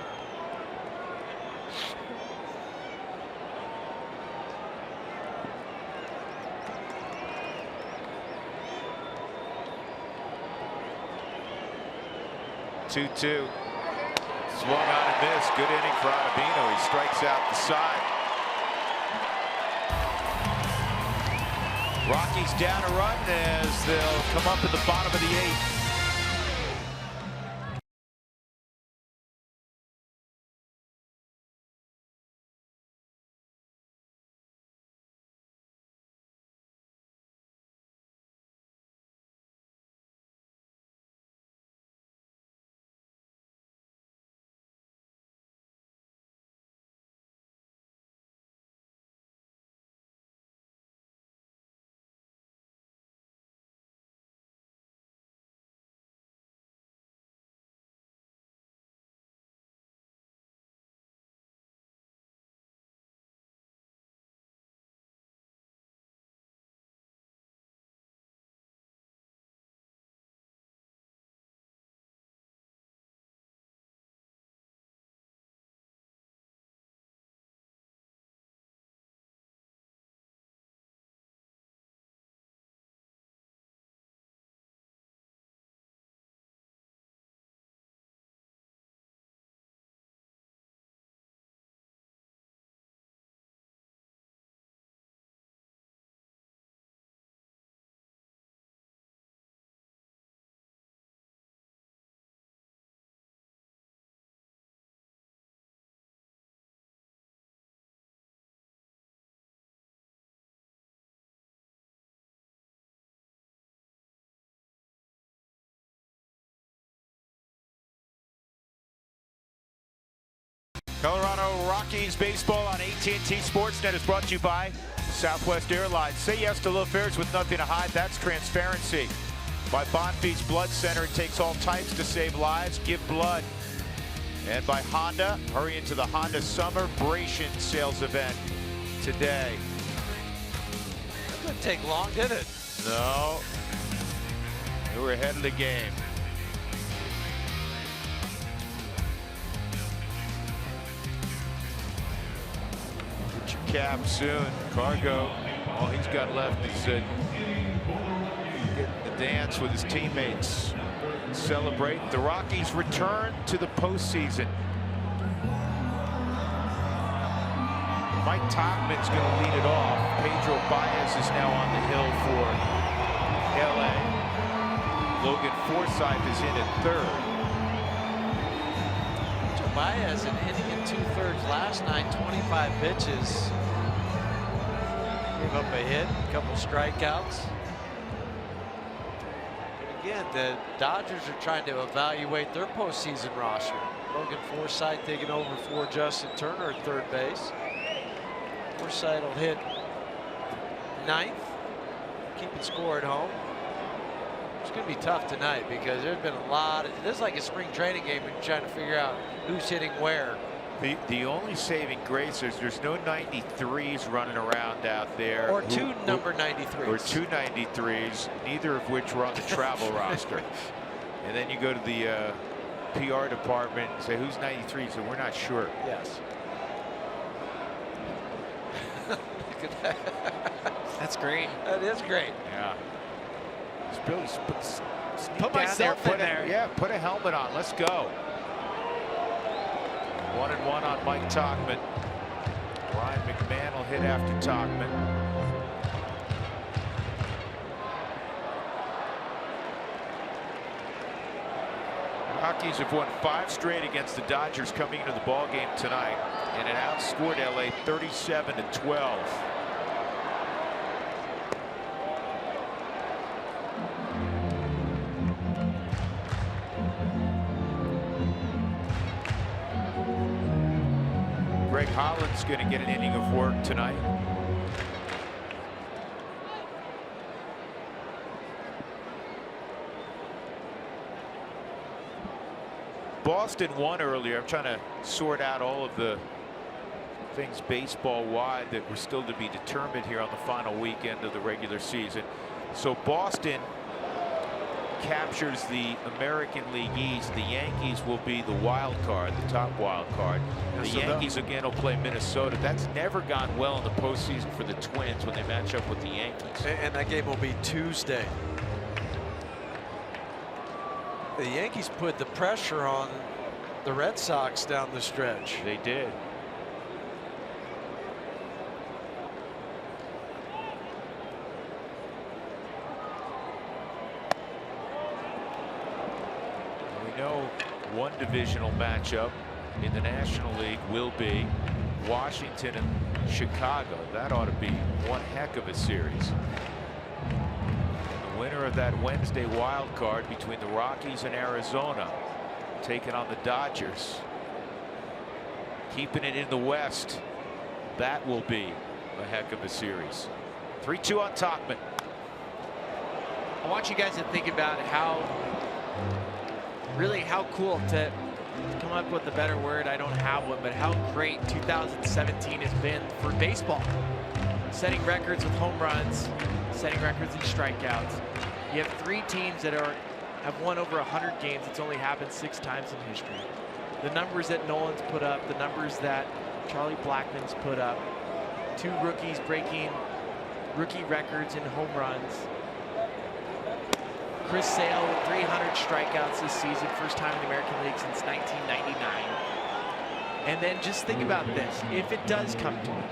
Two-two. Swung on and missed. Good inning for Ottavino. He strikes out the side. Rockies down a run as they'll come up at the bottom of the 8th. Colorado Rockies baseball on AT&T Sportsnet is brought to you by Southwest Airlines. Say yes to low fares with nothing to hide. That's transparency. By Bonfils Blood Center, it takes all types to save lives. Give blood. And by Honda, hurry into the Honda Summer Bration sales event today. That didn't take long, did it? No. We were ahead of the game. Cap soon. Cargo, all he's got left is get the dance with his teammates. Celebrate. The Rockies return to the postseason. Mike Topman's going to lead it off. Pedro Baez is now on the hill for LA. Logan Forsythe is in at third. Baez an inning and 2/3 last night, 25 pitches. Gave up a hit, a couple strikeouts. But again, the Dodgers are trying to evaluate their postseason roster. Logan Forsythe taking over for Justin Turner at third base. Forsythe will hit ninth, keeping score at home. It's going to be tough tonight because there's been a lot of, this is like a spring training game when you're trying to figure out who's hitting where. The only saving grace is there's no 93s running around out there. Or two number 93s. Or two 93s, neither of which were on the travel roster. And then you go to the PR department and say, who's 93? So we're not sure. Yes. Look at that. That's great. That is great. Yeah. Put myself in there. Yeah, put a helmet on. Let's go. 1-1 on Mike Tauchman. Ryan McMahon will hit after Tauchman. Rockies have won 5 straight against the Dodgers coming into the ball game tonight, and it outscored LA 37-12. Greg Holland's going to get an inning of work tonight. Boston won earlier. I'm trying to sort out all of the things baseball-wide that were still to be determined here on the final weekend of the regular season. So Boston captures the American League East. The Yankees will be the wild card, the top wild card. The Yankees again will play Minnesota. That's never gone well in the postseason for the Twins when they match up with the Yankees. And that game will be Tuesday. The Yankees put the pressure on the Red Sox down the stretch. They did. We know one divisional matchup in the National League will be Washington and Chicago. That ought to be one heck of a series. The winner of that Wednesday wild card between the Rockies and Arizona taking on the Dodgers. Keeping it in the West. That will be a heck of a series. 3-2 on Topman. I want you guys to think about how cool, to come up with a better word, I don't have one, but how great 2017 has been for baseball. Setting records with home runs, setting records in strikeouts. You have 3 teams that have won over 100 games. It's only happened 6 times in history. The numbers that Nolan's put up, the numbers that Charlie Blackmon's put up, 2 rookies breaking rookie records in home runs. Chris Sale with 300 strikeouts this season, first time in the American League since 1999. And then just think about this. If it does come to it,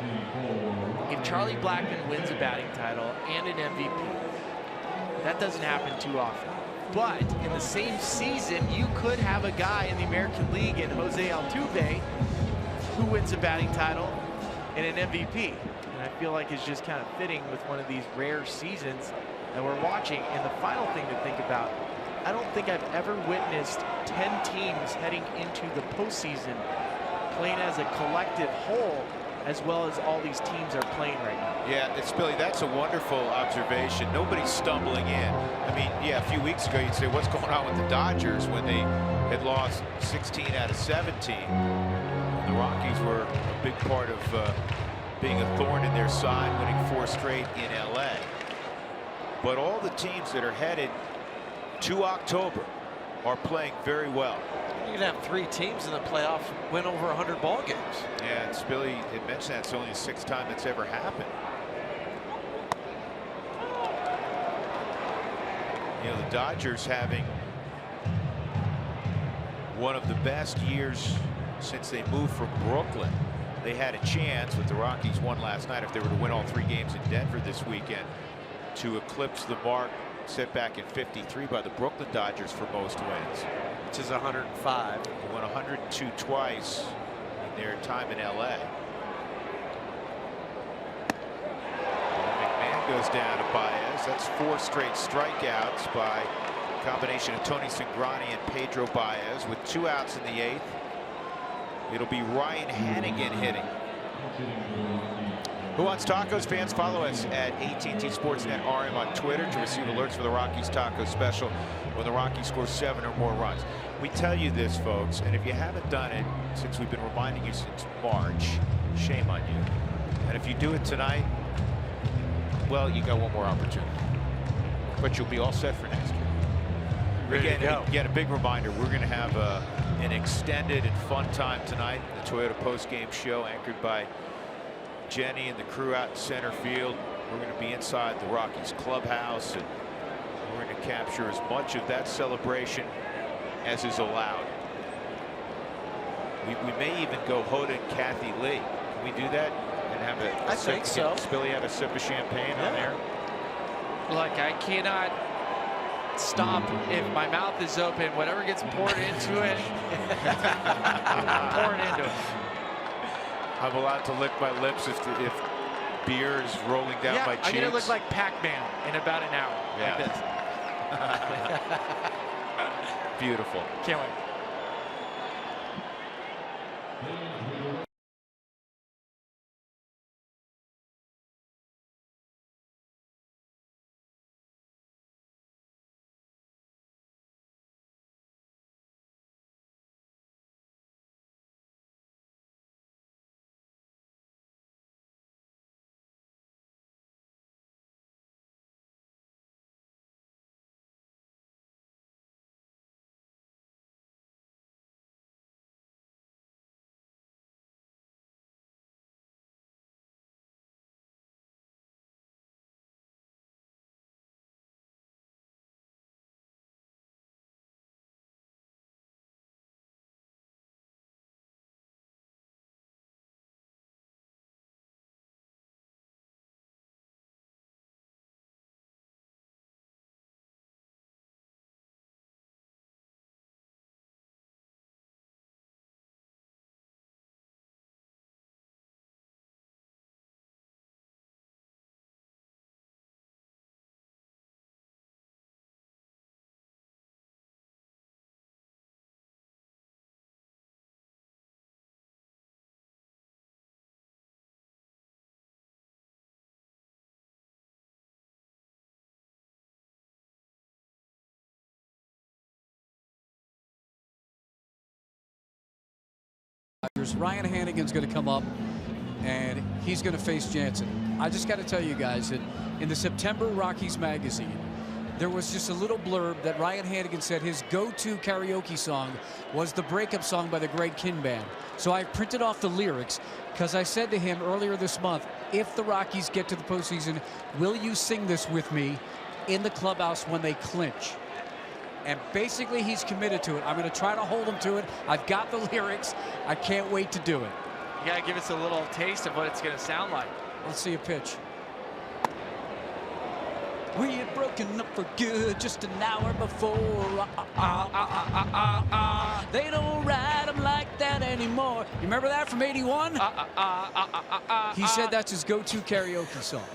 if Charlie Blackmon wins a batting title and an MVP, that doesn't happen too often. But in the same season, you could have a guy in the American League in Jose Altuve who wins a batting title and an MVP. And I feel like it's just kind of fitting with one of these rare seasons that we're watching. And the final thing to think about, I don't think I've ever witnessed 10 teams heading into the postseason playing as a collective whole as well as all these teams are playing right now. Yeah, it's Billy, that's a wonderful observation. Nobody's stumbling in. I mean, yeah, a few weeks ago you'd say, what's going on with the Dodgers when they had lost 16 out of 17? The Rockies were a big part of being a thorn in their side, winning 4 straight in LA. But all the teams that are headed to October are playing very well. You can have 3 teams in the playoffs win over 100 ball games. Yeah, it's Billy had mentioned that's only the 6th time it's ever happened. You know, the Dodgers having one of the best years since they moved from Brooklyn. They had a chance, but the Rockies won last night, if they were to win all 3 games in Denver this weekend, to eclipse the mark set back in '53 by the Brooklyn Dodgers for most wins, which is 105. They won 102 twice in their time in LA. McMahon goes down to Baez. That's 4 straight strikeouts by a combination of Tony Cingrani and Pedro Baez. With 2 outs in the 8th, it'll be Ryan Hannigan hitting. Who Wants Tacos? Fans, follow us at AT&T Sportsnet RM on Twitter to receive alerts for the Rockies Taco Special when the Rockies score 7 or more runs. We tell you this, folks, and if you haven't done it since we've been reminding you since March, shame on you. And if you do it tonight, well, you got one more opportunity. But you'll be all set for next year. Again, a big reminder, we're going to have an extended and fun time tonight. The Toyota Postgame show anchored by Jenny and the crew out in center field. We're going to be inside the Rockies clubhouse, and we're going to capture as much of that celebration as is allowed. We may even go Hoda and Kathy Lee. Can we do that and have a I think so. Billy have a sip of champagne on there? Look, I cannot stop if my mouth is open. Whatever gets poured into it, pour it into it. I'm allowed to lick my lips if beer is rolling down my cheeks. I'm gonna look like Pac-Man in about an hour. Yeah. Like this. Beautiful. Can't wait. Ryan Hannigan's going to come up, and he's going to face Jansen. I just got to tell you guys that in the September Rockies magazine, there was just a little blurb that Ryan Hannigan said his go-to karaoke song was the breakup song by the Greg Kinn Band. So I printed off the lyrics because I said to him earlier this month, if the Rockies get to the postseason, will you sing this with me in the clubhouse when they clinch? And basically he's committed to it. I'm going to try to hold him to it. I've got the lyrics. I can't wait to do it. You got to give us a little taste of what it's going to sound like. Let's see a pitch. We had broken up for good just an hour before. They don't ride them like that anymore. You remember that from '81? He said that's his go-to karaoke song.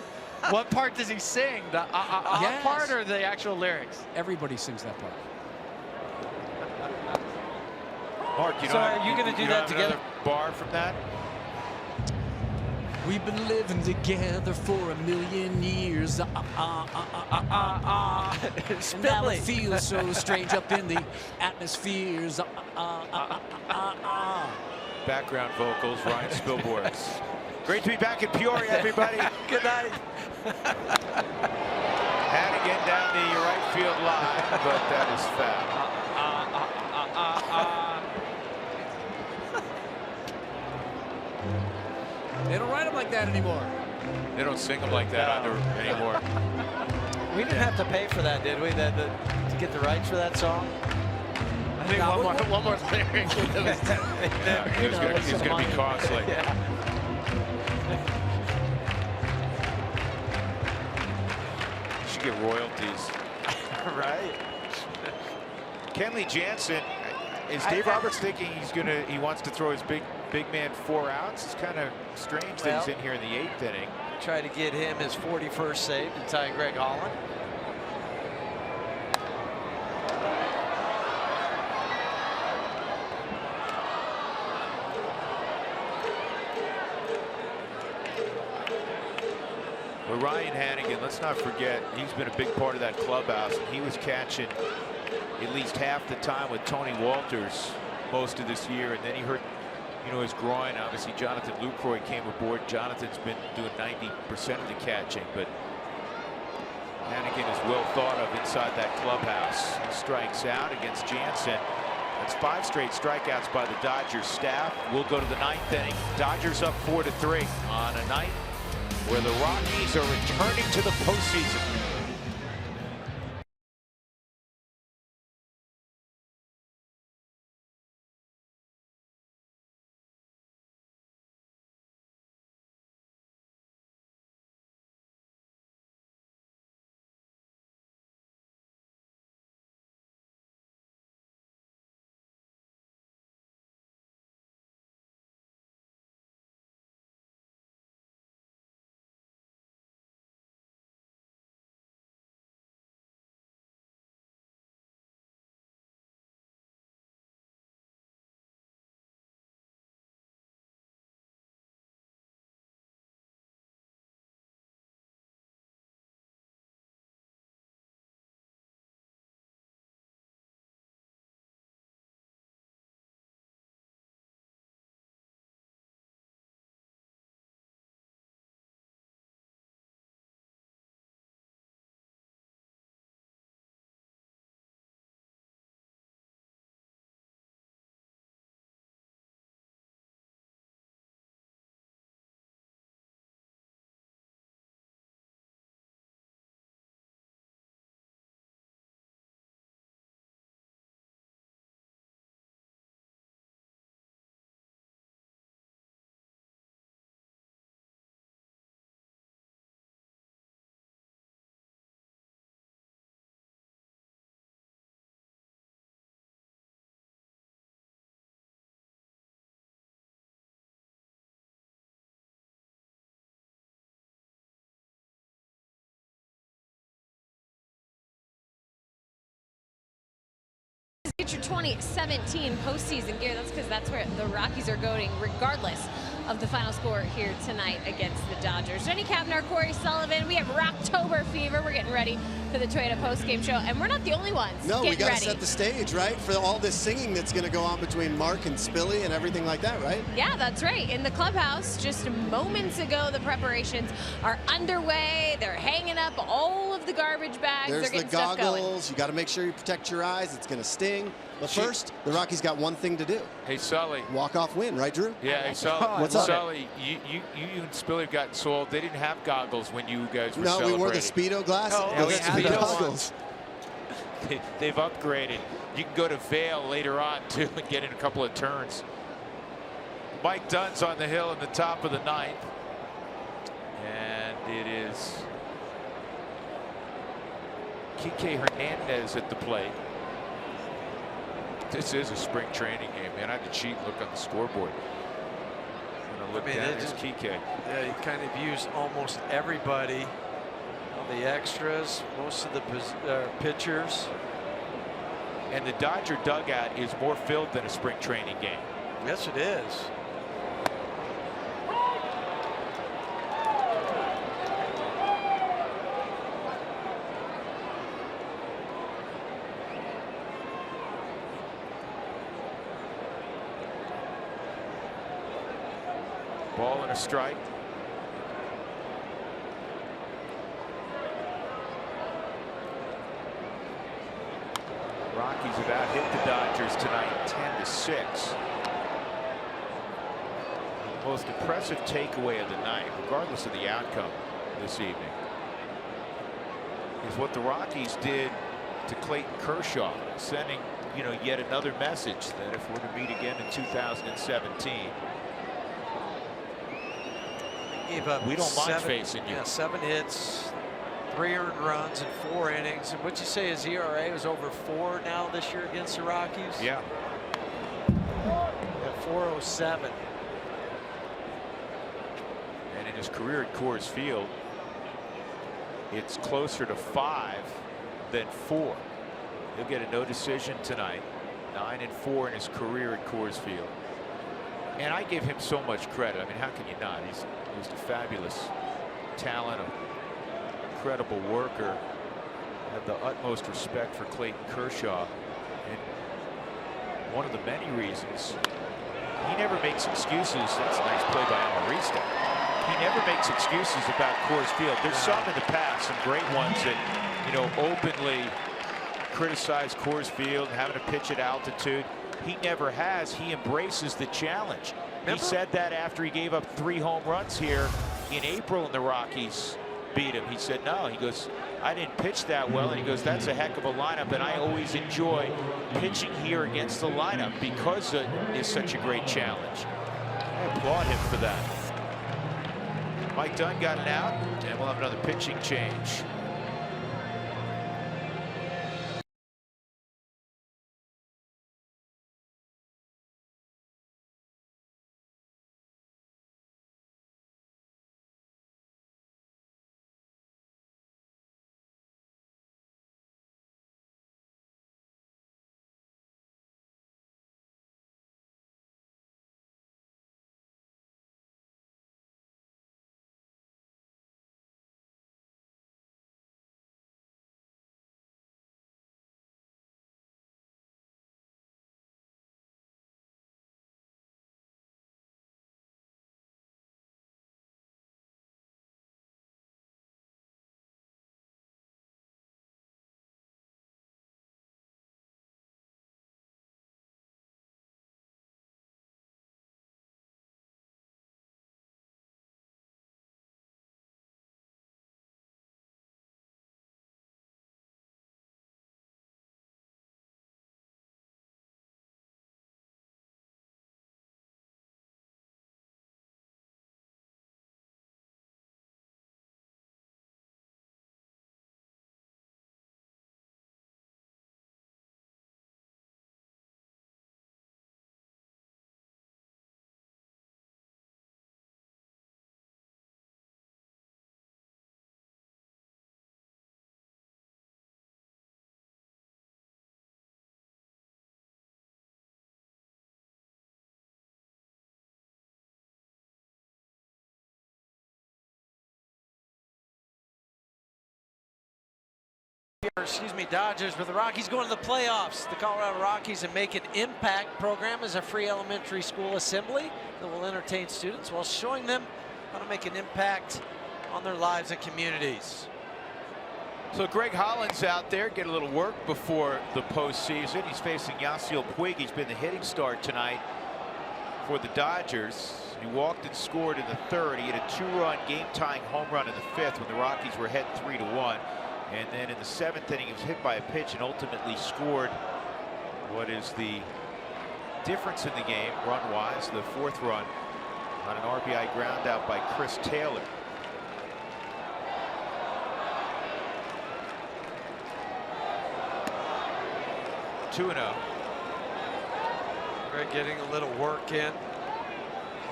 What part does he sing? The Yes. part or the actual lyrics? Everybody sings that part. Mark, you So don't are have, you gonna do that have together? another bar from that? We've been living together for 1,000,000 years. And now it feels so strange up in the atmospheres. Background vocals, Ryan Spilborghs. Great to be back in Peoria, everybody. Good night. Hannigan down the right field line, but that is foul. They don't write them like that anymore. They don't sing them like that anymore. We didn't have to pay for that, did we? To get the rights for that song? I think one more lyric. It's going to be costly. Yeah. Should get royalties. Right. Kenley Jansen, is Dave Roberts thinking he wants to throw his big man 4 outs? It's kind of strange that he's in here in the 8th inning. Try to get him his 41st save to tie Greg Holland. But Ryan Hannigan, let's not forget, he's been a big part of that clubhouse. And he was catching at least half the time with Tony Walters most of this year, and then he hurt, his groin. Obviously, Jonathan Lucroy came aboard. Jonathan's been doing 90% of the catching, but Hannigan is well thought of inside that clubhouse. He strikes out against Jansen. That's 5 straight strikeouts by the Dodgers staff. We'll go to the 9th inning. Dodgers up 4-3 on a night where the Rockies are returning to the postseason. Get your 2017 postseason gear. That's because that's where the Rockies are going regardless of the final score here tonight against the Dodgers. Jenny Kavner, Corey Sullivan, we have Rocktober fever. We're getting ready for the Toyota postgame show, and we're not the only ones No, we getting got to ready. set the stage, right, for all this singing that's going to go on between Mark and Spilly and everything like that, right? Yeah, that's right. In the clubhouse just moments ago, the preparations are underway. They're hanging up all of the garbage bags. There's They're the getting stuff going. goggles. You got to make sure you protect your eyes. It's going to sting. But first, the Rockies got one thing to do. Hey, Sully. Walk-off win, right, Drew? Yeah, hey, Sully. What's up? Sully, you and Spiller have gotten sold. They didn't have goggles when you guys were No, celebrating. we wore the Speedo glasses. Oh, we had the Speedo goggles. They've upgraded. You can go to Vail later on, too, and get in a couple of turns. Mike Dunn's on the hill in the top of the ninth. And it is Kike Hernandez at the plate. This is a spring training game, man. I had to cheat and look on the scoreboard. I'm gonna look down. It's Kike. Yeah, he kind of used almost everybody. The extras, most of the pitchers. And the Dodger dugout is more filled than a spring training game. Yes, it is. Ball and a strike. Rockies have out-hit the Dodgers tonight 10-6. The most impressive takeaway of the night, regardless of the outcome this evening, is what the Rockies did to Clayton Kershaw, sending, yet another message that if we're to meet again in 2017, we don't mind facing you. Yeah, 7 hits, 3 earned runs in 4 innings. And what'd you say his ERA is over 4 now this year against the Rockies? Yeah. At 407. And in his career at Coors Field, it's closer to 5 than 4. He'll get a no decision tonight. 9-4 in his career at Coors Field. And I give him so much credit. I mean, how can you not? He's a fabulous talent, an incredible worker. I have the utmost respect for Clayton Kershaw. And one of the many reasons, he never makes excuses. That's a nice play by Amarista. He never makes excuses about Coors Field. There's some in the past, some great ones that, openly criticize Coors Field, having to pitch at altitude. He never has. He embraces the challenge. Remember? He said that after he gave up 3 home runs here in April and the Rockies beat him. He said, no, he goes, I didn't pitch that well. And he goes, that's a heck of a lineup. And I always enjoy pitching here against the lineup because it is such a great challenge. I applaud him for that. Mike Dunn got an out, and we'll have another pitching change. Dodgers, but the Rockies going to the playoffs. The Colorado Rockies and Make an Impact program is a free elementary school assembly that will entertain students while showing them how to make an impact on their lives and communities. So Greg Holland's out there, get a little work before the postseason. He's facing Yasiel Puig. He's been the hitting star tonight for the Dodgers. He walked and scored in the third. He had a 2-run game-tying home run in the fifth when the Rockies were ahead 3-1. And then in the seventh inning, he was hit by a pitch and ultimately scored what is the difference in the game, run-wise, the fourth run on an RBI ground out by Chris Taylor. (2-0). Greg getting a little work in.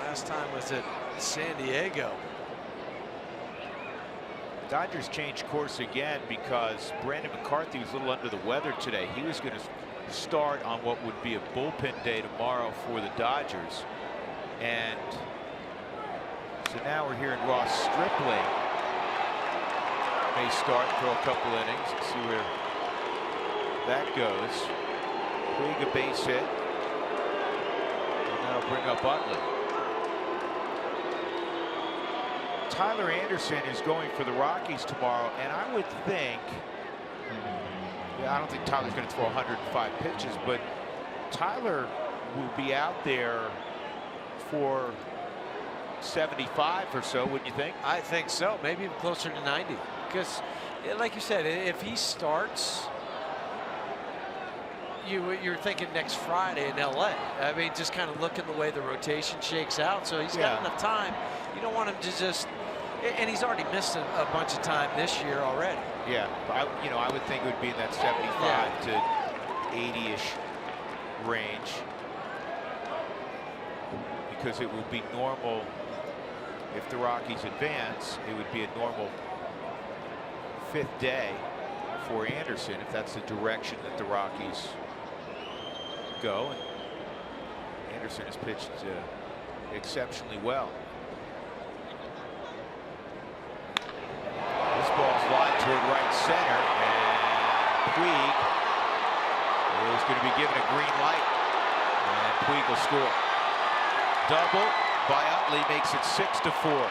Last time was at San Diego. Dodgers changed course again because Brandon McCarthy was a little under the weather today. He was going to start on what would be a bullpen day tomorrow for the Dodgers. And so now we're hearing Ross Stripling may start, throw a couple innings, and see where that goes. Puig a base hit. And that'll bring up Utley. Tyler Anderson is going for the Rockies tomorrow, and I would think, I don't think Tyler's going to throw 105 pitches, but Tyler will be out there for 75 or so, wouldn't you think? I think so, maybe even closer to 90. Because, like you said, if he starts, you're thinking next Friday in LA. I mean, just kind of looking the way the rotation shakes out. So he's got enough time. You don't want him to just, and he's already missed a bunch of time this year already. Yeah, I would think it would be in that 75 to 80-ish range, because it will be normal if the Rockies advance. It would be a normal fifth day for Anderson if that's the direction that the Rockies go. And Anderson has pitched exceptionally well. This ball's lined toward right center, and Puig is going to be given a green light, and Puig will score. Double by Utley makes it 6-4.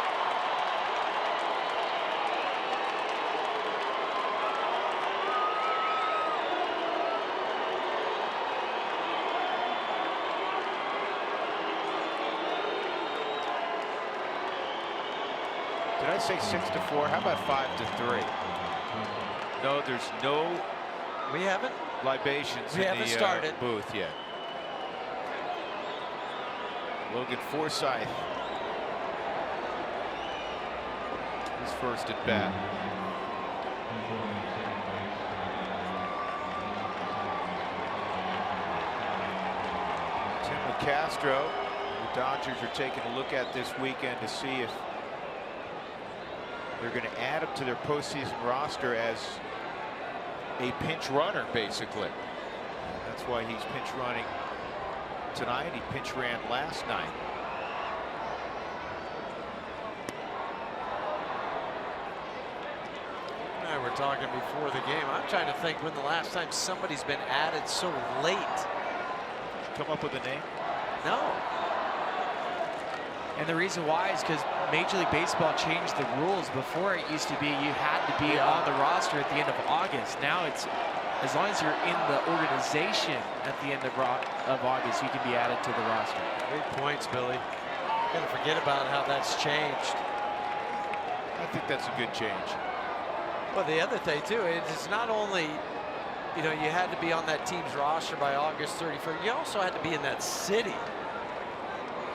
Did I say 6-4? How about 5-3? No, there's no. We haven't. Libations we in haven't the started. Booth yet. Logan Forsythe, his first at bat. Tim Castro, the Dodgers are taking a look at this weekend to see if they're going to add him to their postseason roster as a pinch runner, basically. And that's why he's pinch running tonight. He pinch ran last night. We were talking before the game. I'm trying to think when the last time somebody's been added so late. Come up with a name? No. And the reason why is because Major League Baseball changed the rules. Before, it used to be you had to be on the roster at the end of August. Now it's as long as you're in the organization at the end of August, you can be added to the roster. Great points, Billy. Gonna forget about how that's changed. I think that's a good change. Well, the other thing too, it's not only, you know, you had to be on that team's roster by August 31st. You also had to be in that city.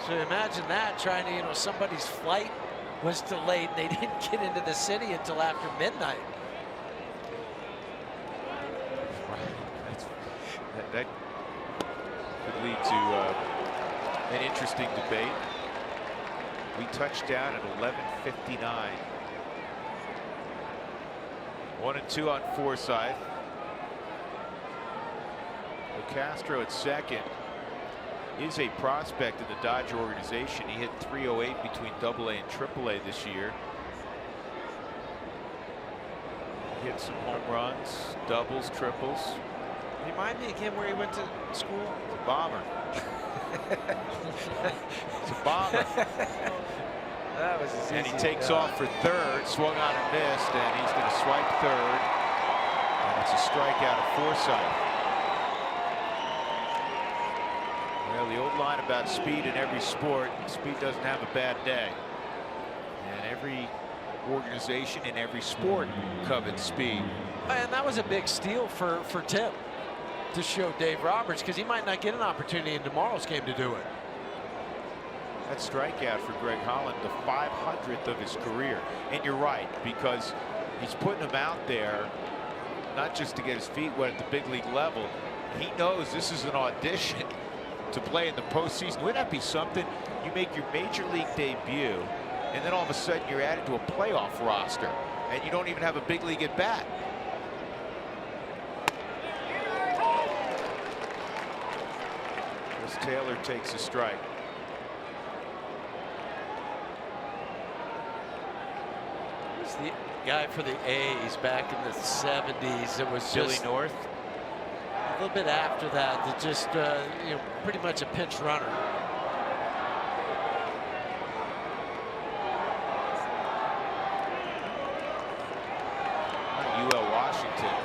So imagine that, trying to, you know, somebody's flight was delayed and they didn't get into the city until after midnight. That could lead to an interesting debate. We touched down at 11:59. 1-2 on Forsythe. Castro at second is a prospect in the Dodger organization. He hit .308 between AA and AAA this year. hit some home runs, doubles, triples. Remind me again where he went to school? It's a bomber. It's a bomber. That was easy. And he takes off for third, swung on and missed, and he's going to swipe third. And it's a strikeout of Forsythe. Well, the old line about speed in every sport, speed doesn't have a bad day. And every organization in every sport covets speed. And that was a big steal for Tim to show Dave Roberts, because he might not get an opportunity in tomorrow's game to do it. That strikeout for Greg Holland, the 500th of his career. And you're right, because he's putting him out there not just to get his feet wet at the big league level. He knows this is an audition to play in the postseason. Wouldn't that be something? You make your major league debut, and then all of a sudden you're added to a playoff roster, and you don't even have a big league at bat. Chris Taylor takes a strike. He's the guy for the A's back in the 70s. It was Billy just North. a little bit after that, that just you know, pretty much a pinch runner. UL Washington.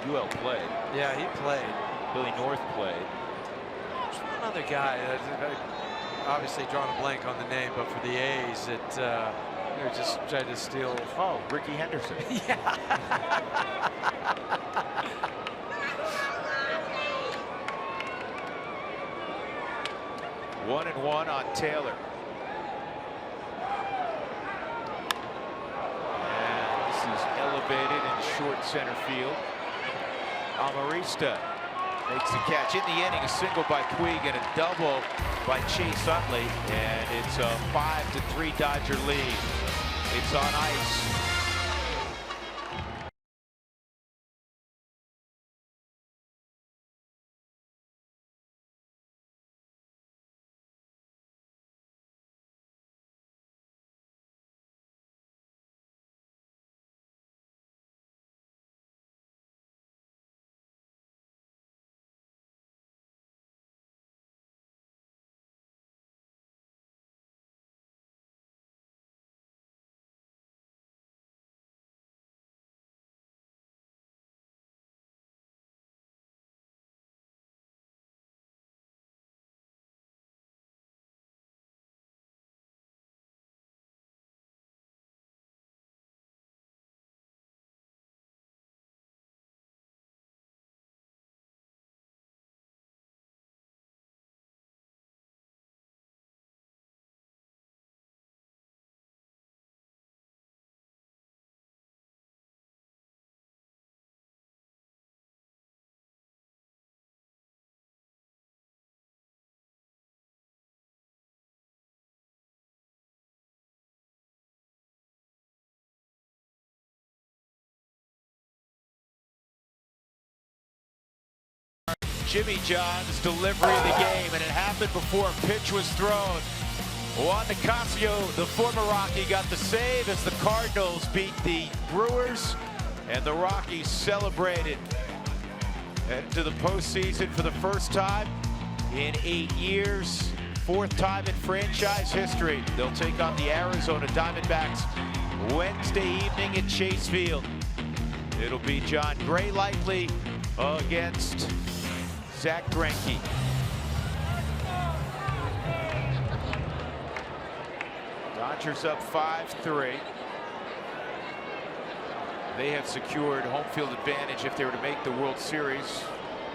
UL played. Yeah, he played. Billy North played. There's one other guy, obviously drawing a blank on the name, but for the A's, they're just trying to steal. Oh, Ricky Henderson. Yeah. 1-1 on Taylor. And this is elevated in short center field. Amarista makes the catch in the inning. A single by Puig and a double by Chase Utley. And it's a 5-3 Dodger lead. It's on ice. Jimmy John's delivery of the game, and it happened before a pitch was thrown. Juan Nicasio, the former Rocky, got the save as the Cardinals beat the Brewers, and the Rockies celebrated. Headed to the postseason for the first time in 8 years, fourth time in franchise history. They'll take on the Arizona Diamondbacks Wednesday evening at Chase Field. It'll be John Gray likely against Zach Greinke. Dodgers up 5-3. They have secured home field advantage if they were to make the World Series,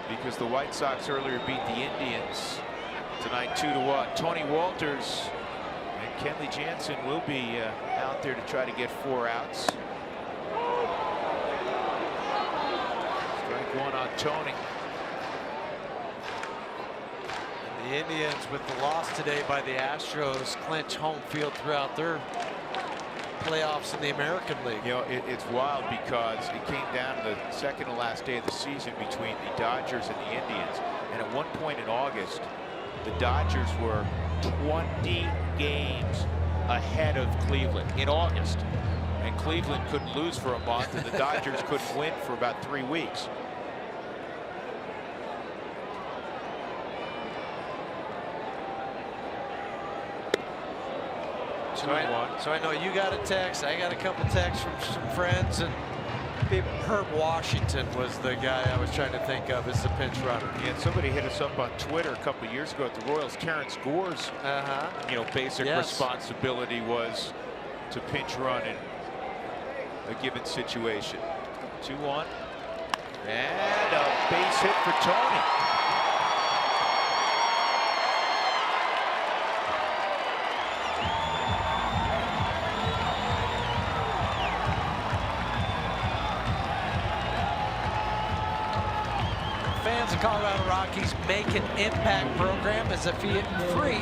because the White Sox earlier beat the Indians tonight 2-1. Tony Walters and Kenley Jansen will be out there to try to get 4 outs. Strike one on Tony. The Indians, with the loss today by the Astros, clinch home field throughout their playoffs in the American League. You know, it's wild because it came down to the second to last day of the season between the Dodgers and the Indians. And at one point in August, the Dodgers were 20 games ahead of Cleveland in August. And Cleveland couldn't lose for a month, and the Dodgers couldn't win for about 3 weeks. So I know you got a text. I got a couple texts from some friends, and Herb Washington was the guy I was trying to think of as the pinch runner. Yeah, somebody hit us up on Twitter a couple of years ago at the Royals. Terrence Gore's, basic responsibility was to pinch run in a given situation. 2-1, and a base hit for Tony. Colorado Rockies Make an Impact program is a free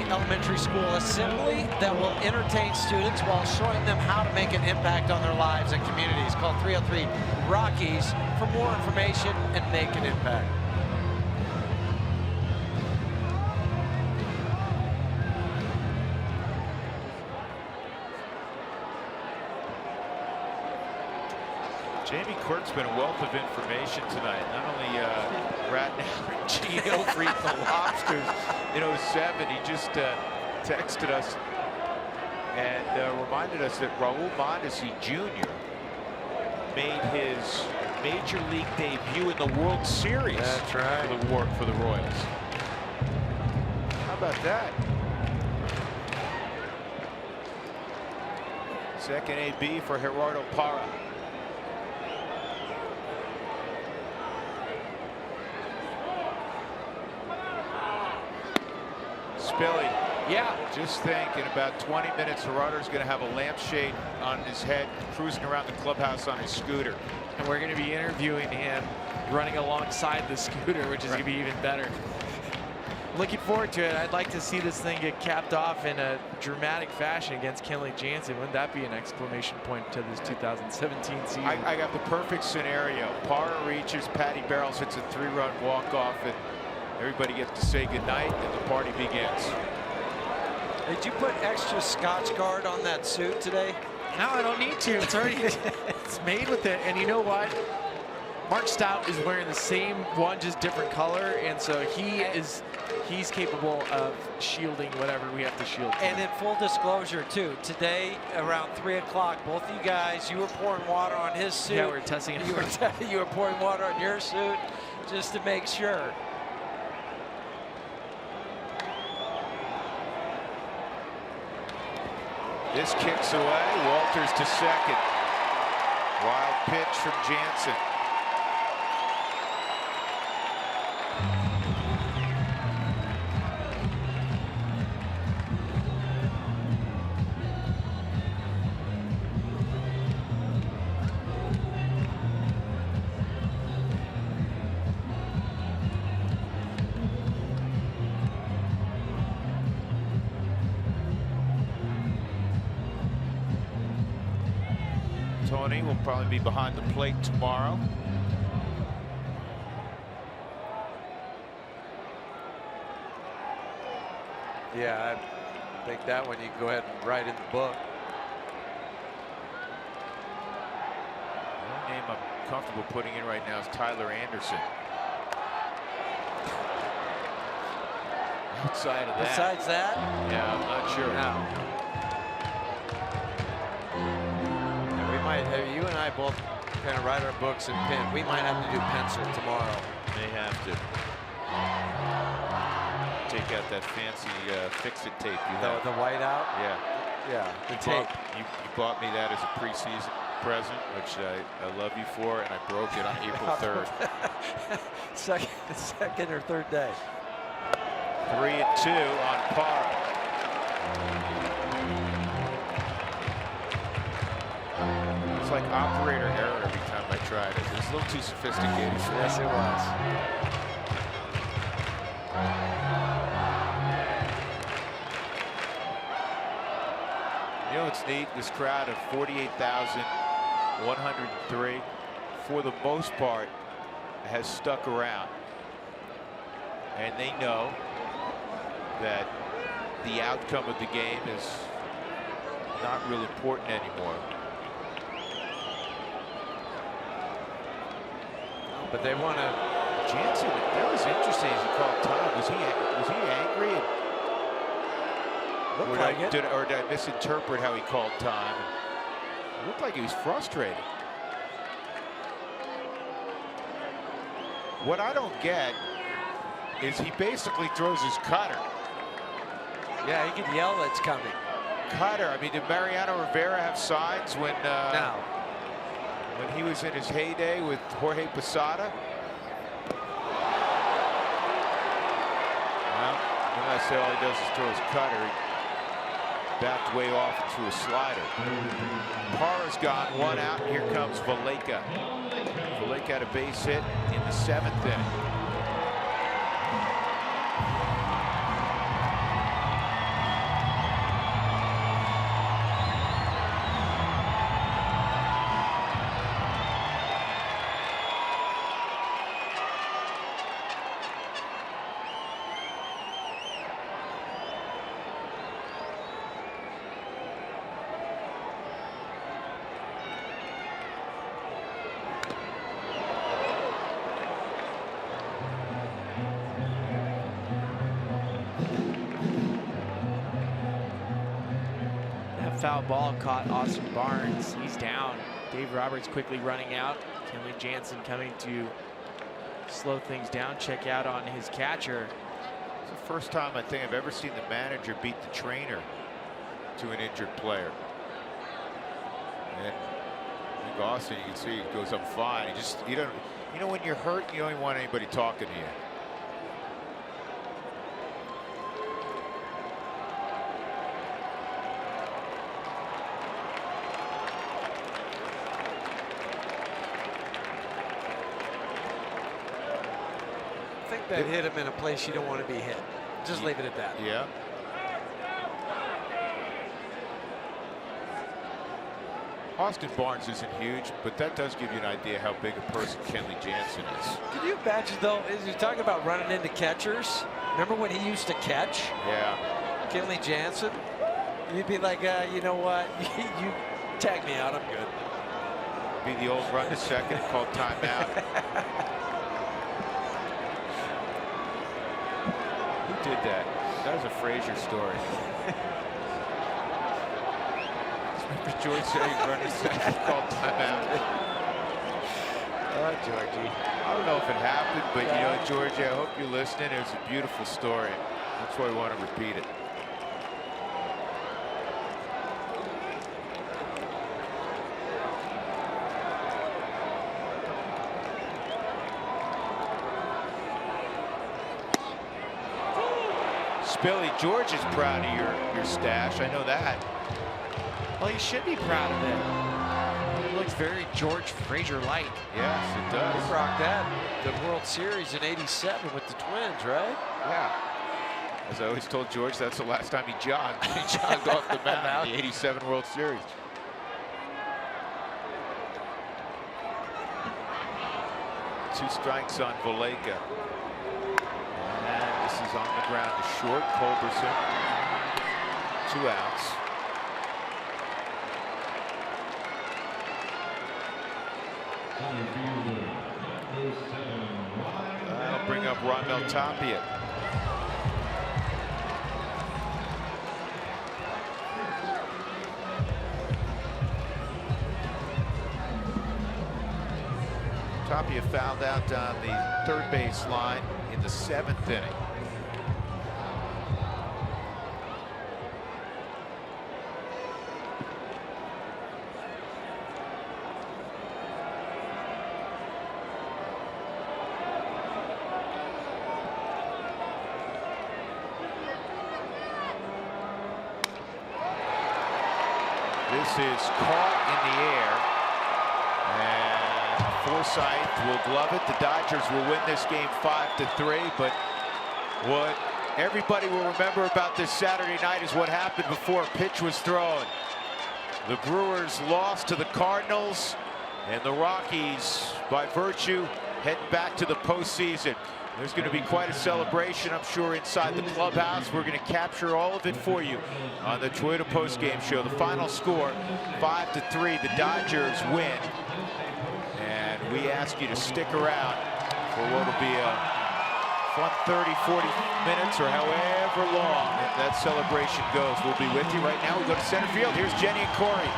elementary school assembly that will entertain students while showing them how to make an impact on their lives and communities. Call 303 Rockies for more information and make an impact. Jamie Quirk's been a wealth of information tonight. Not only ratting out Gino for eating the lobsters in 07, he just texted us and reminded us that Raul Mondesi Jr. made his major league debut in the World Series. That's right. For the Royals. How about that? Second AB for Gerardo Parra. Billy, yeah, just think in about 20 minutes Gerardo's going to have a lampshade on his head cruising around the clubhouse on his scooter, and we're going to be interviewing him running alongside the scooter, which is going to be even better. Looking forward to it. I'd like to see this thing get capped off in a dramatic fashion against Kenley Jansen. Wouldn't that be an exclamation point to this 2017 season? I got the perfect scenario. Parra reaches, Patty Barrels hits a 3-run walk-off, and everybody gets to say goodnight, and the party begins. Did you put extra Scotch Guard on that suit today? No, I don't need to. It's already it's made with it. And you know what? Mark Stout is wearing the same one, just different color, and so he's capable of shielding whatever we have to shield. And in full disclosure, too, today around 3 o'clock, both of you guys, you were pouring water on his suit. Yeah, we're testing it. You were pouring water on your suit just to make sure. This kicks away. Walters to second. Wild pitch from Jansen. Tony will probably be behind the plate tomorrow. Yeah, I think that one you can go ahead and write in the book. The only name I'm comfortable putting in right now is Tyler Anderson. Outside of that. Besides that? Yeah, I'm not sure. No. You and I both kind of write our books and pen. We might have to do pencil tomorrow. May have to. Take out that fancy fix-it tape you have. The whiteout? Yeah. Yeah, the tape. You bought me that as a preseason present, which I love you for, and I broke it on April 3rd. second or third day. 3-2 on Parra. It's like operator error every time I tried it. It was a little too sophisticated for me. Yes, it was. You know what's neat? This crowd of 48,103, for the most part, has stuck around. And they know that the outcome of the game is not real important anymore. but they want to. Jansen, that was interesting as he called time. Was he angry? Looked like it. Did I misinterpret how he called time? It looked like he was frustrated. What I don't get is he basically throws his cutter. Yeah, he can yell it's coming. Cutter. I mean, did Mariano Rivera have signs when No. when he was in his heyday with Jorge Posada? Well, unless all he does is throw his cutter. He backed way off and threw a slider. Parra's gone, 1 out, and here comes Valleca. Valleca had a base hit in the 7th inning. Foul ball caught Austin Barnes. He's down. Dave Roberts quickly running out. Kenley Jansen coming to slow things down. Check out on his catcher. It's the first time I think I've ever seen the manager beat the trainer to an injured player. And I think Austin, you can see, he goes up fine. You don't, you know, when you're hurt, you don't even want anybody talking to you. That hit him in a place you don't want to be hit. Just leave it at that. Yeah. Austin Barnes isn't huge, but that does give you an idea how big a person Kenley Jansen is. Can you imagine, though, as you're talking about running into catchers? Remember when he used to catch? Yeah. Kenley Jansen? You'd be like, you know what? You tag me out, I'm good. Be the old run to second and call timeout. Did that? That was a Frazier story. Remember George saying running second, called timeout. Oh, Georgie. I don't know if it happened, but you know, Georgie, I hope you're listening. It was a beautiful story. That's why we want to repeat it. Billy, George is proud of your stash. I know that. Well, he should be proud of it. It looks very George Frazier-like. Yes, it does. He rocked that the World Series in '87 with the Twins, right? Yeah. As I always told George, that's the last time he jogged. He jogged off the mound in the '87 World Series. Two strikes on Valleca. And this is on the ground to short. Culberson. 2 outs. That'll bring up Raimel Tapia. Tapia fouled out on the third base line in the 7th inning. This is caught in the air, and Forsythe will glove it. The Dodgers will win this game 5-3, but what everybody will remember about this Saturday night is what happened before a pitch was thrown. The Brewers lost to the Cardinals, and the Rockies, by virtue, heading back to the postseason. There's going to be quite a celebration, I'm sure, inside the clubhouse. We're going to capture all of it for you on the Toyota Postgame Show. The final score, 5-3. The Dodgers win. And We ask you to stick around for what will be a fun 30, 40 minutes or however long that celebration goes. We'll be with you right now. We go to center field. Here's Jenny and Corey.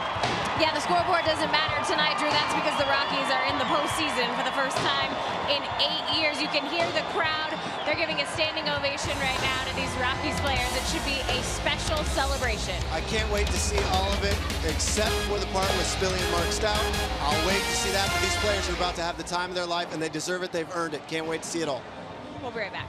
Yeah, the scoreboard doesn't matter tonight, Drew. That's because the Rockies are in the postseason for the first time in 8 years. You can hear the crowd. They're giving a standing ovation right now to these Rockies players. It should be a special celebration. I can't wait to see all of it, except for the part with Spilly and Mark Stout. I'll wait to see that, but these players are about to have the time of their life, and they deserve it. They've earned it. Can't wait to see it all. We'll be right back.